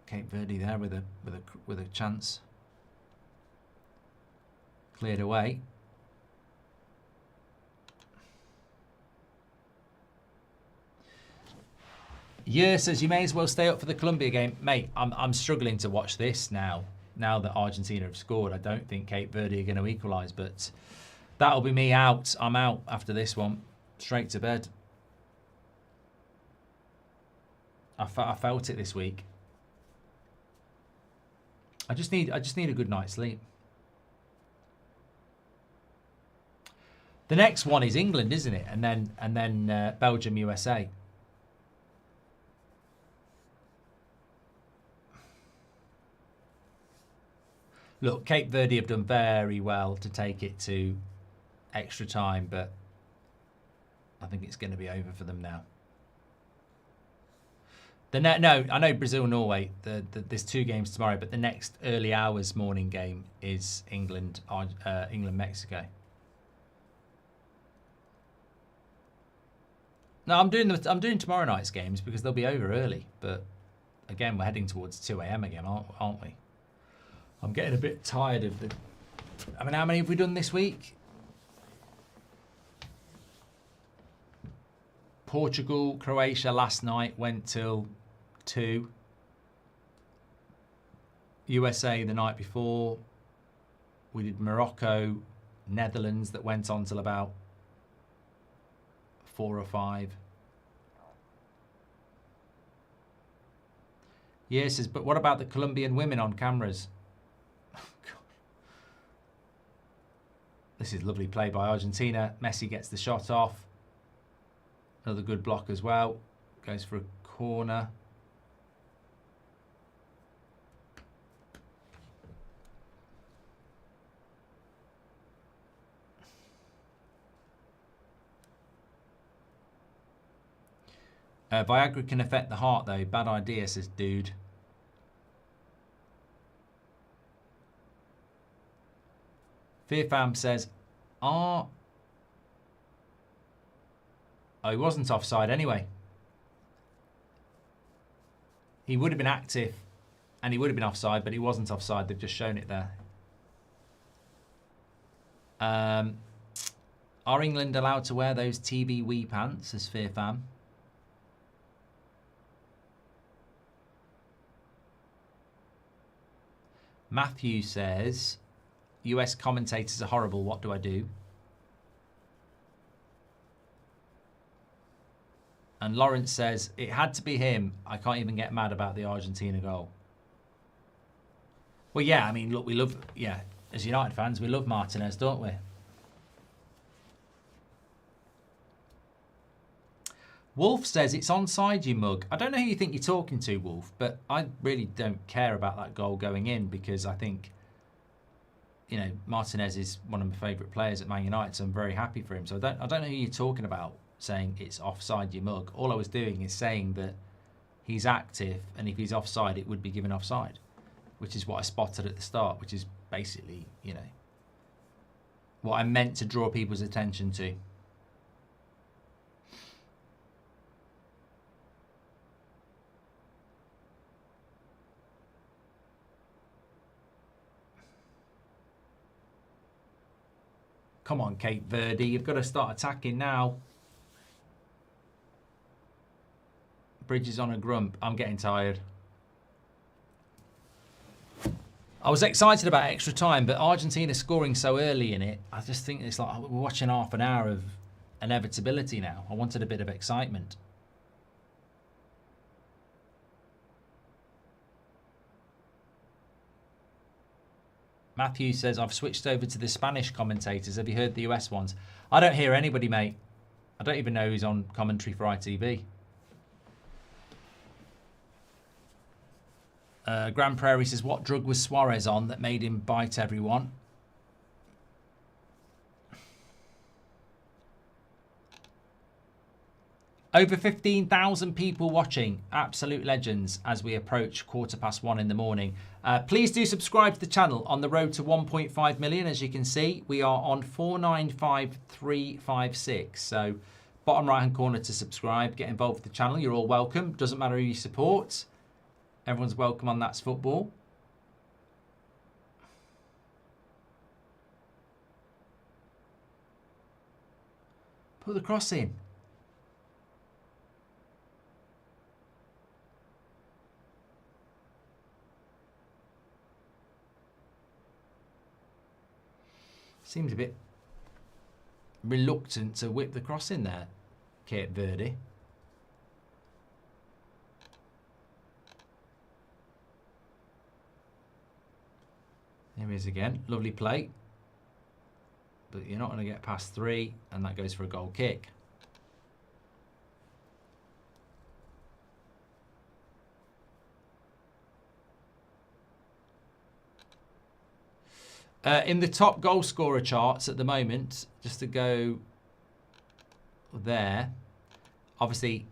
Cape Verde there with a chance. Cleared away. Yeah, says you may as well stay up for the Colombia game. Mate, I'm struggling to watch this now that Argentina have scored. I don't think Cape Verde are going to equalise, but that'll be me out. I'm out after this one. Straight to bed. I felt it this week. I just need a good night's sleep. The next one is England, isn't it? And then Belgium, USA. Look, Cape Verde have done very well to take it to extra time, but I think it's going to be over for them now. No, I know Brazil-Norway. There's 2 games tomorrow, but the next early hours morning game is England-Mexico. No, I'm doing tomorrow night's games because they'll be over early. But again, we're heading towards 2 a.m. again, aren't we? I'm getting a bit tired of the... I mean, how many have we done this week? Portugal, Croatia last night went till 2. USA the night before. We did Morocco, Netherlands that went on till about 4 or 5. Yes, but what about the Colombian women on cameras? This is lovely play by Argentina. Messi gets the shot off. Another good block as well. Goes for a corner. Viagra can affect the heart though. Bad idea, says Dude. Fearfam says, oh, he wasn't offside anyway. He would have been active and he would have been offside, but he wasn't offside. They've just shown it there. Are England allowed to wear those TB wee pants, says Fearfam? Matthew says, US commentators are horrible. What do I do? And Lawrence says, it had to be him. I can't even get mad about the Argentina goal. Well, yeah, I mean, look, we love, yeah, as United fans, we love Martinez, don't we? Wolf says, it's onside, you mug. I don't know who you think you're talking to, Wolf, but I really don't care about that goal going in because I think, you know, Martinez is one of my favourite players at Man United, so I'm very happy for him. So I don't know who you're talking about saying it's offside, you mug. All I was doing is saying that he's active, and if he's offside, it would be given offside, which is what I spotted at the start, which is basically, you know, what I meant to draw people's attention to. Come on, Cape Verde. You've got to start attacking now. Bridge is on a grump. I'm getting tired. I was excited about extra time, but Argentina scoring so early in it, I just think it's like we're watching half an hour of inevitability now. I wanted a bit of excitement. Matthew says, I've switched over to the Spanish commentators. Have you heard the US ones? I don't hear anybody, mate. I don't even know who's on commentary for ITV. Grand Prairie says, what drug was Suarez on that made him bite everyone? Over 15,000 people watching. Absolute legends as we approach 1:15 in the morning. Please do subscribe to the channel on the road to 1.5 million. As you can see, we are on 495,356. So bottom right hand corner to subscribe. Get involved with the channel. You're all welcome. Doesn't matter who you support. Everyone's welcome on That's Football. Put the cross in. Seems a bit reluctant to whip the cross in there, Cape Verde. Here he is again. Lovely play. But you're not going to get past 3, and that goes for a goal kick. In the top goal scorer charts at the moment, just to go there, obviously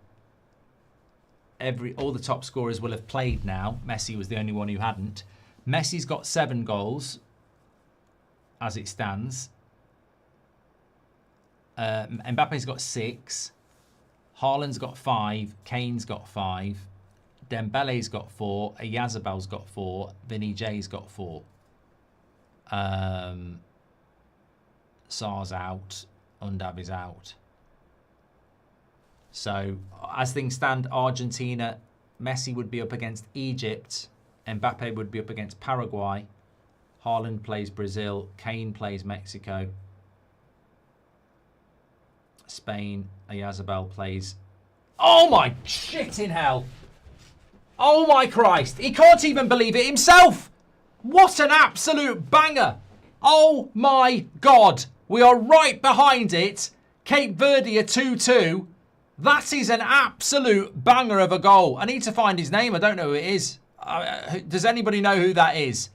all the top scorers will have played now. Messi was the only one who hadn't. Messi's got 7 goals as it stands. Mbappe's got 6. Haaland's got 5. Kane's got 5. Dembele's got 4. Oyarzabal's got 4. Vinny J's got 4. Sar's out. Undab is out. So, as things stand, Argentina, Messi would be up against Egypt. Mbappe would be up against Paraguay. Haaland plays Brazil. Kane plays Mexico. Spain. Oyarzabal plays... Oh my shit in hell! Oh my Christ! He can't even believe it himself! What an absolute banger! Oh my God! We are right behind it. Cape Verde are 2-2. That is an absolute banger of a goal. I need to find his name. I don't know who it is. Does anybody know who that is?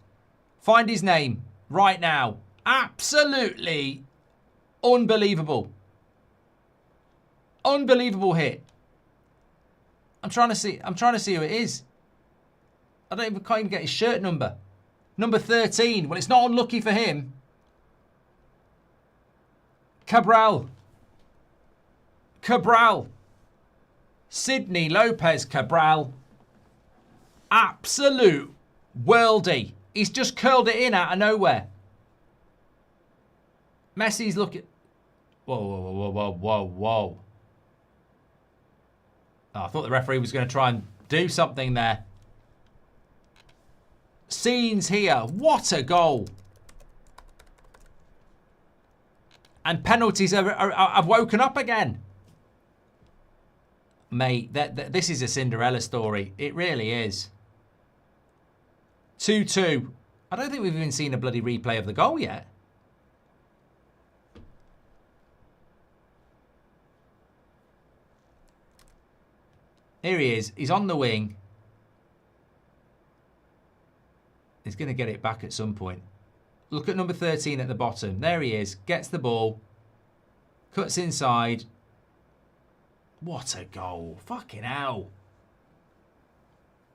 Find his name right now. Absolutely unbelievable. Unbelievable hit. I'm trying to see who it is. Can't even get his shirt number. Number 13. Well, it's not unlucky for him. Cabral. Sydney Lopez Cabral. Absolute worldie. He's just curled it in out of nowhere. Messi's looking... Whoa. Oh, I thought the referee was going to try and do something there. Scenes here. What a goal. And penalties have woken up again. Mate, this is a Cinderella story. It really is. 2-2. I don't think we've even seen a bloody replay of the goal yet. Here he is. He's on the wing. He's going to get it back at some point. Look at number 13 at the bottom. There he is. Gets the ball. Cuts inside. What a goal. Fucking hell.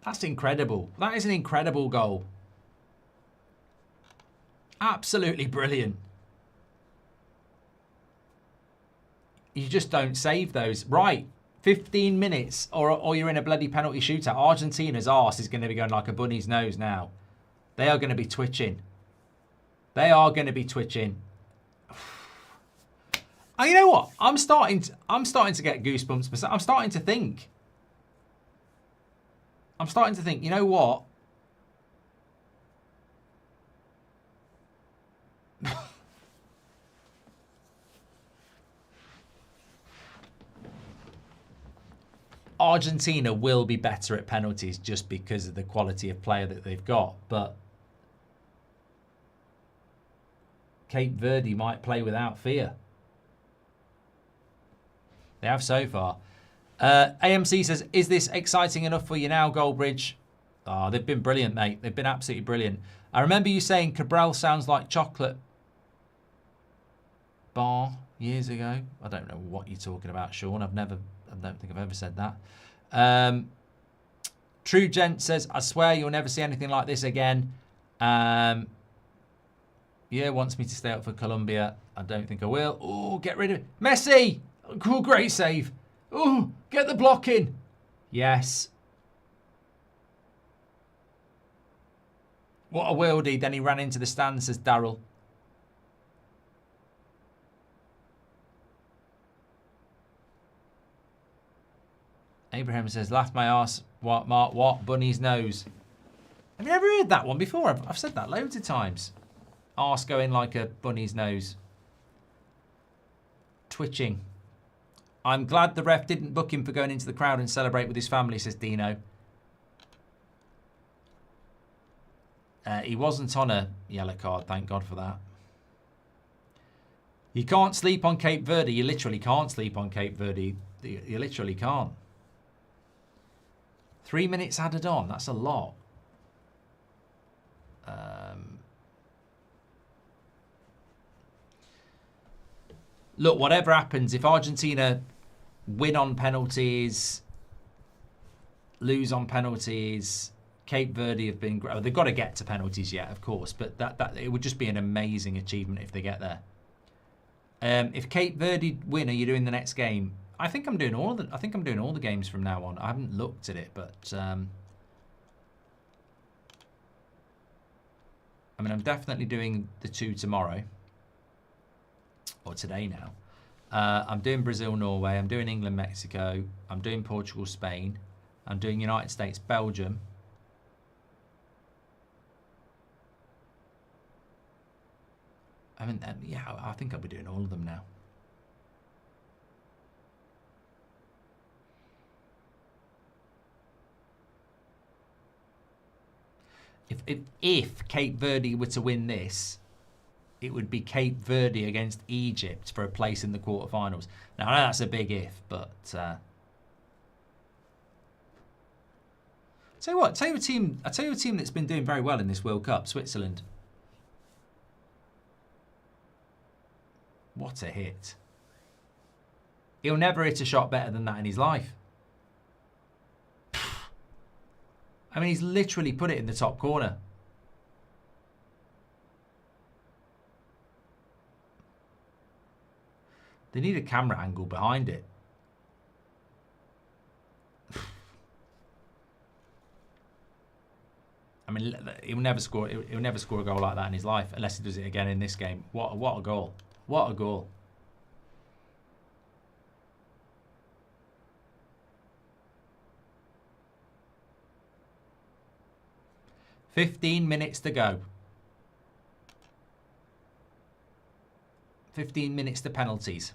That's incredible. That is an incredible goal. Absolutely brilliant. You just don't save those. Right. 15 minutes or you're in a bloody penalty shootout. Argentina's arse is going to be going like a bunny's nose now. They are going to be twitching. They are going to be twitching. And you know what? I'm starting to get goosebumps. But I'm starting to think. You know what? Argentina will be better at penalties just because of the quality of player that they've got, but Cape Verde might play without fear. They have so far. AMC says, is this exciting enough for you now, Goldbridge? Oh, they've been brilliant, mate. They've been absolutely brilliant. I remember you saying Cabral sounds like chocolate bar years ago. I don't know what you're talking about, Sean. I don't think I've ever said that. True Gent says, I swear you'll never see anything like this again. Yeah, wants me to stay up for Colombia. I don't think I will. Oh, get rid of it. Messi! Cool, great save. Oh, get the block in. Yes. What a worldie. Then he ran into the stands, says Daryl. Abraham says, laugh my arse. What, Mark? What? Bunny's nose. Have you ever heard that one before? I've said that loads of times. Arse going like a bunny's nose. Twitching. I'm glad the ref didn't book him for going into the crowd and celebrate with his family, says Dino. He wasn't on a yellow card, thank God for that. You can't sleep on Cape Verde. You literally can't sleep on Cape Verde. You literally can't. 3 minutes added on. That's a lot. Look, whatever happens, if Argentina win on penalties, lose on penalties, Cape Verde have been great. They've got to get to penalties yet, of course, but that it would just be an amazing achievement if they get there. If Cape Verde win, are you doing the next game? I think I'm doing all the games from now on. I haven't looked at it, but I mean, I'm definitely doing the 2 tomorrow. Or today now. I'm doing Brazil, Norway. I'm doing England, Mexico. I'm doing Portugal, Spain. I'm doing United States, Belgium. I mean, yeah, I think I'll be doing all of them now. If Cape Verde were to win this, it would be Cape Verde against Egypt for a place in the quarterfinals. Now, I know that's a big if, but tell you what, I tell you a team that's been doing very well in this World Cup, Switzerland. What a hit. He'll never hit a shot better than that in his life. I mean, he's literally put it in the top corner. They need a camera angle behind it. I mean, he'll never score a goal like that in his life unless he does it again in this game. What a goal. What a goal. $15 minutes to go. 15 minutes to penalties.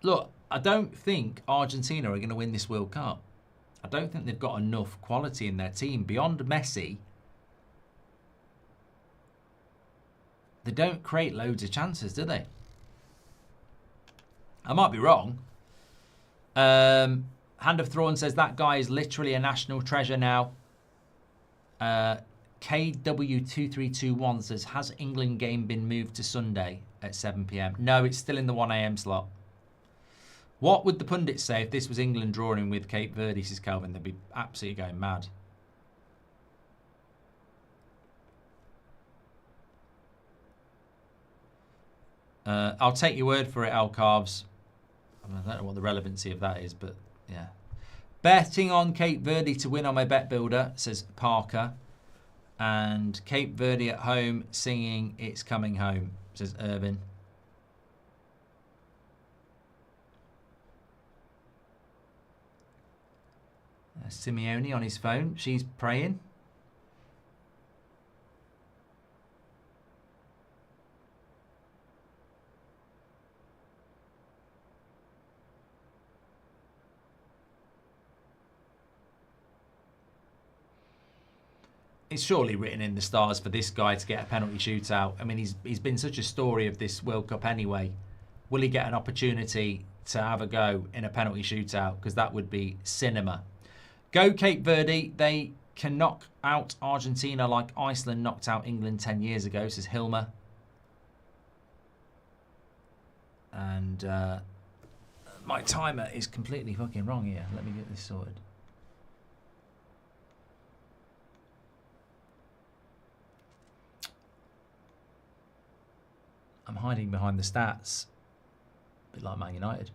Look, I don't think Argentina are going to win this World Cup. I don't think they've got enough quality in their team. Beyond Messi, they don't create loads of chances, do they? I might be wrong. Hand of Thrawn says that guy is literally a national treasure now. KW2321 says, has England game been moved to Sunday at 7 PM? No, it's still in the 1 AM slot. What would the pundits say if this was England drawing with Cape Verde, says Calvin? They'd be absolutely going mad. I'll take your word for it, Al Carves. I don't know what the relevancy of that is, but yeah. Betting on Cape Verde to win on my bet builder, says Parker. And Cape Verde at home singing It's Coming Home, says Irvin. Simeone on his phone. She's praying. It's surely written in the stars for this guy to get a penalty shootout. I mean, he's been such a story of this World Cup anyway. Will he get an opportunity to have a go in a penalty shootout? Because that would be cinema. Go Cape Verde. They can knock out Argentina like Iceland knocked out England 10 years ago, says Hilmer. And my timer is completely fucking wrong here. Let me get this sorted. I'm hiding behind the stats. A bit like Man United.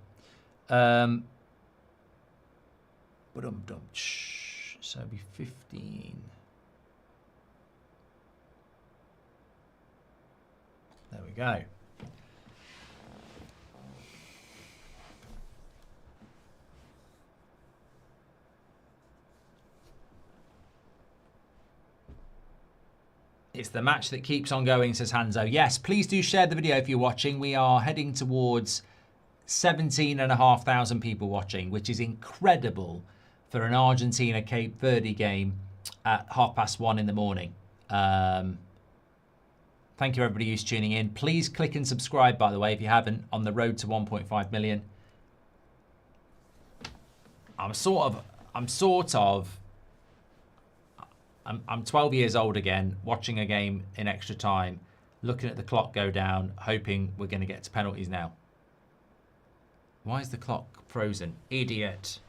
So it'll be 15. There we go. It's the match that keeps on going, says Hanzo. Yes, please do share the video if you're watching. We are heading towards 17,500 people watching, which is incredible for an Argentina-Cape Verde game at 1:30 in the morning. Thank you, everybody who's tuning in. Please click and subscribe, by the way, if you haven't, on the road to 1.5 million. I'm 12 years old again, watching a game in extra time, looking at the clock go down, hoping we're going to get to penalties now. Why is the clock frozen? Idiot.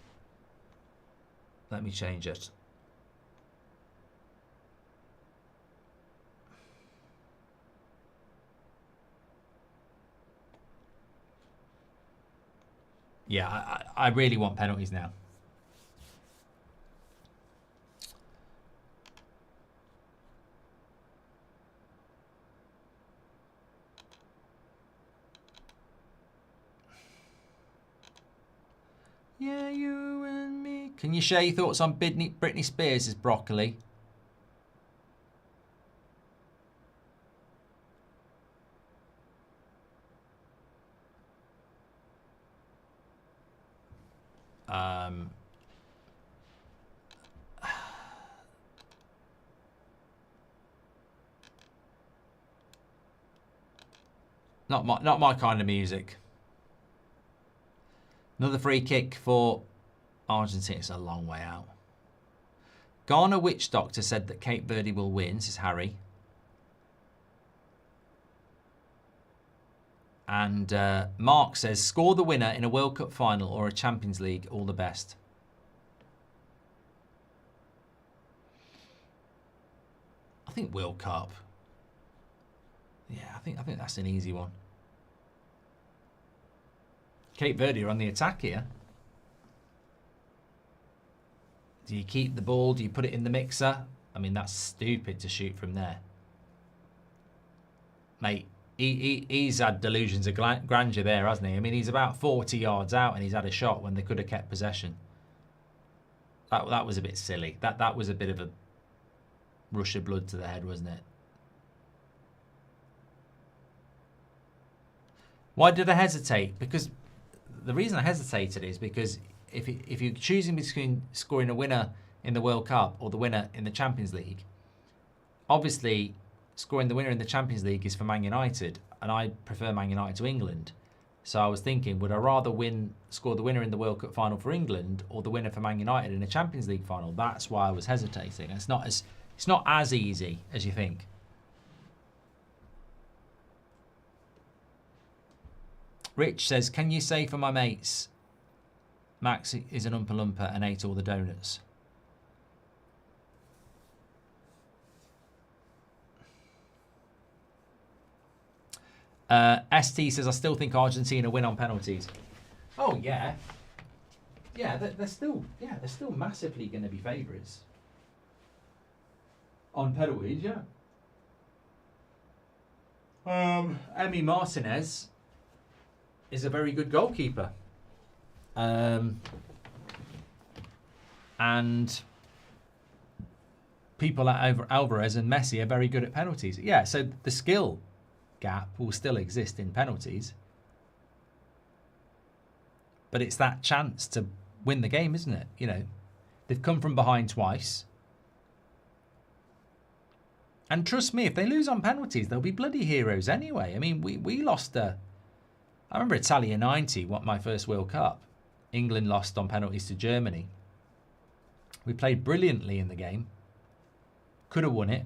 Let me change it. Yeah, I really want penalties now. Yeah, you and me. Can you share your thoughts on Britney Spears' broccoli? Not my kind of music. Another free kick for Argentina. It's a long way out. Ghana Witch Doctor said that Cape Verde will win, says Harry. And Mark says, score the winner in a World Cup final or a Champions League. All the best. I think World Cup. Yeah, I think that's an easy one. Cape Verde are on the attack here. Do you keep the ball? Do you put it in the mixer? I mean, that's stupid to shoot from there. Mate, he's had delusions of grandeur there, hasn't he? I mean, he's about 40 yards out and he's had a shot when they could have kept possession. That was a bit silly. That was a bit of a rush of blood to the head, wasn't it? Why did I hesitate? Because the reason I hesitated is because if you're choosing between scoring a winner in the World Cup or the winner in the Champions League, obviously scoring the winner in the Champions League is for Man United, and I prefer Man United to England. So I was thinking, would I rather score the winner in the World Cup final for England or the winner for Man United in a Champions League final? That's why I was hesitating. It's not as easy as you think. Rich says, can you say for my mates Max is an Oompa Loompa and ate all the donuts. ST says, I still think Argentina win on penalties. Oh, yeah. Yeah, they're still massively going to be favourites. On penalties, yeah. Emi Martinez is a very good goalkeeper. And people like Alvarez and Messi are very good at penalties. Yeah, so the skill gap will still exist in penalties. But it's that chance to win the game, isn't it? You know, they've come from behind twice. And trust me, if they lose on penalties, they'll be bloody heroes anyway. I mean, we lost I remember Italia 90, my first World Cup. England lost on penalties to Germany. We played brilliantly in the game. Could have won it.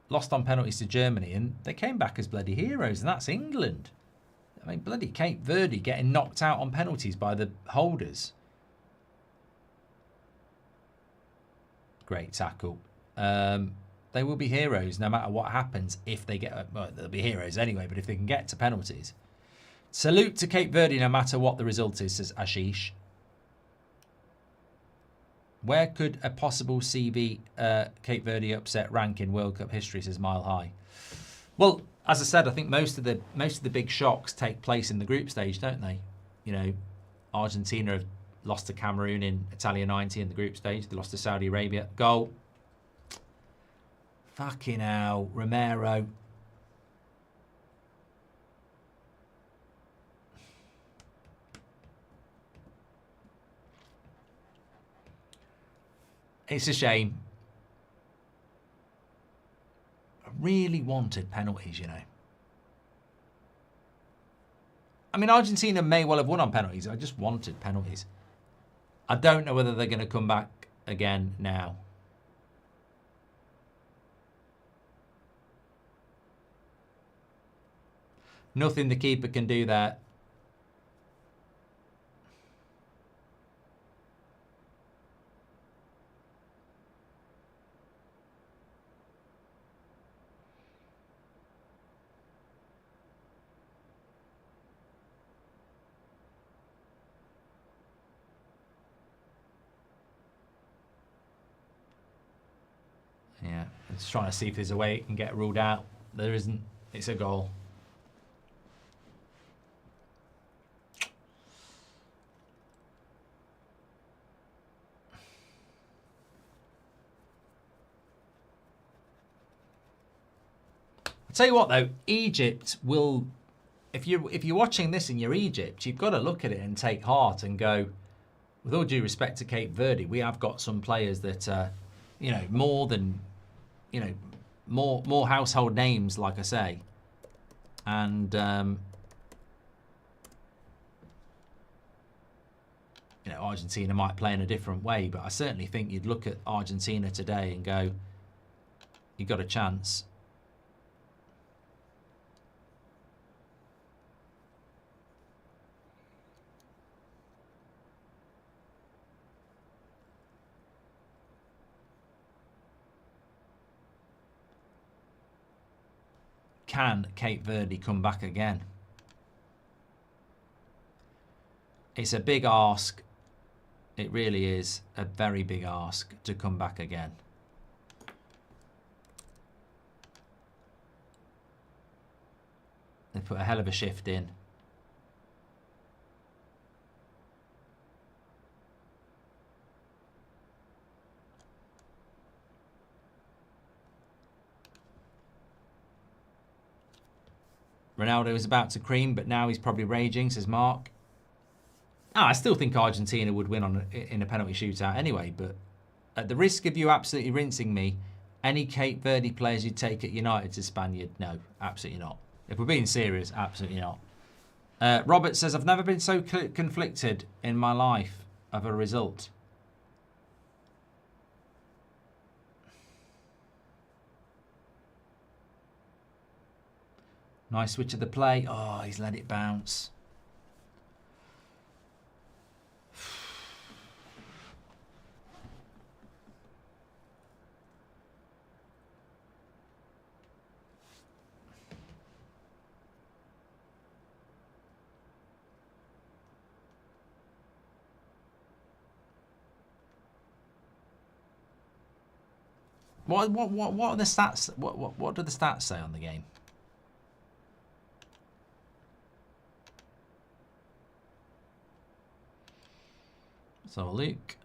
Lost on penalties to Germany, and they came back as bloody heroes, and that's England. I mean, bloody Cape Verde getting knocked out on penalties by the holders. Great tackle. They will be heroes no matter what happens if they get... Well, they'll be heroes anyway, but if they can get to penalties. Salute to Cape Verde no matter what the result is, says Ashish. Where could a possible CV Cape Verde upset rank in World Cup history, says Mile High? Well, as I said, I think most of the big shocks take place in the group stage, don't they? You know, Argentina have lost to Cameroon in Italia 90 in the group stage. They lost to Saudi Arabia. Goal. Fucking hell, Romero. It's a shame. I really wanted penalties, you know. I mean, Argentina may well have won on penalties. I just wanted penalties. I don't know whether they're going to come back again now. Nothing the keeper can do there. Yeah, I'm just trying to see if there's a way it can get ruled out. There isn't. It's a goal. I'll tell you what though, Egypt will, if you're watching this and you're Egypt, you've got to look at it and take heart and go, with all due respect to Cape Verde, we have got some players that you know, more than, you know, more household names, like I say. And you know, Argentina might play in a different way, but I certainly think you'd look at Argentina today and go, you've got a chance. Can Cape Verde come back again? It's a big ask. It really is a very big ask to come back again. They put a hell of a shift in. Ronaldo is about to cream, but now he's probably raging, says Mark. I still think Argentina would win in a penalty shootout anyway, but at the risk of you absolutely rinsing me, any Cape Verde players you'd take at United to Spaniard? No, absolutely not. If we're being serious, absolutely not. Robert says, I've never been so conflicted in my life of a result. Nice switch of the play. Oh, he's let it bounce. What are the stats? What do the stats say on the game? Let's have a look.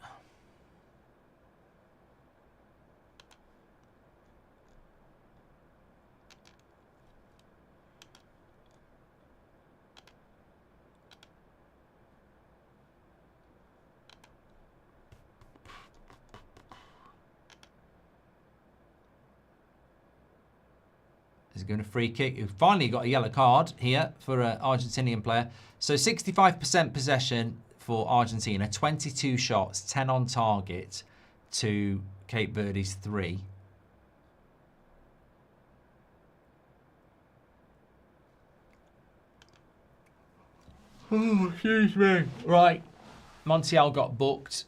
He's given a free kick. He finally got a yellow card here for an Argentinian player. So 65% possession for Argentina, 22 shots, 10 on target to Cape Verde's 3. Oh, excuse me. Right. Montiel got booked.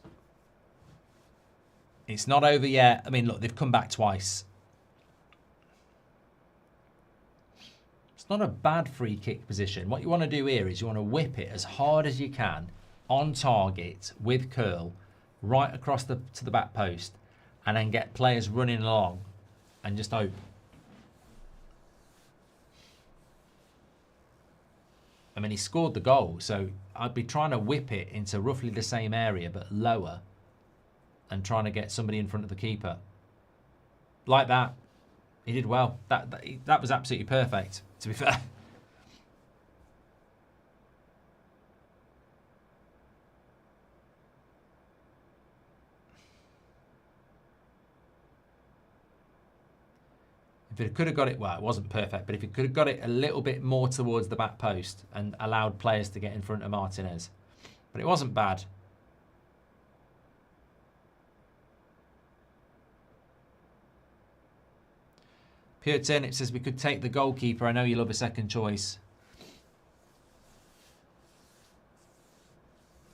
It's not over yet. I mean, look, they've come back twice. Not a bad free kick position. What you want to do here is you want to whip it as hard as you can on target with curl right across to the back post and then get players running along and just hope. I mean, he scored the goal, so I'd be trying to whip it into roughly the same area but lower and trying to get somebody in front of the keeper. Like that. He did well. That was absolutely perfect, to be fair. If it could have got it, well, it wasn't perfect, but if it could have got it a little bit more towards the back post and allowed players to get in front of Martinez. But it wasn't bad. Pure Turnip says we could take the goalkeeper. I know you love a second choice.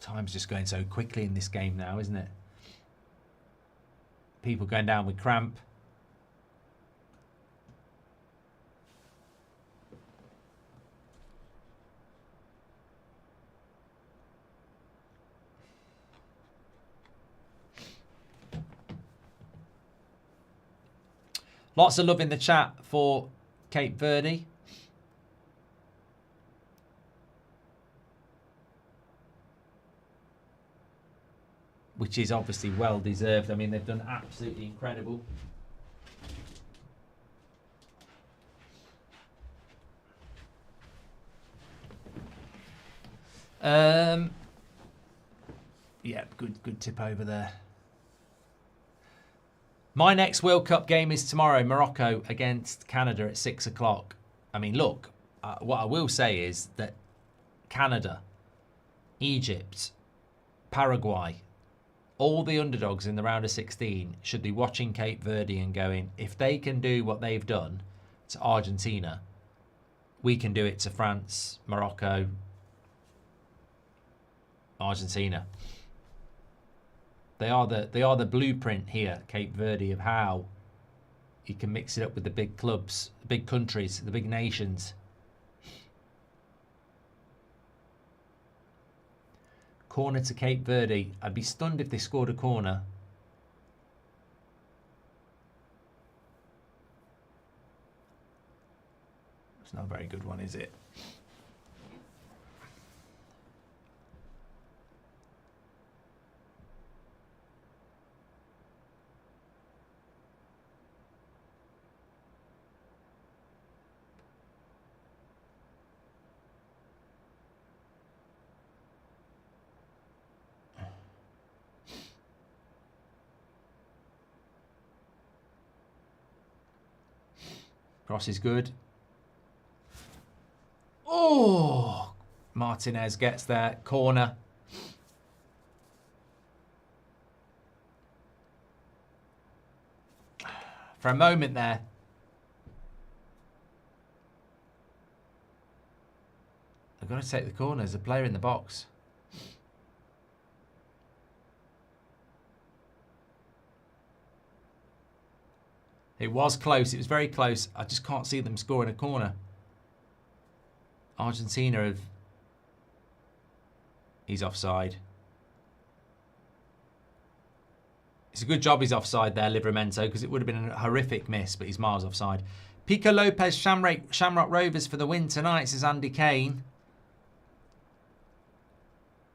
Time's just going so quickly in this game now, isn't it? People going down with cramp. Lots of love in the chat for Cape Verde. Which is obviously well deserved. I mean, they've done absolutely incredible. Yeah, good tip over there. My next World Cup game is tomorrow, Morocco against Canada at 6 o'clock. I mean, look, what I will say is that Canada, Egypt, Paraguay, all the underdogs in the round of 16 should be watching Cape Verde and going, if they can do what they've done to Argentina, we can do it to France, Morocco, Argentina. They are the blueprint here, Cape Verde, of how you can mix it up with the big clubs, the big countries, the big nations. Corner to Cape Verde. I'd be stunned if they scored a corner. It's not a very good one, is it? Cross is good. Oh, Martinez gets there. Corner. For a moment there. They've got to take the corner. There's a player in the box. It was close. It was very close. I just can't see them scoring a corner. Argentina have... He's offside. It's a good job he's offside there, Livramento, because it would have been a horrific miss, but he's miles offside. Pico Lopez, Shamrock Rovers for the win tonight, says Andy Kane.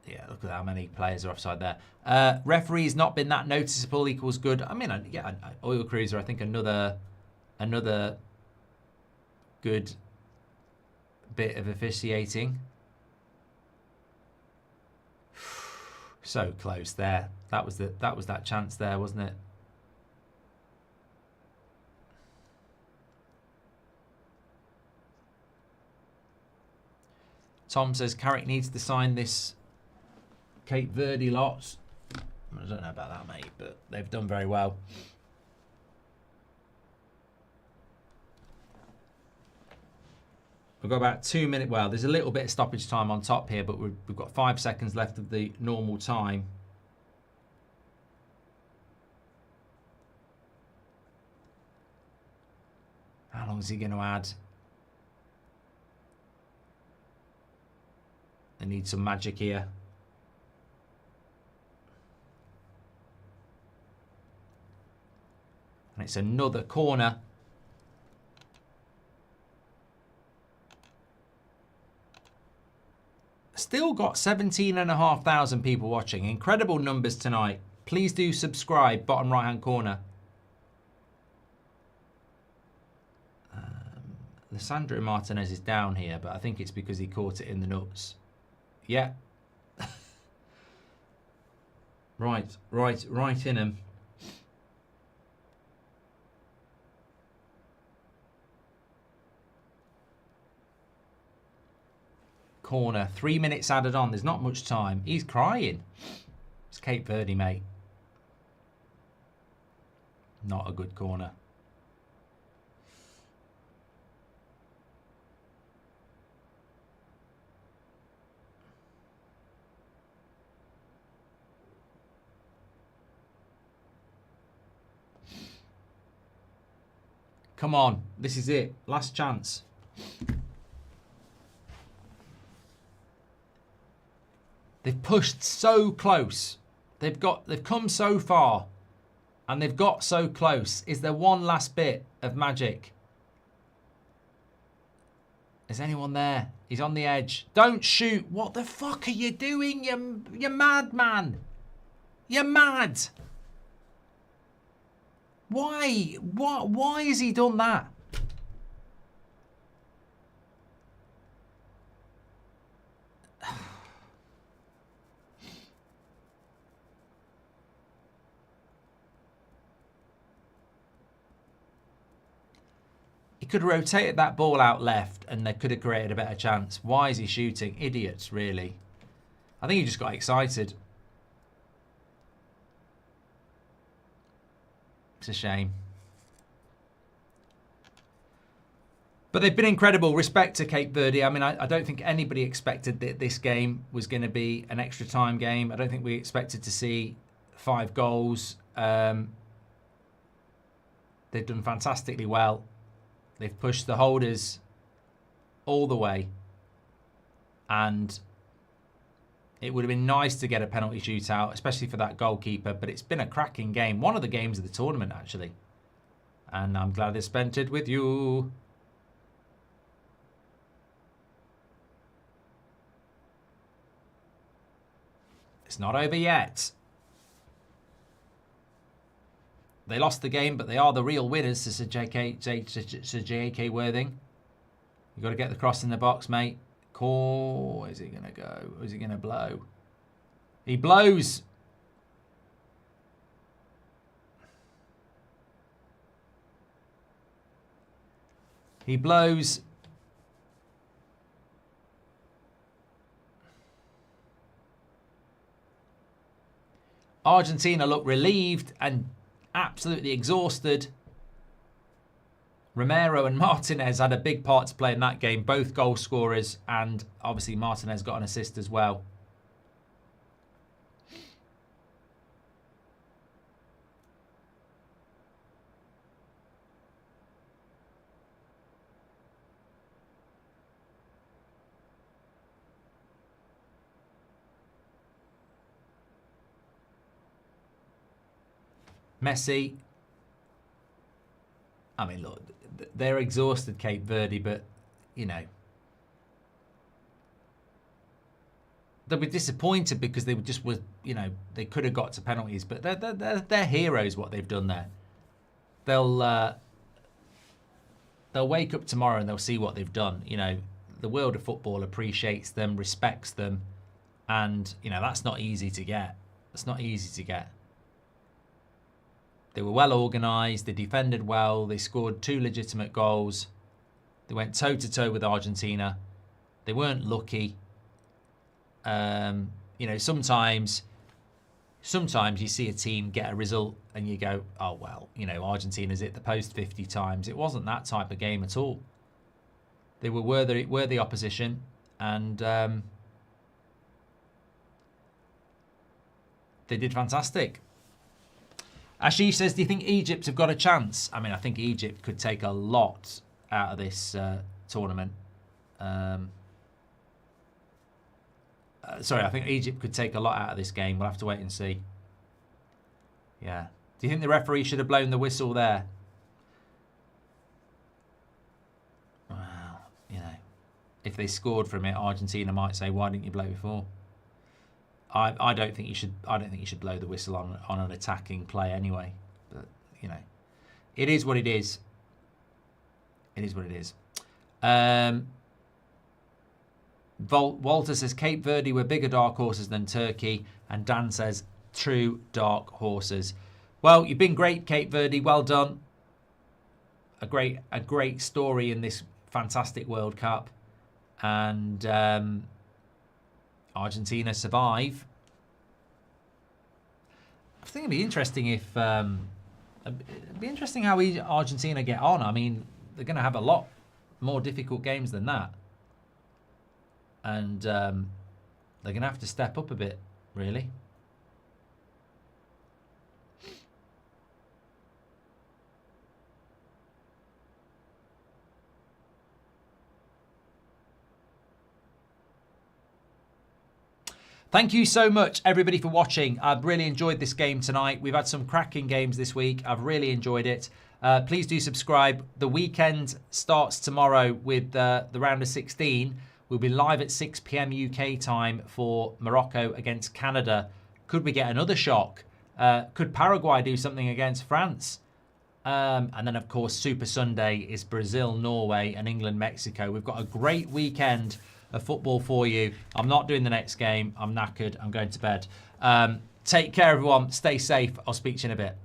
Yeah, look at how many players are offside there. Referee's not been that noticeable, equals good. I mean, yeah, Oil Cruiser, I think another good bit of officiating. So close there. That was that chance there, wasn't it? Tom says Carrick needs to sign this Cape Verde lot. I don't know about that, mate, but they've done very well. We've got about 2 minutes. Well, there's a little bit of stoppage time on top here, but we've got 5 seconds left of the normal time. How long is he going to add? They need some magic here. And it's another corner. Still got 17,500 people watching. Incredible numbers tonight. Please do subscribe, bottom right hand corner. Lissandro Martinez is down here, but I think it's because he caught it in the nuts. Yeah. right in him. Corner, 3 minutes added on. There's not much time. He's crying. It's Cape Verde, mate. Not a good corner. Come on, this is it. Last chance. They've pushed so close. They've come so far. And they've got so close. Is there one last bit of magic? Is anyone there? He's on the edge. Don't shoot. What the fuck are you doing? You're mad, man. You're mad. Why? Why has he done that? He could have rotated that ball out left and they could have created a better chance. Why is he shooting? Idiots, really. I think he just got excited. It's a shame. But they've been incredible. Respect to Cape Verde. I mean, I don't think anybody expected that this game was going to be an extra time game. I don't think we expected to see 5 goals. They've done fantastically well. They've pushed the holders all the way. And it would have been nice to get a penalty shootout, especially for that goalkeeper. But it's been a cracking game. One of the games of the tournament, actually. And I'm glad I spent it with you. It's not over yet. They lost the game, but they are the real winners, Sir J.K. Worthing. You've got to get the cross in the box, mate. Where's he going to go? Where's he going to blow? He blows. He blows. Argentina look relieved and absolutely exhausted. Romero and Martinez had a big part to play in that game, both goal scorers, and obviously Martinez got an assist as well. Messi. I mean, look, they're exhausted, Cape Verde, but, you know, they'll be disappointed because they just were, you know, they could have got to penalties, but they're heroes what they've done there. They'll wake up tomorrow and they'll see what they've done. You know, the world of football appreciates them, respects them, and, you know, that's not easy to get. It's not easy to get. They were well organised, they defended well, they scored 2 legitimate goals. They went toe-to-toe with Argentina. They weren't lucky. You know, sometimes you see a team get a result and you go, oh, well, you know, Argentina's hit the post 50 times. It wasn't that type of game at all. They were worthy opposition, and they did fantastic. Ashish says, do you think Egypt have got a chance? I mean, I think Egypt could take a lot out of this tournament. Sorry, I think Egypt could take a lot out of this game. We'll have to wait and see. Yeah. Do you think the referee should have blown the whistle there? Well, you know, if they scored from it, Argentina might say, "Why didn't you blow before?" I don't think you should. I don't think you should blow the whistle on an attacking play anyway. But you know, it is what it is. It is what it is. Walter says Cape Verde were bigger dark horses than Turkey, and Dan says true dark horses. Well, you've been great, Cape Verde. Well done. A great story in this fantastic World Cup, and Argentina survive. I think it'd be interesting if it'd be interesting how Argentina get on. I mean, they're going to have a lot more difficult games than that, and they're going to have to step up a bit, really. Thank you so much, everybody, for watching. I've really enjoyed this game tonight. We've had some cracking games this week. I've really enjoyed it. Please do subscribe. The weekend starts tomorrow with the round of 16. We'll be live at 6 p.m. UK time for Morocco against Canada. Could we get another shock? Could Paraguay do something against France? And then, of course, Super Sunday is Brazil, Norway, and England, Mexico. We've got a great weekend of football for you. I'm not doing the next game. I'm knackered. I'm going to bed. Take care, everyone. Stay safe. I'll speak to you in a bit.